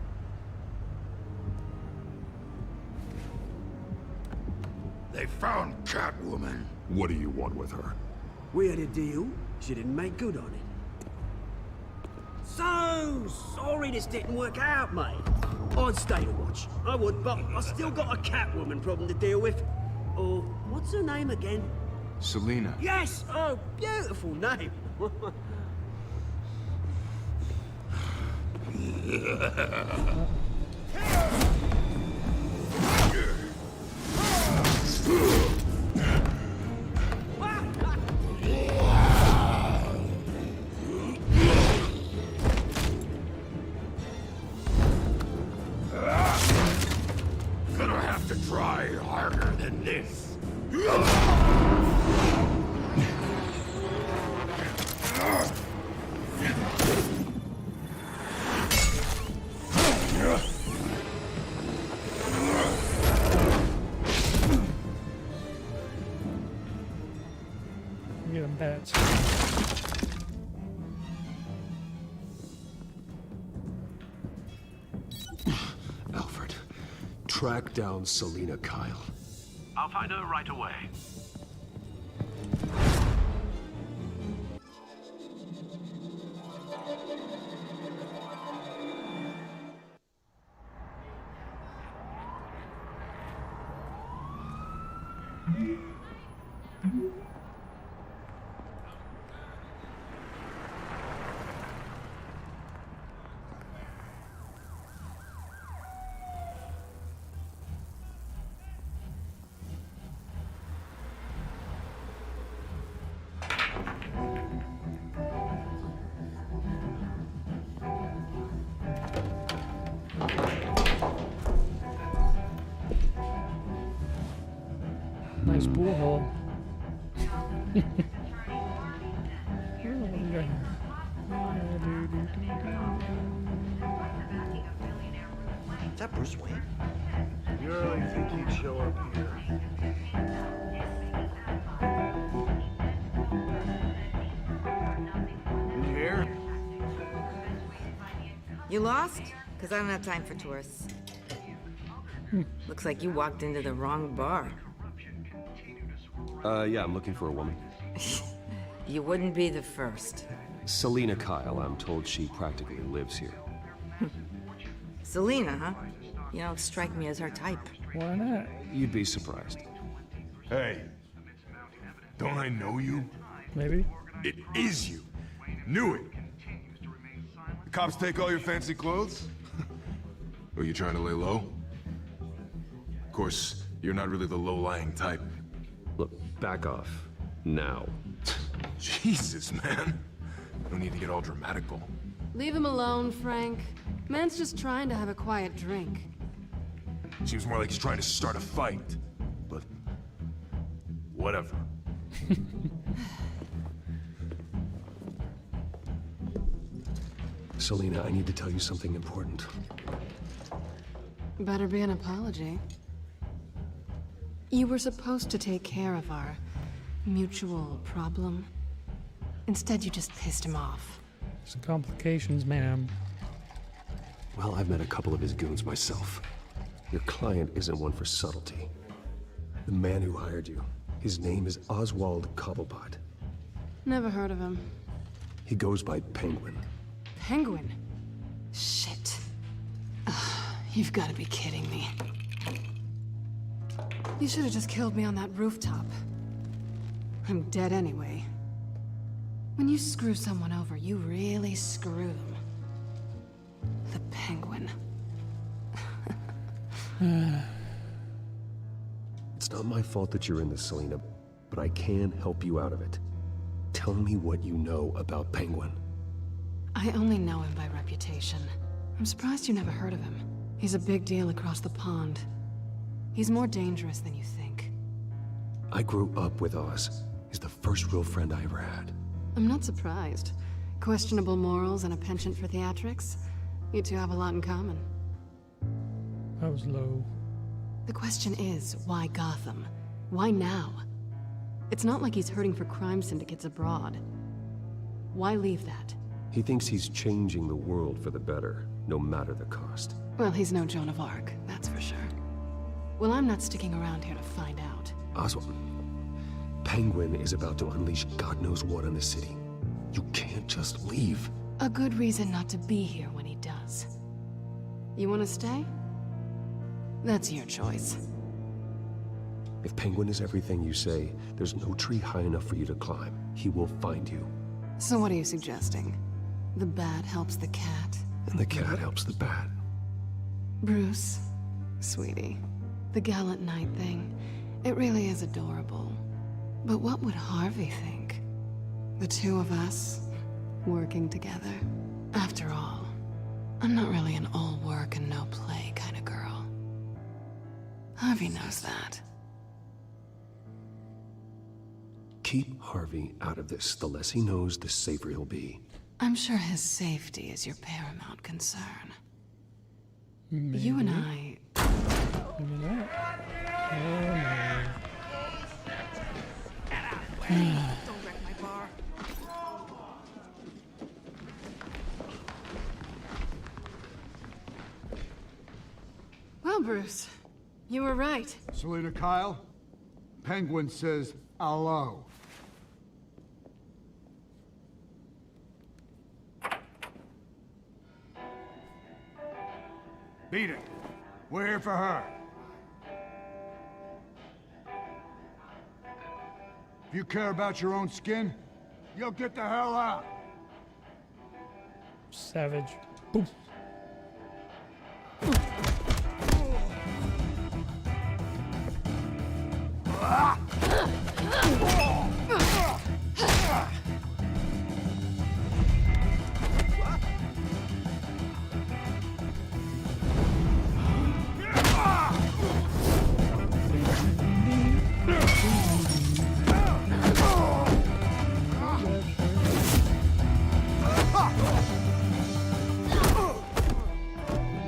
They found Catwoman. What do you want with her? We had a deal. She didn't make good on it. So sorry this didn't work out, mate. I'd stay to watch. I would, but I still got a Catwoman problem to deal with. Or, what's her name again? Selina. Yes! Oh, beautiful name. Gonna have to try harder than this. Get him bats. Alfred, track down Selina Kyle. I'll find her right away. Nice pool hall. Is that Bruce Wayne? You really think he'd show up here? Did you hear? You lost? Because I don't have time for tourists. Looks like you walked into the wrong bar. Yeah, I'm looking for a woman. You wouldn't be the first. Selina Kyle, I'm told she practically lives here. Selina, huh? You don't strike me as her type. Why not? You'd be surprised. Hey, don't I know you? Maybe. It is you. Knew it. The cops take all your fancy clothes? Are you trying to lay low? Of course, you're not really the low-lying type. Look, back off. Now. Jesus, man. No need to get all dramatical. Leave him alone, Frank. Man's just trying to have a quiet drink. Seems more like he's trying to start a fight. But... whatever. Selina, I need to tell you something important. Better be an apology. You were supposed to take care of our mutual problem. Instead, you just pissed him off. Some complications, ma'am. Well, I've met a couple of his goons myself. Your client isn't one for subtlety. The man who hired you, his name is Oswald Cobblepot. Never heard of him. He goes by Penguin. Penguin? Shit. You've got to be kidding me. You should have just killed me on that rooftop. I'm dead anyway. When you screw someone over, you really screw them. The Penguin. It's not my fault that you're in this, Selina, but I can help you out of it. Tell me what you know about Penguin. I only know him by reputation. I'm surprised you never heard of him. He's a big deal across the pond. He's more dangerous than you think. I grew up with Oz. He's the first real friend I ever had. I'm not surprised. Questionable morals and a penchant for theatrics. You two have a lot in common. That was low. The question is, why Gotham? Why now? It's not like he's hurting for crime syndicates abroad. Why leave that? He thinks he's changing the world for the better, no matter the cost. Well, he's no Joan of Arc, that's for sure. Well, I'm not sticking around here to find out. Oswald, Penguin is about to unleash God knows what on the city. You can't just leave. A good reason not to be here when he does. You want to stay? That's your choice. If Penguin is everything you say, there's no tree high enough for you to climb. He will find you. So what are you suggesting? The bat helps the cat. And the cat helps the bat. Bruce, sweetie, the gallant knight thing, it really is adorable. But what would Harvey think? The two of us, working together. After all, I'm not really an all work and no play kind of girl. Harvey knows that. Keep Harvey out of this. The less he knows, the safer he'll be. I'm sure his safety is your paramount concern. Maybe. You and I... Maybe not. Oh, no. Don't wreck my bar. Well, Bruce, you were right. Selina Kyle, Penguin says hello. Beat it. We're here for her. If you care about your own skin, you'll get the hell out. Savage. Boom.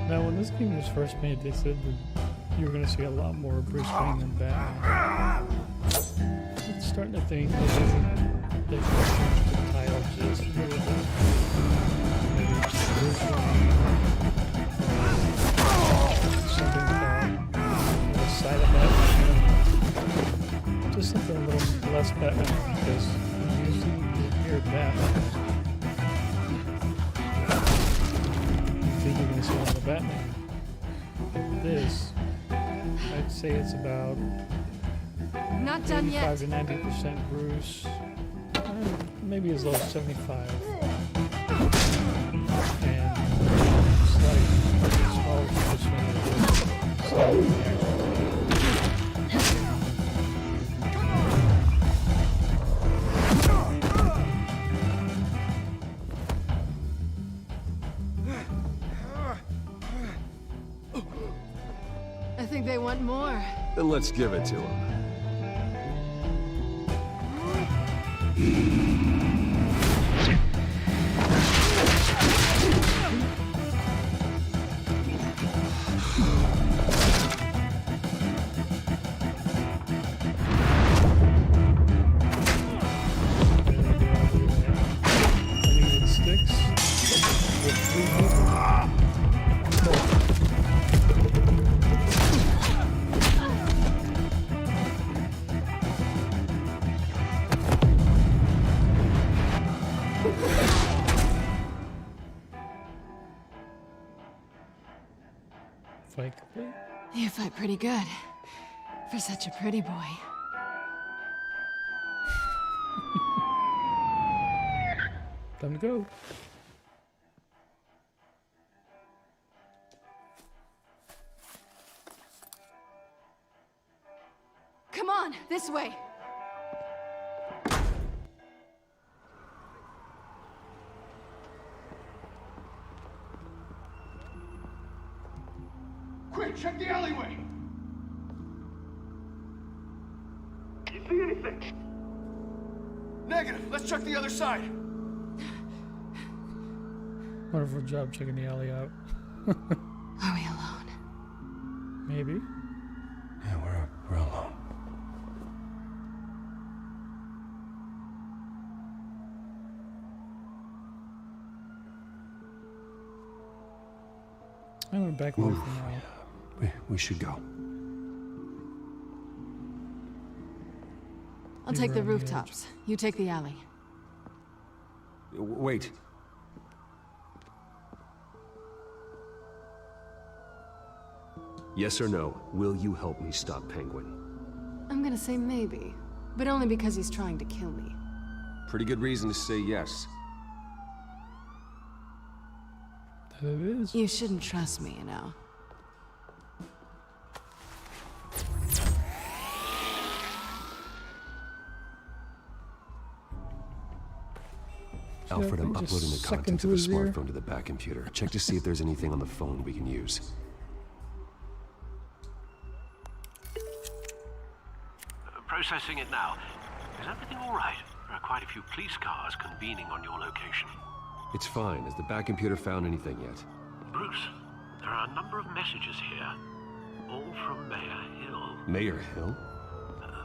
Now, when this game was first made, they said that you were going to see a lot more Bruce Wayne than Batman. It's starting to think that they should change the title just a little bit. Maybe it's Bruce Wayne. Something about the side of Batman. Just something a little less Batman, because usually you hear Batman. You're going to see a lot of Batman. This, I'd say it's about Not done yet. 85 to 90% Bruce, maybe as low as 75. And slight small percentage. I think they want more. Then let's give it to him. Fight complete. You fight pretty good. For such a pretty boy. Time to go. Come on, this way. Quick, check the alleyway! You see anything? Negative. Let's check the other side. Wonderful job checking the alley out. Are we alone? Maybe. Yeah, we're alone. I'm gonna back away from now. We should go. I'll take the rooftops. You take the alley. Wait. Yes or no, will you help me stop Penguin? I'm gonna say maybe, but only because he's trying to kill me. Pretty good reason to say yes. That it is. You shouldn't trust me, you know. Alfred, I'm Just uploading the suck contents into of the his ear. smartphone to the back computer. Check to see if there's anything on the phone we can use. Processing it now. Is everything all right? There are quite a few police cars convening on your location. It's fine. Has the back computer found anything yet? Bruce, there are a number of messages here, all from Mayor Hill. Mayor Hill?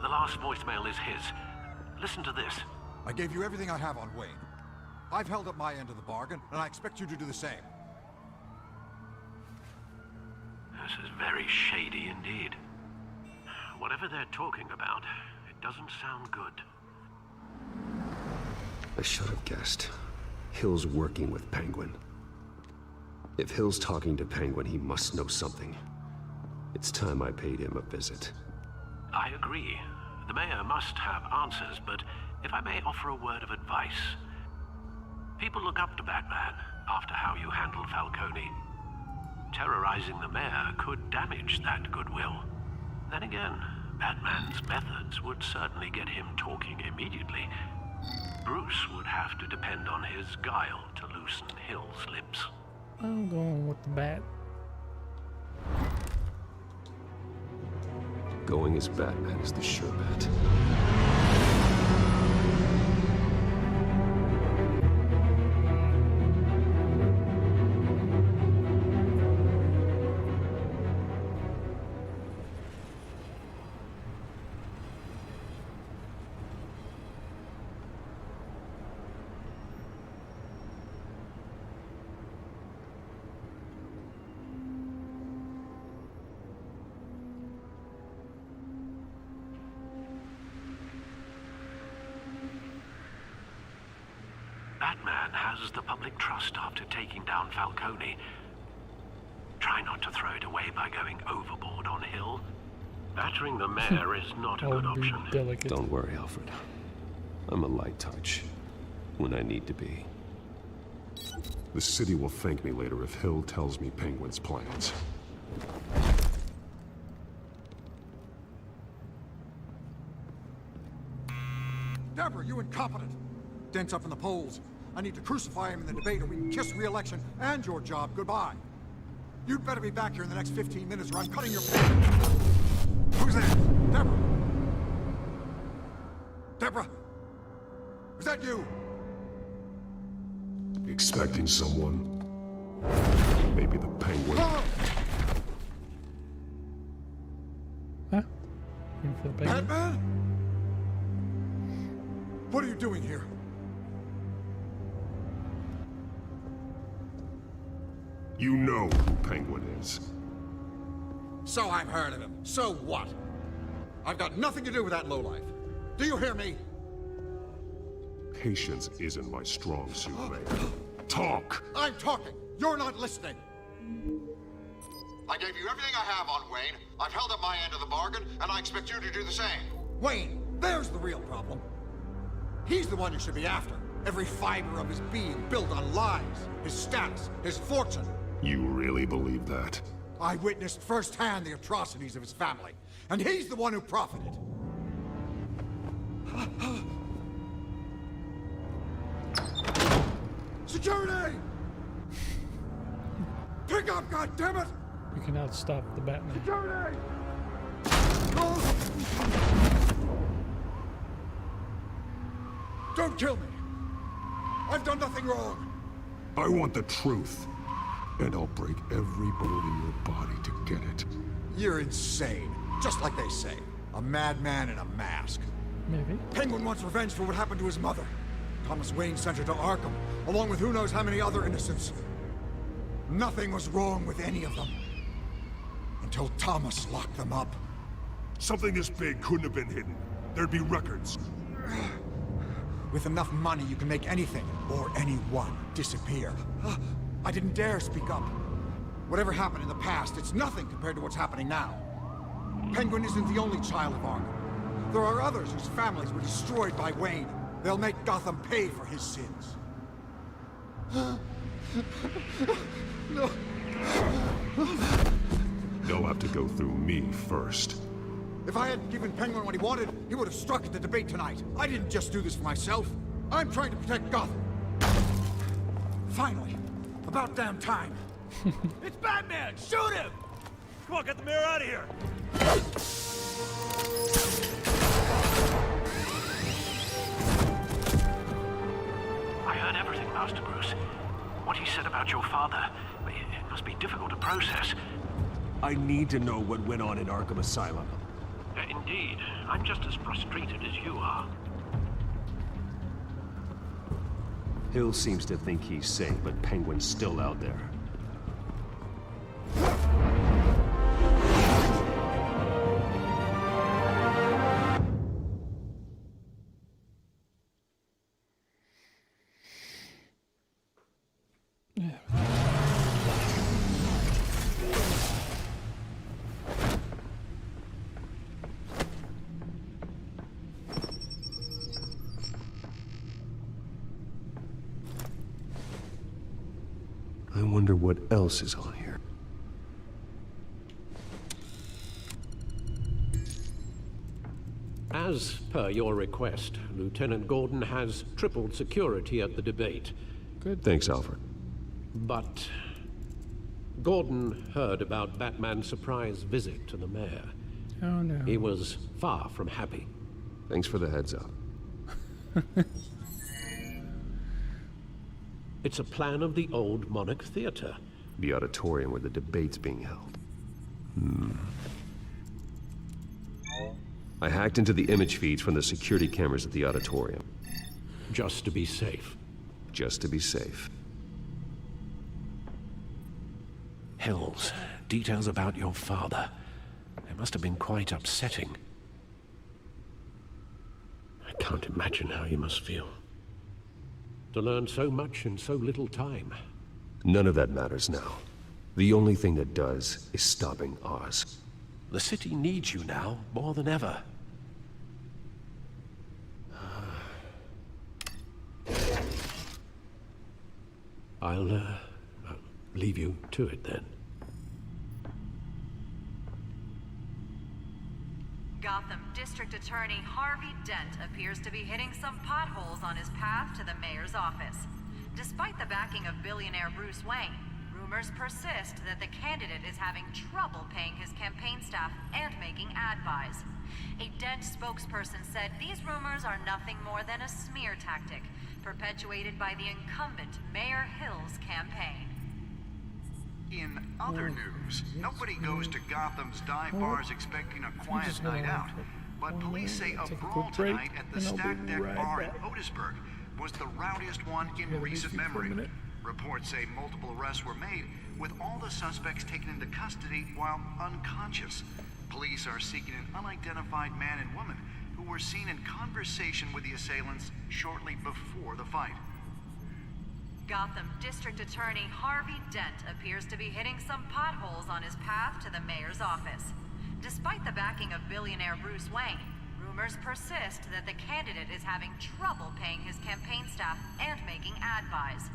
The last voicemail is his. Listen to this. I gave you everything I have on Wayne. I've held up my end of the bargain, and I expect you to do the same. This is very shady indeed. Whatever they're talking about, it doesn't sound good. I should have guessed. Hill's working with Penguin. If Hill's talking to Penguin, he must know something. It's time I paid him a visit. I agree. The mayor must have answers, but if I may offer a word of advice. People look up to Batman after how you handled Falcone. Terrorizing the mayor could damage that goodwill. Then again, Batman's methods would certainly get him talking immediately. Bruce would have to depend on his guile to loosen Hill's lips. I'm going with the bat. Going as Batman is the sure bet. Batman has the public trust after taking down Falcone. Try not to throw it away by going overboard on Hill. Battering the mayor is not a good option. Delicate. Don't worry, Alfred. I'm a light touch. When I need to be. The city will thank me later if Hill tells me Penguin's plans. Deborah, you incompetent! Dent's up in the polls. I need to crucify him in the debate or we can kiss re-election and your job goodbye. You'd better be back here in the next 15 minutes or I'm cutting your... Who's there? Deborah? Deborah? Is that you? Expecting someone? Maybe the Penguin? Oh! Huh? Looking for the penguin? Batman? What are you doing here? You know who Penguin is. So I've heard of him. So what? I've got nothing to do with that lowlife. Do you hear me? Patience isn't my strong suit, Mayor. Talk! I'm talking. You're not listening. I gave you everything I have on Wayne. I've held up my end of the bargain, and I expect you to do the same. Wayne, there's the real problem. He's the one you should be after. Every fiber of his being built on lies, his status, his fortune. You really believe that? I witnessed firsthand the atrocities of his family, and he's the one who profited. Security! Pick up, goddammit! You can outstop the Batman. Security! Don't kill me! I've done nothing wrong! I want the truth. And I'll break every bone in your body to get it. You're insane. Just like they say. A madman in a mask. Maybe. Penguin wants revenge for what happened to his mother. Thomas Wayne sent her to Arkham, along with who knows how many other innocents. Nothing was wrong with any of them. Until Thomas locked them up. Something this big couldn't have been hidden. There'd be records. With enough money, you can make anything, or anyone, disappear. I didn't dare speak up. Whatever happened in the past, it's nothing compared to what's happening now. Penguin isn't the only child of Arkham. There are others whose families were destroyed by Wayne. They'll make Gotham pay for his sins. No. They'll have to go through me first. If I hadn't given Penguin what he wanted, he would have struck at the debate tonight. I didn't just do this for myself. I'm trying to protect Gotham. Finally. About damn time. It's Batman! Shoot him! Come on, get the mayor out of here! I heard everything, Master Bruce. What he said about your father, it must be difficult to process. I need to know what went on in Arkham Asylum. Indeed. I'm just as frustrated as you are. Hill seems to think he's safe, but Penguin's still out there. I wonder what else is on here. As per your request, Lieutenant Gordon has tripled security at the debate. Good. Thanks, Alfred. But Gordon heard about Batman's surprise visit to the mayor. Oh no. He was far from happy. Thanks for the heads up. It's a plan of the old Monarch Theater. The auditorium where the debate's being held. I hacked into the image feeds from the security cameras at the auditorium. Just to be safe. Just to be safe. Hills, details about your father. It must have been quite upsetting. I can't imagine how you must feel. To learn so much in so little time. None of that matters now. The only thing that does is stopping Oz. The city needs you now, more than ever. I'll leave you to it then. Gotham District Attorney Harvey Dent appears to be hitting some potholes on his path to the mayor's office. Despite the backing of billionaire Bruce Wayne, rumors persist that the candidate is having trouble paying his campaign staff and making ad buys. A Dent spokesperson said these rumors are nothing more than a smear tactic, perpetuated by the incumbent Mayor Hill's campaign. In other news, nobody goes to Gotham's dive bars expecting a quiet night out. But police say a brawl tonight at the Stack Deck Bar in Otisburg was the rowdiest one in recent memory. Reports say multiple arrests were made, with all the suspects taken into custody while unconscious. Police are seeking an unidentified man and woman who were seen in conversation with the assailants shortly before the fight. Gotham District Attorney Harvey Dent appears to be hitting some potholes on his path to the mayor's office. Despite the backing of billionaire Bruce Wayne, rumors persist that the candidate is having trouble paying his campaign staff and making ad buys.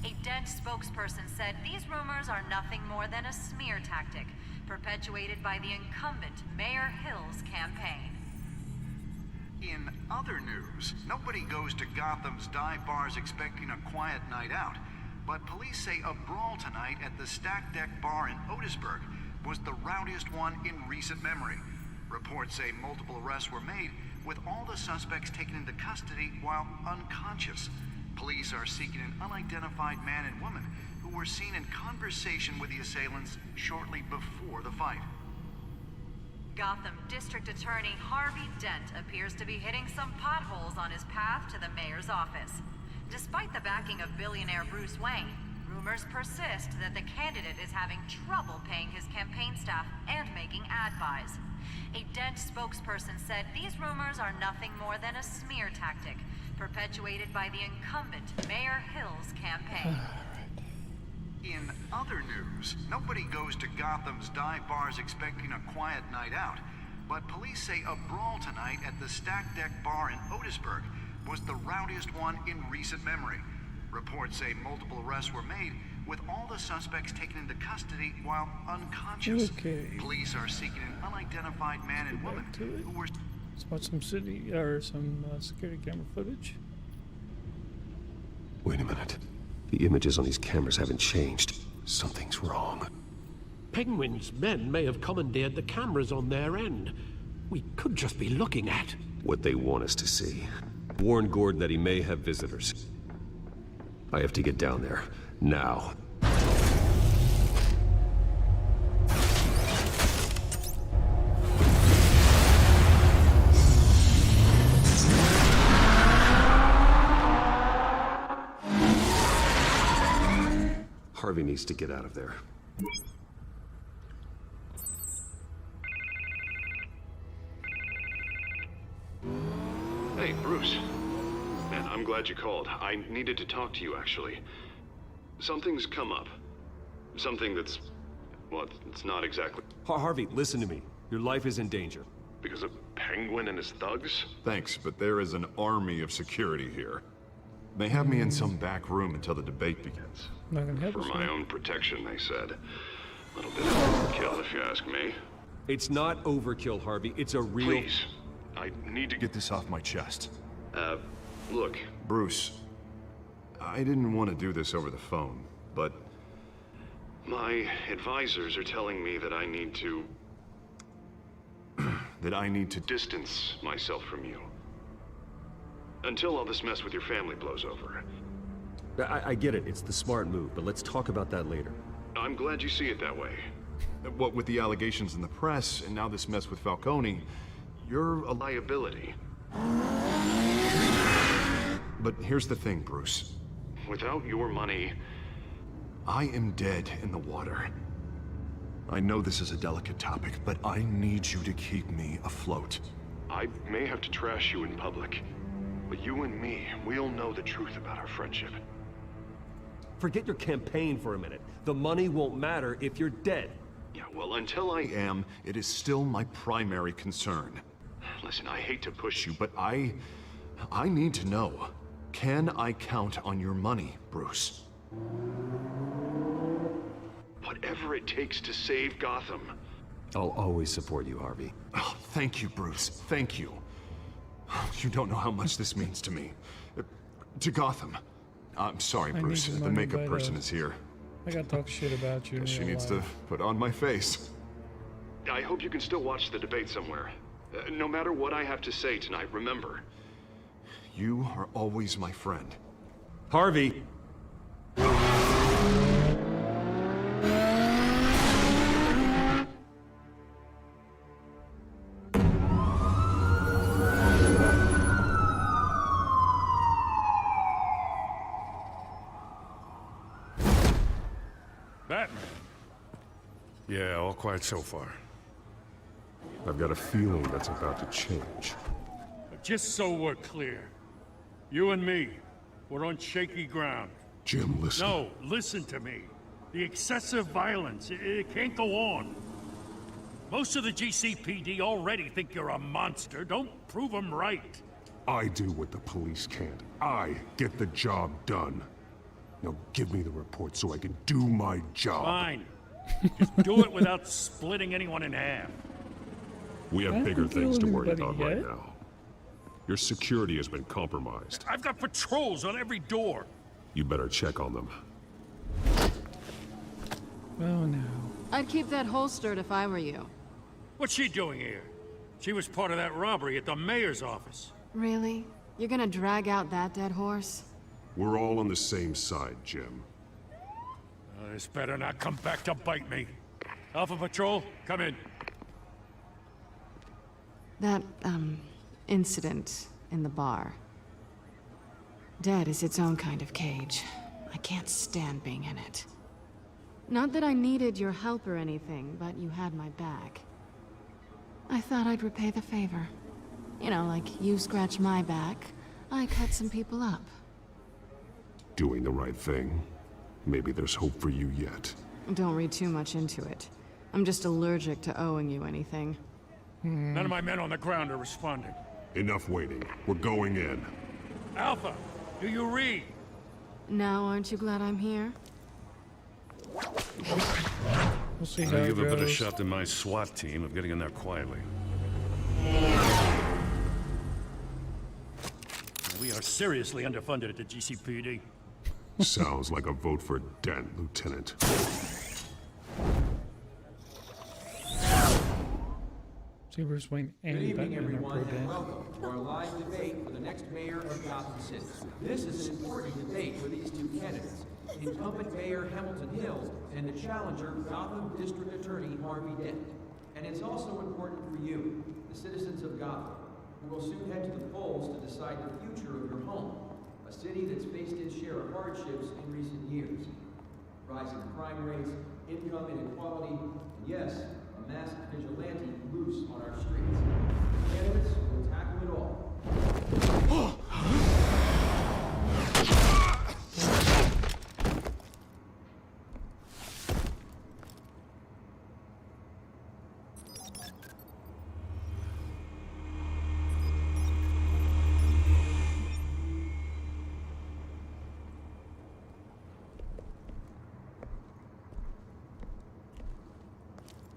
A Dent spokesperson said these rumors are nothing more than a smear tactic, perpetuated by the incumbent Mayor Hill's campaign. In other news, nobody goes to Gotham's dive bars expecting a quiet night out, but police say a brawl tonight at the Stack Deck Bar in Otisburg was the rowdiest one in recent memory. Reports say multiple arrests were made, with all the suspects taken into custody while unconscious. Police are seeking an unidentified man and woman who were seen in conversation with the assailants shortly before the fight. Gotham District Attorney Harvey Dent appears to be hitting some potholes on his path to the mayor's office. Despite the backing of billionaire Bruce Wayne, rumors persist that the candidate is having trouble paying his campaign staff and making ad buys. A Dent spokesperson said these rumors are nothing more than a smear tactic, perpetuated by the incumbent Mayor Hill's campaign. In other news, nobody goes to Gotham's dive bars expecting a quiet night out, but police say a brawl tonight at the Stack Deck Bar in Otisburg was the rowdiest one in recent memory. Reports say multiple arrests were made, with all the suspects taken into custody while unconscious. Okay. Police are seeking an unidentified man and woman who were... Let's watch some security camera footage. Wait a minute. The images on these cameras haven't changed. Something's wrong. Penguin's men may have commandeered the cameras on their end. We could just be looking at what they want us to see. Warn Gordon that he may have visitors. I have to get down there. Now. Harvey needs to get out of there. Hey, Bruce. Man, I'm glad you called. I needed to talk to you, actually. Something's come up. Something that's... well, it's not exactly... Harvey, listen to me. Your life is in danger. Because of Penguin and his thugs? Thanks, but there is an army of security here. They have me in some back room until the debate begins. Not gonna help For us, my man. own protection, they said. A little bit of overkill, if you ask me. It's not overkill, Harvey. It's a real... Please. I need to Get this off my chest. Look. Bruce, I didn't want to do this over the phone, but... My advisors are telling me that I need to... that I need to distance myself from you. Until all this mess with your family blows over. I get it. It's the smart move, but let's talk about that later. I'm glad you see it that way. What with the allegations in the press, and now this mess with Falcone, you're a liability. But here's the thing, Bruce. Without your money... I am dead in the water. I know this is a delicate topic, but I need you to keep me afloat. I may have to trash you in public, but you and me, we'll know the truth about our friendship. Forget your campaign for a minute. The money won't matter if you're dead. Yeah, well, until I am, it is still my primary concern. Listen, I hate to push you, but I need to know. Can I count on your money, Bruce? Whatever it takes to save Gotham. I'll always support you, Harvey. Oh, thank you, Bruce. Thank you. You don't know how much this means to me. To Gotham. I'm sorry, I Bruce. need your The money, makeup but, person is here. I gotta talk shit about you. in She real needs life. to put on my face. I hope you can still watch the debate somewhere. No matter what I have to say tonight, remember. You are always my friend. Harvey! Batman. Yeah, all quiet so far. I've got a feeling that's about to change. Just so we're clear, you and me, we're on shaky ground. Jim, listen. No, listen to me. The excessive violence, it can't go on. Most of the GCPD already think you're a monster. Don't prove them right. I do what the police can't. I get the job done. Now give me the report so I can do my job. Fine. Just do it without splitting anyone in half. We I have bigger haven't things to killed worry anybody about right yet. now. Your security has been compromised. I've got patrols on every door. You better check on them. Oh no. I'd keep that holstered if I were you. What's she doing here? She was part of that robbery at the mayor's office. Really? You're gonna drag out that dead horse? We're all on the same side, Jim. This better not come back to bite me. Alpha Patrol, come in. That, incident in the bar. Dead is its own kind of cage. I can't stand being in it. Not that I needed your help or anything, but you had my back. I thought I'd repay the favor. You know, like you scratch my back, I cut some people up. Doing the right thing. Maybe there's hope for you yet. Don't read too much into it. I'm just allergic to owing you anything. None of my men on the ground are responding. Enough waiting. We're going in. Alpha, do you read? Now, aren't you glad I'm here? We'll see I how it give a better goes. shot than my SWAT team of getting in there quietly. We are seriously underfunded at the GCPD. Sounds like a vote for Dent, Lieutenant. See Bruce Wayne and Good evening, Batman are pro everyone, and Dan. welcome to our live debate for the next mayor of Gotham City. This is an important debate for these two candidates, incumbent Mayor Hamilton Hill and the challenger, Gotham District Attorney Harvey Dent. And it's also important for you, the citizens of Gotham, who will soon head to the polls to decide the future of your home, a city that's faced its share of hardships in recent years. Rising crime rates, income inequality, and yes, a masked vigilante loose on our streets. Candidates will tackle it all.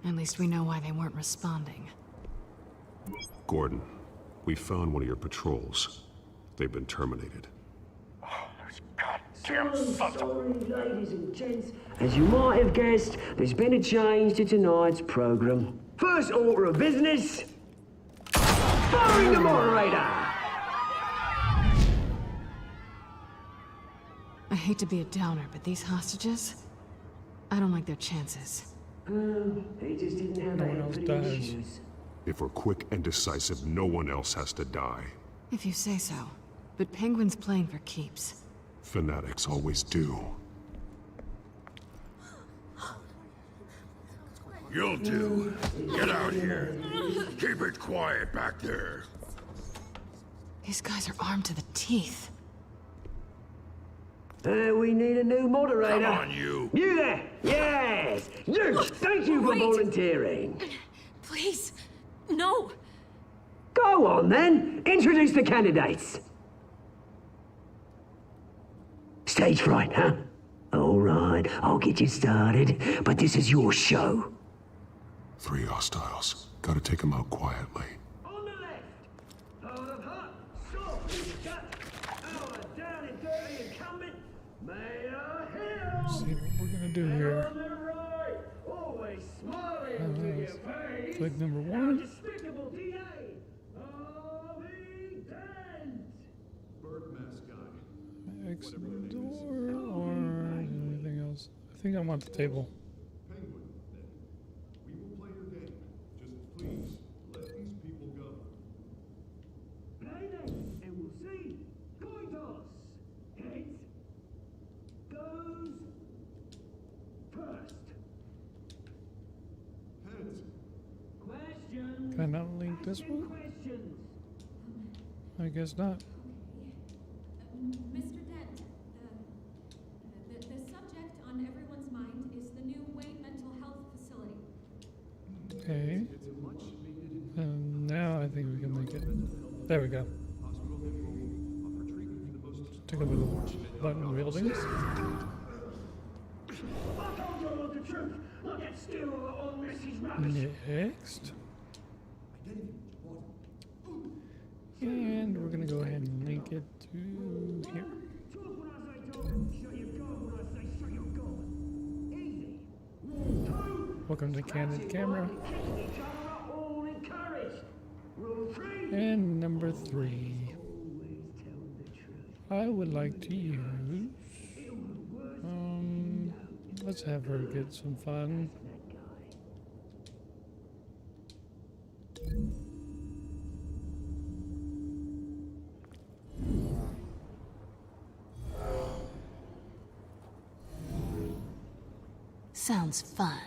At least we know why they weren't responding. Gordon, we found one of your patrols. They've been terminated. Sorry, ladies and gents. As you might have guessed, there's been a change to tonight's program. First order of business, firing the moderator. I hate to be a downer, but these hostages, I don't like their chances. He just didn't have No one else dies. shoes. If we're quick and decisive, no one else has to die. If you say so. But Penguin's playing for keeps. Fanatics always do. You'll do. Get out here. Keep it quiet back there. These guys are armed to the teeth. We need a new moderator. Come on, you. You there! Yes! You! Thank you for Wait. volunteering. Please, no. Go on then. Introduce the candidates. Stage fright, huh? All right, I'll get you started, but this is your show. 3 hostiles. Gotta take them out quietly. On the left, hard of hot, soft and shut, our down and dirty incumbent, Mayor Hill. See what we're gonna do here. On the right, always smiling to your face. Click number Our 1. despicable DA, Harvey Dent. Bird mask guy. Exit the door or anything else. I think I want the table. Penguin, then. We will play your game. Just please, let these people go. Play them, and we'll see. Coin toss. Heads goes first. Heads. Questions. Can I not link this one? Questions. I guess not. Mr. Dent, the subject on everyone's mind is the new Wayne Mental Health Facility. Okay. And now I think we can link it. There we go. Take a look at the button wieldings. I told you all the truth. Look at still all Missy's rubbish. Next. And we're gonna go ahead and link it to here. Talk when I say talk. Shut your goal when I say shut your goal. Easy. Welcome to Candid Camera. Kicking each other up, all encouraged. Rule 3. And number 3. Always tell the truth. I would like to use. Let's have her get some fun. Sounds fun.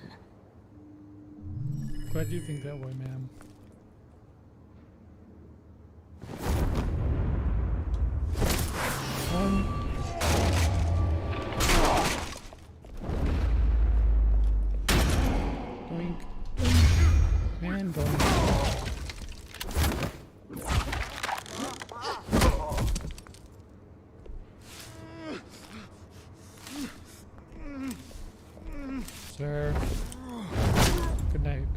Glad you think that way, ma'am. Boink. Boink. And boink. Sir. Good night.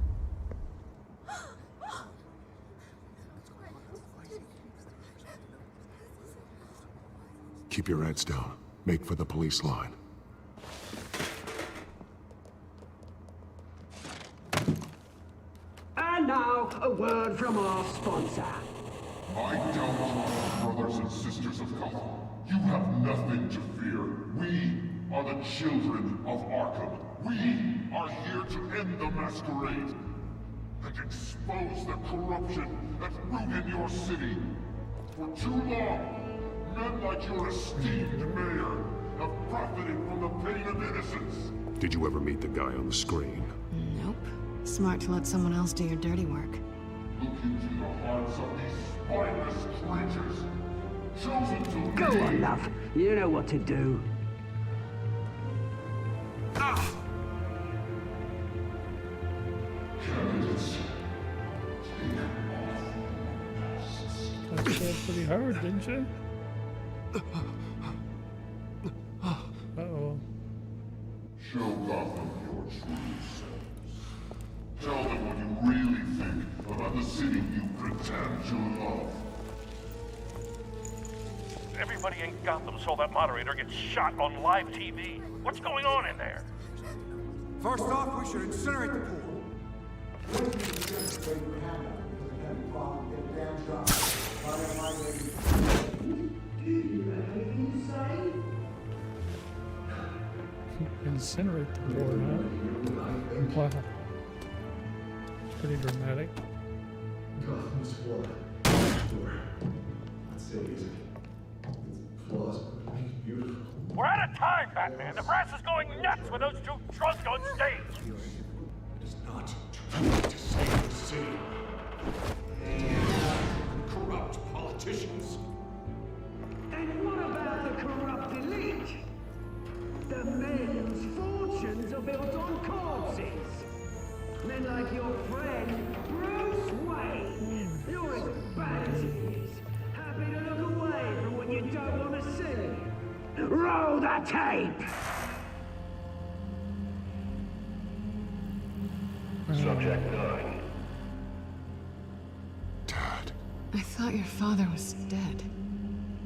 Keep your heads down. Make for the police line. And now, a word from our sponsor. My downtrodden brothers and sisters of Gotham, you have nothing to fear. We are the children of Arkham. We are here to end the masquerade and expose the corruption that's rooted your city. For too long, men like your esteemed mayor have profited from the pain of innocence. Did you ever meet the guy on the screen? Nope. Smart to let someone else do your dirty work. Look into the hearts of these spineless creatures, chosen to Go lead. on, love. You know what to do. Candidates, Got stabbed pretty hard, didn't you? Uh-oh. show Gotham your true selves. Tell them what you really think about the city you pretend to love. Everybody in Gotham saw that moderator get shot on live TV. What's going on in there? First off, we should incinerate the pool. Incinerate the board, huh? Wow. Pretty dramatic. Gotham's water. Not silly, is it? It's flaws, but make it beautiful. We're out of time, Batman. The press is going nuts with those two drunks on stage. It is not trying to save the city. Corrupt politicians. And what about the corrupt elite? The men whose fortunes are built on corpses. Men like your friend, Bruce Wayne. You're as bad as he is. Happy to look away from what you don't want to see. Roll the tape! Subject 9. I thought your father was dead.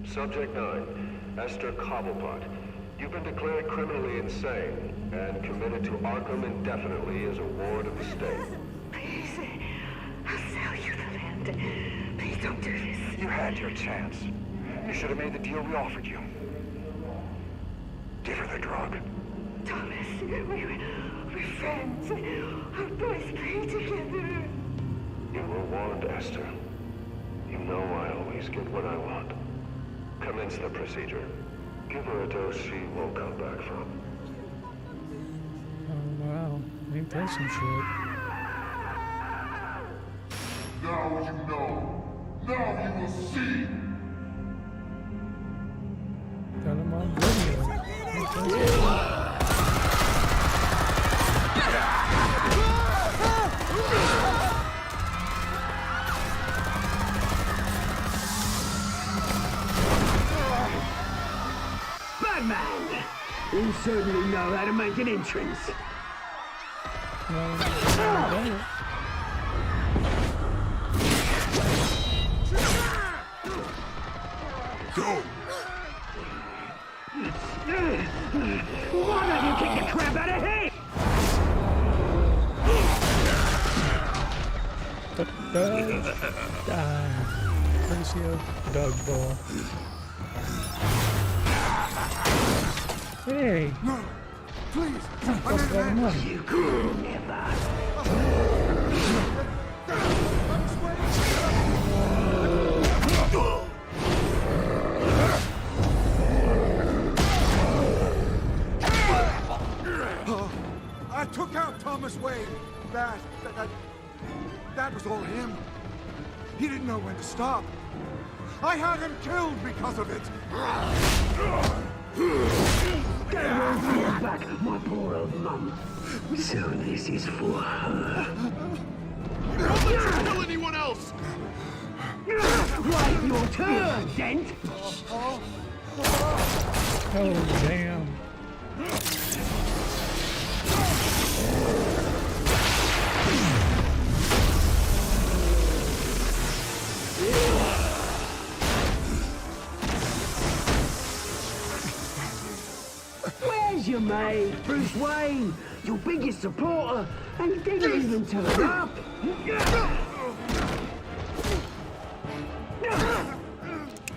Subject 9. Esther Cobblepot. You've been declared criminally insane and committed to Arkham indefinitely as a ward of the state. Please, I'll sell you the land. Please don't do this. You had your chance. You should have made the deal we offered you. Give her the drug. Thomas, we're friends. Our boys play together. You were warned, Esther. You know I always get what I want. Commence the procedure. Give her a dose she won't come back from. Oh, wow. Ain't that some shit? Now you know. Now you will see. Got him on video. Ain't that some shit? Batman! You certainly know how to make an entrance. Go! Why don't you kick the crap out of him? Courtesy of Doug Ball. Hey! No, please. That's what I'm on. You could never. I took out Thomas Wayne. That was all him. He didn't know when to stop. I had him killed because of it. They won't bring back my poor old mum. So this is for her. Don't let you kill anyone else! Right, your turn, Dent! Oh, damn. Where's your mate, Bruce Wayne? Your biggest supporter, and he didn't even turn up.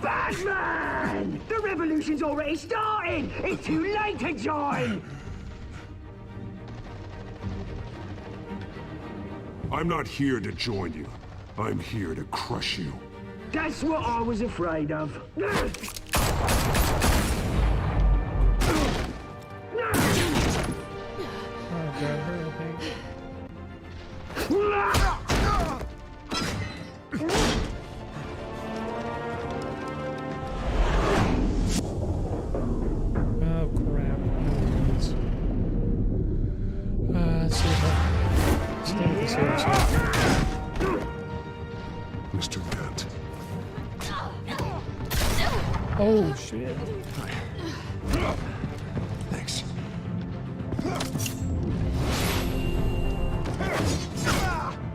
Batman! The revolution's already started! It's too late to join! I'm not here to join you. I'm here to crush you. That's what I was afraid of. Oh, grab her, I think. Oh, crap. Let's see if I stay with this other side. Mr. Dent. Oh, shit. Thanks.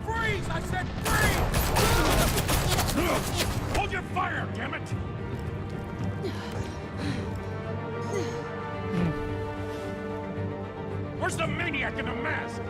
Freeze! I said freeze! Hold your fire, damn it! Where's the maniac in the mask?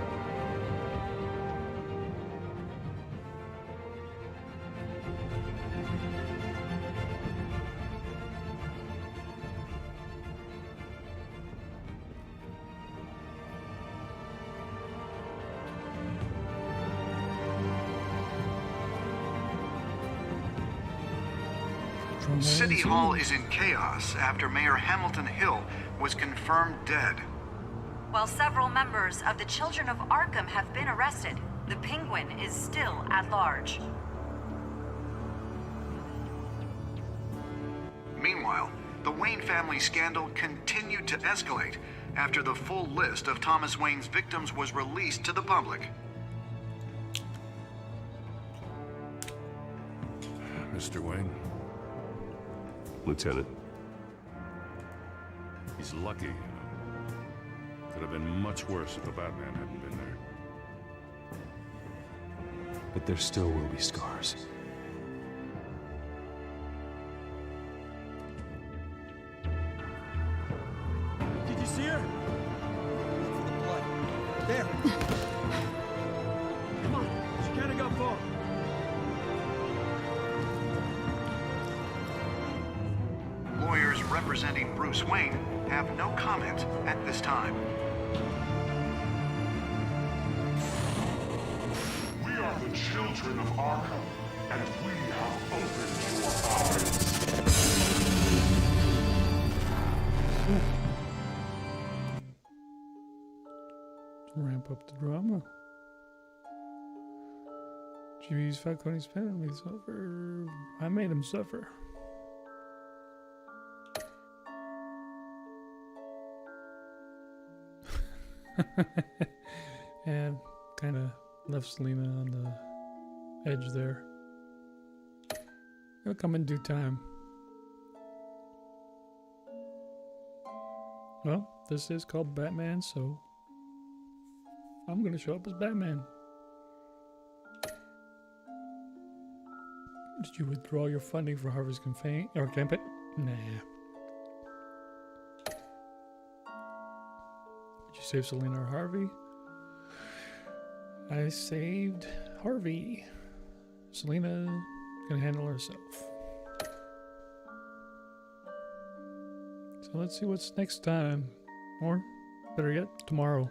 City Hall is in chaos after Mayor Hamilton Hill was confirmed dead. While several members of the Children of Arkham have been arrested, the Penguin is still at large. Meanwhile, the Wayne family scandal continued to escalate after the full list of Thomas Wayne's victims was released to the public. Mr. Wayne? Lieutenant. He's lucky. Could have been much worse if the Batman hadn't been there. But there still will be scars. Did you see her? Look for the blood. There. Come on, she can't have got far. Lawyers representing Bruce Wayne have no comment at this time. We are the children of Arkham, and we have opened your eyes. Ramp up the drama. GB's Falcone's family suffer. I made him suffer. And kind of left Selina on the edge there. It'll come in due time. Well, this is called Batman, so I'm gonna show up as Batman. Did you withdraw your funding for Harvey's campaign? Nah. Did you save Selina or Harvey? I saved Harvey. Selina gonna handle herself. So let's see what's next time. Or, better yet, tomorrow.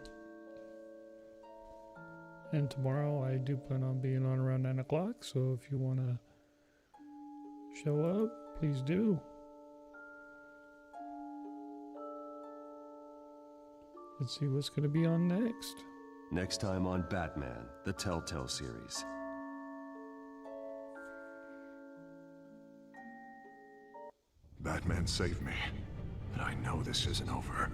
And tomorrow I do plan on being on around 9 o'clock, so if you want to show up, please do. Let's see what's going to be on next. Next time on Batman, the Telltale series. Batman saved me, but I know this isn't over.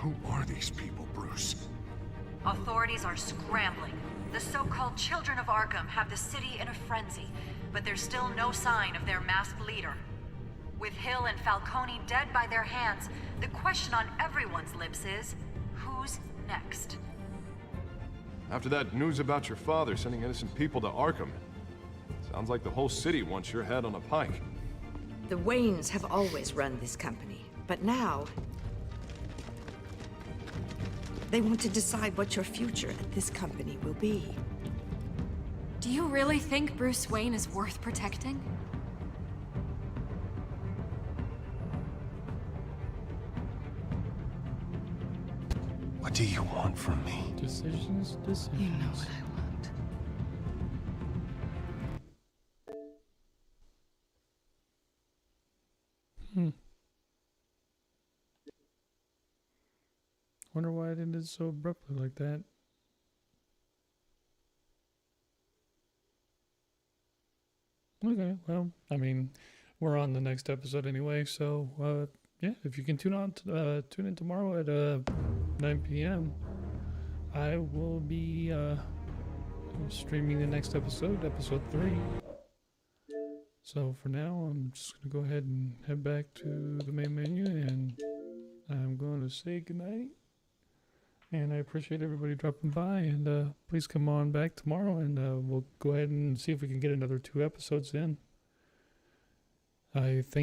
Who are these people, Bruce? Authorities are scrambling. The so-called Children of Arkham have the city in a frenzy, but there's still no sign of their masked leader. With Hill and Falcone dead by their hands, the question on everyone's lips is, who's next? After that news about your father sending innocent people to Arkham, sounds like the whole city wants your head on a pike. The Waynes have always run this company, but now they want to decide what your future at this company will be. Do you really think Bruce Wayne is worth protecting? What do you want from me? Decisions. You know what I want. Wonder why it ended so abruptly like that. Okay, well, I mean, we're on the next episode anyway, so yeah, if you can tune in tomorrow at 9 p.m. I will be streaming the next episode, episode 3. So for now, I'm just gonna go ahead and head back to the main menu, and I'm going to say goodnight. And I appreciate everybody dropping by, and please come on back tomorrow, and we'll go ahead and see if we can get another 2 episodes in. I think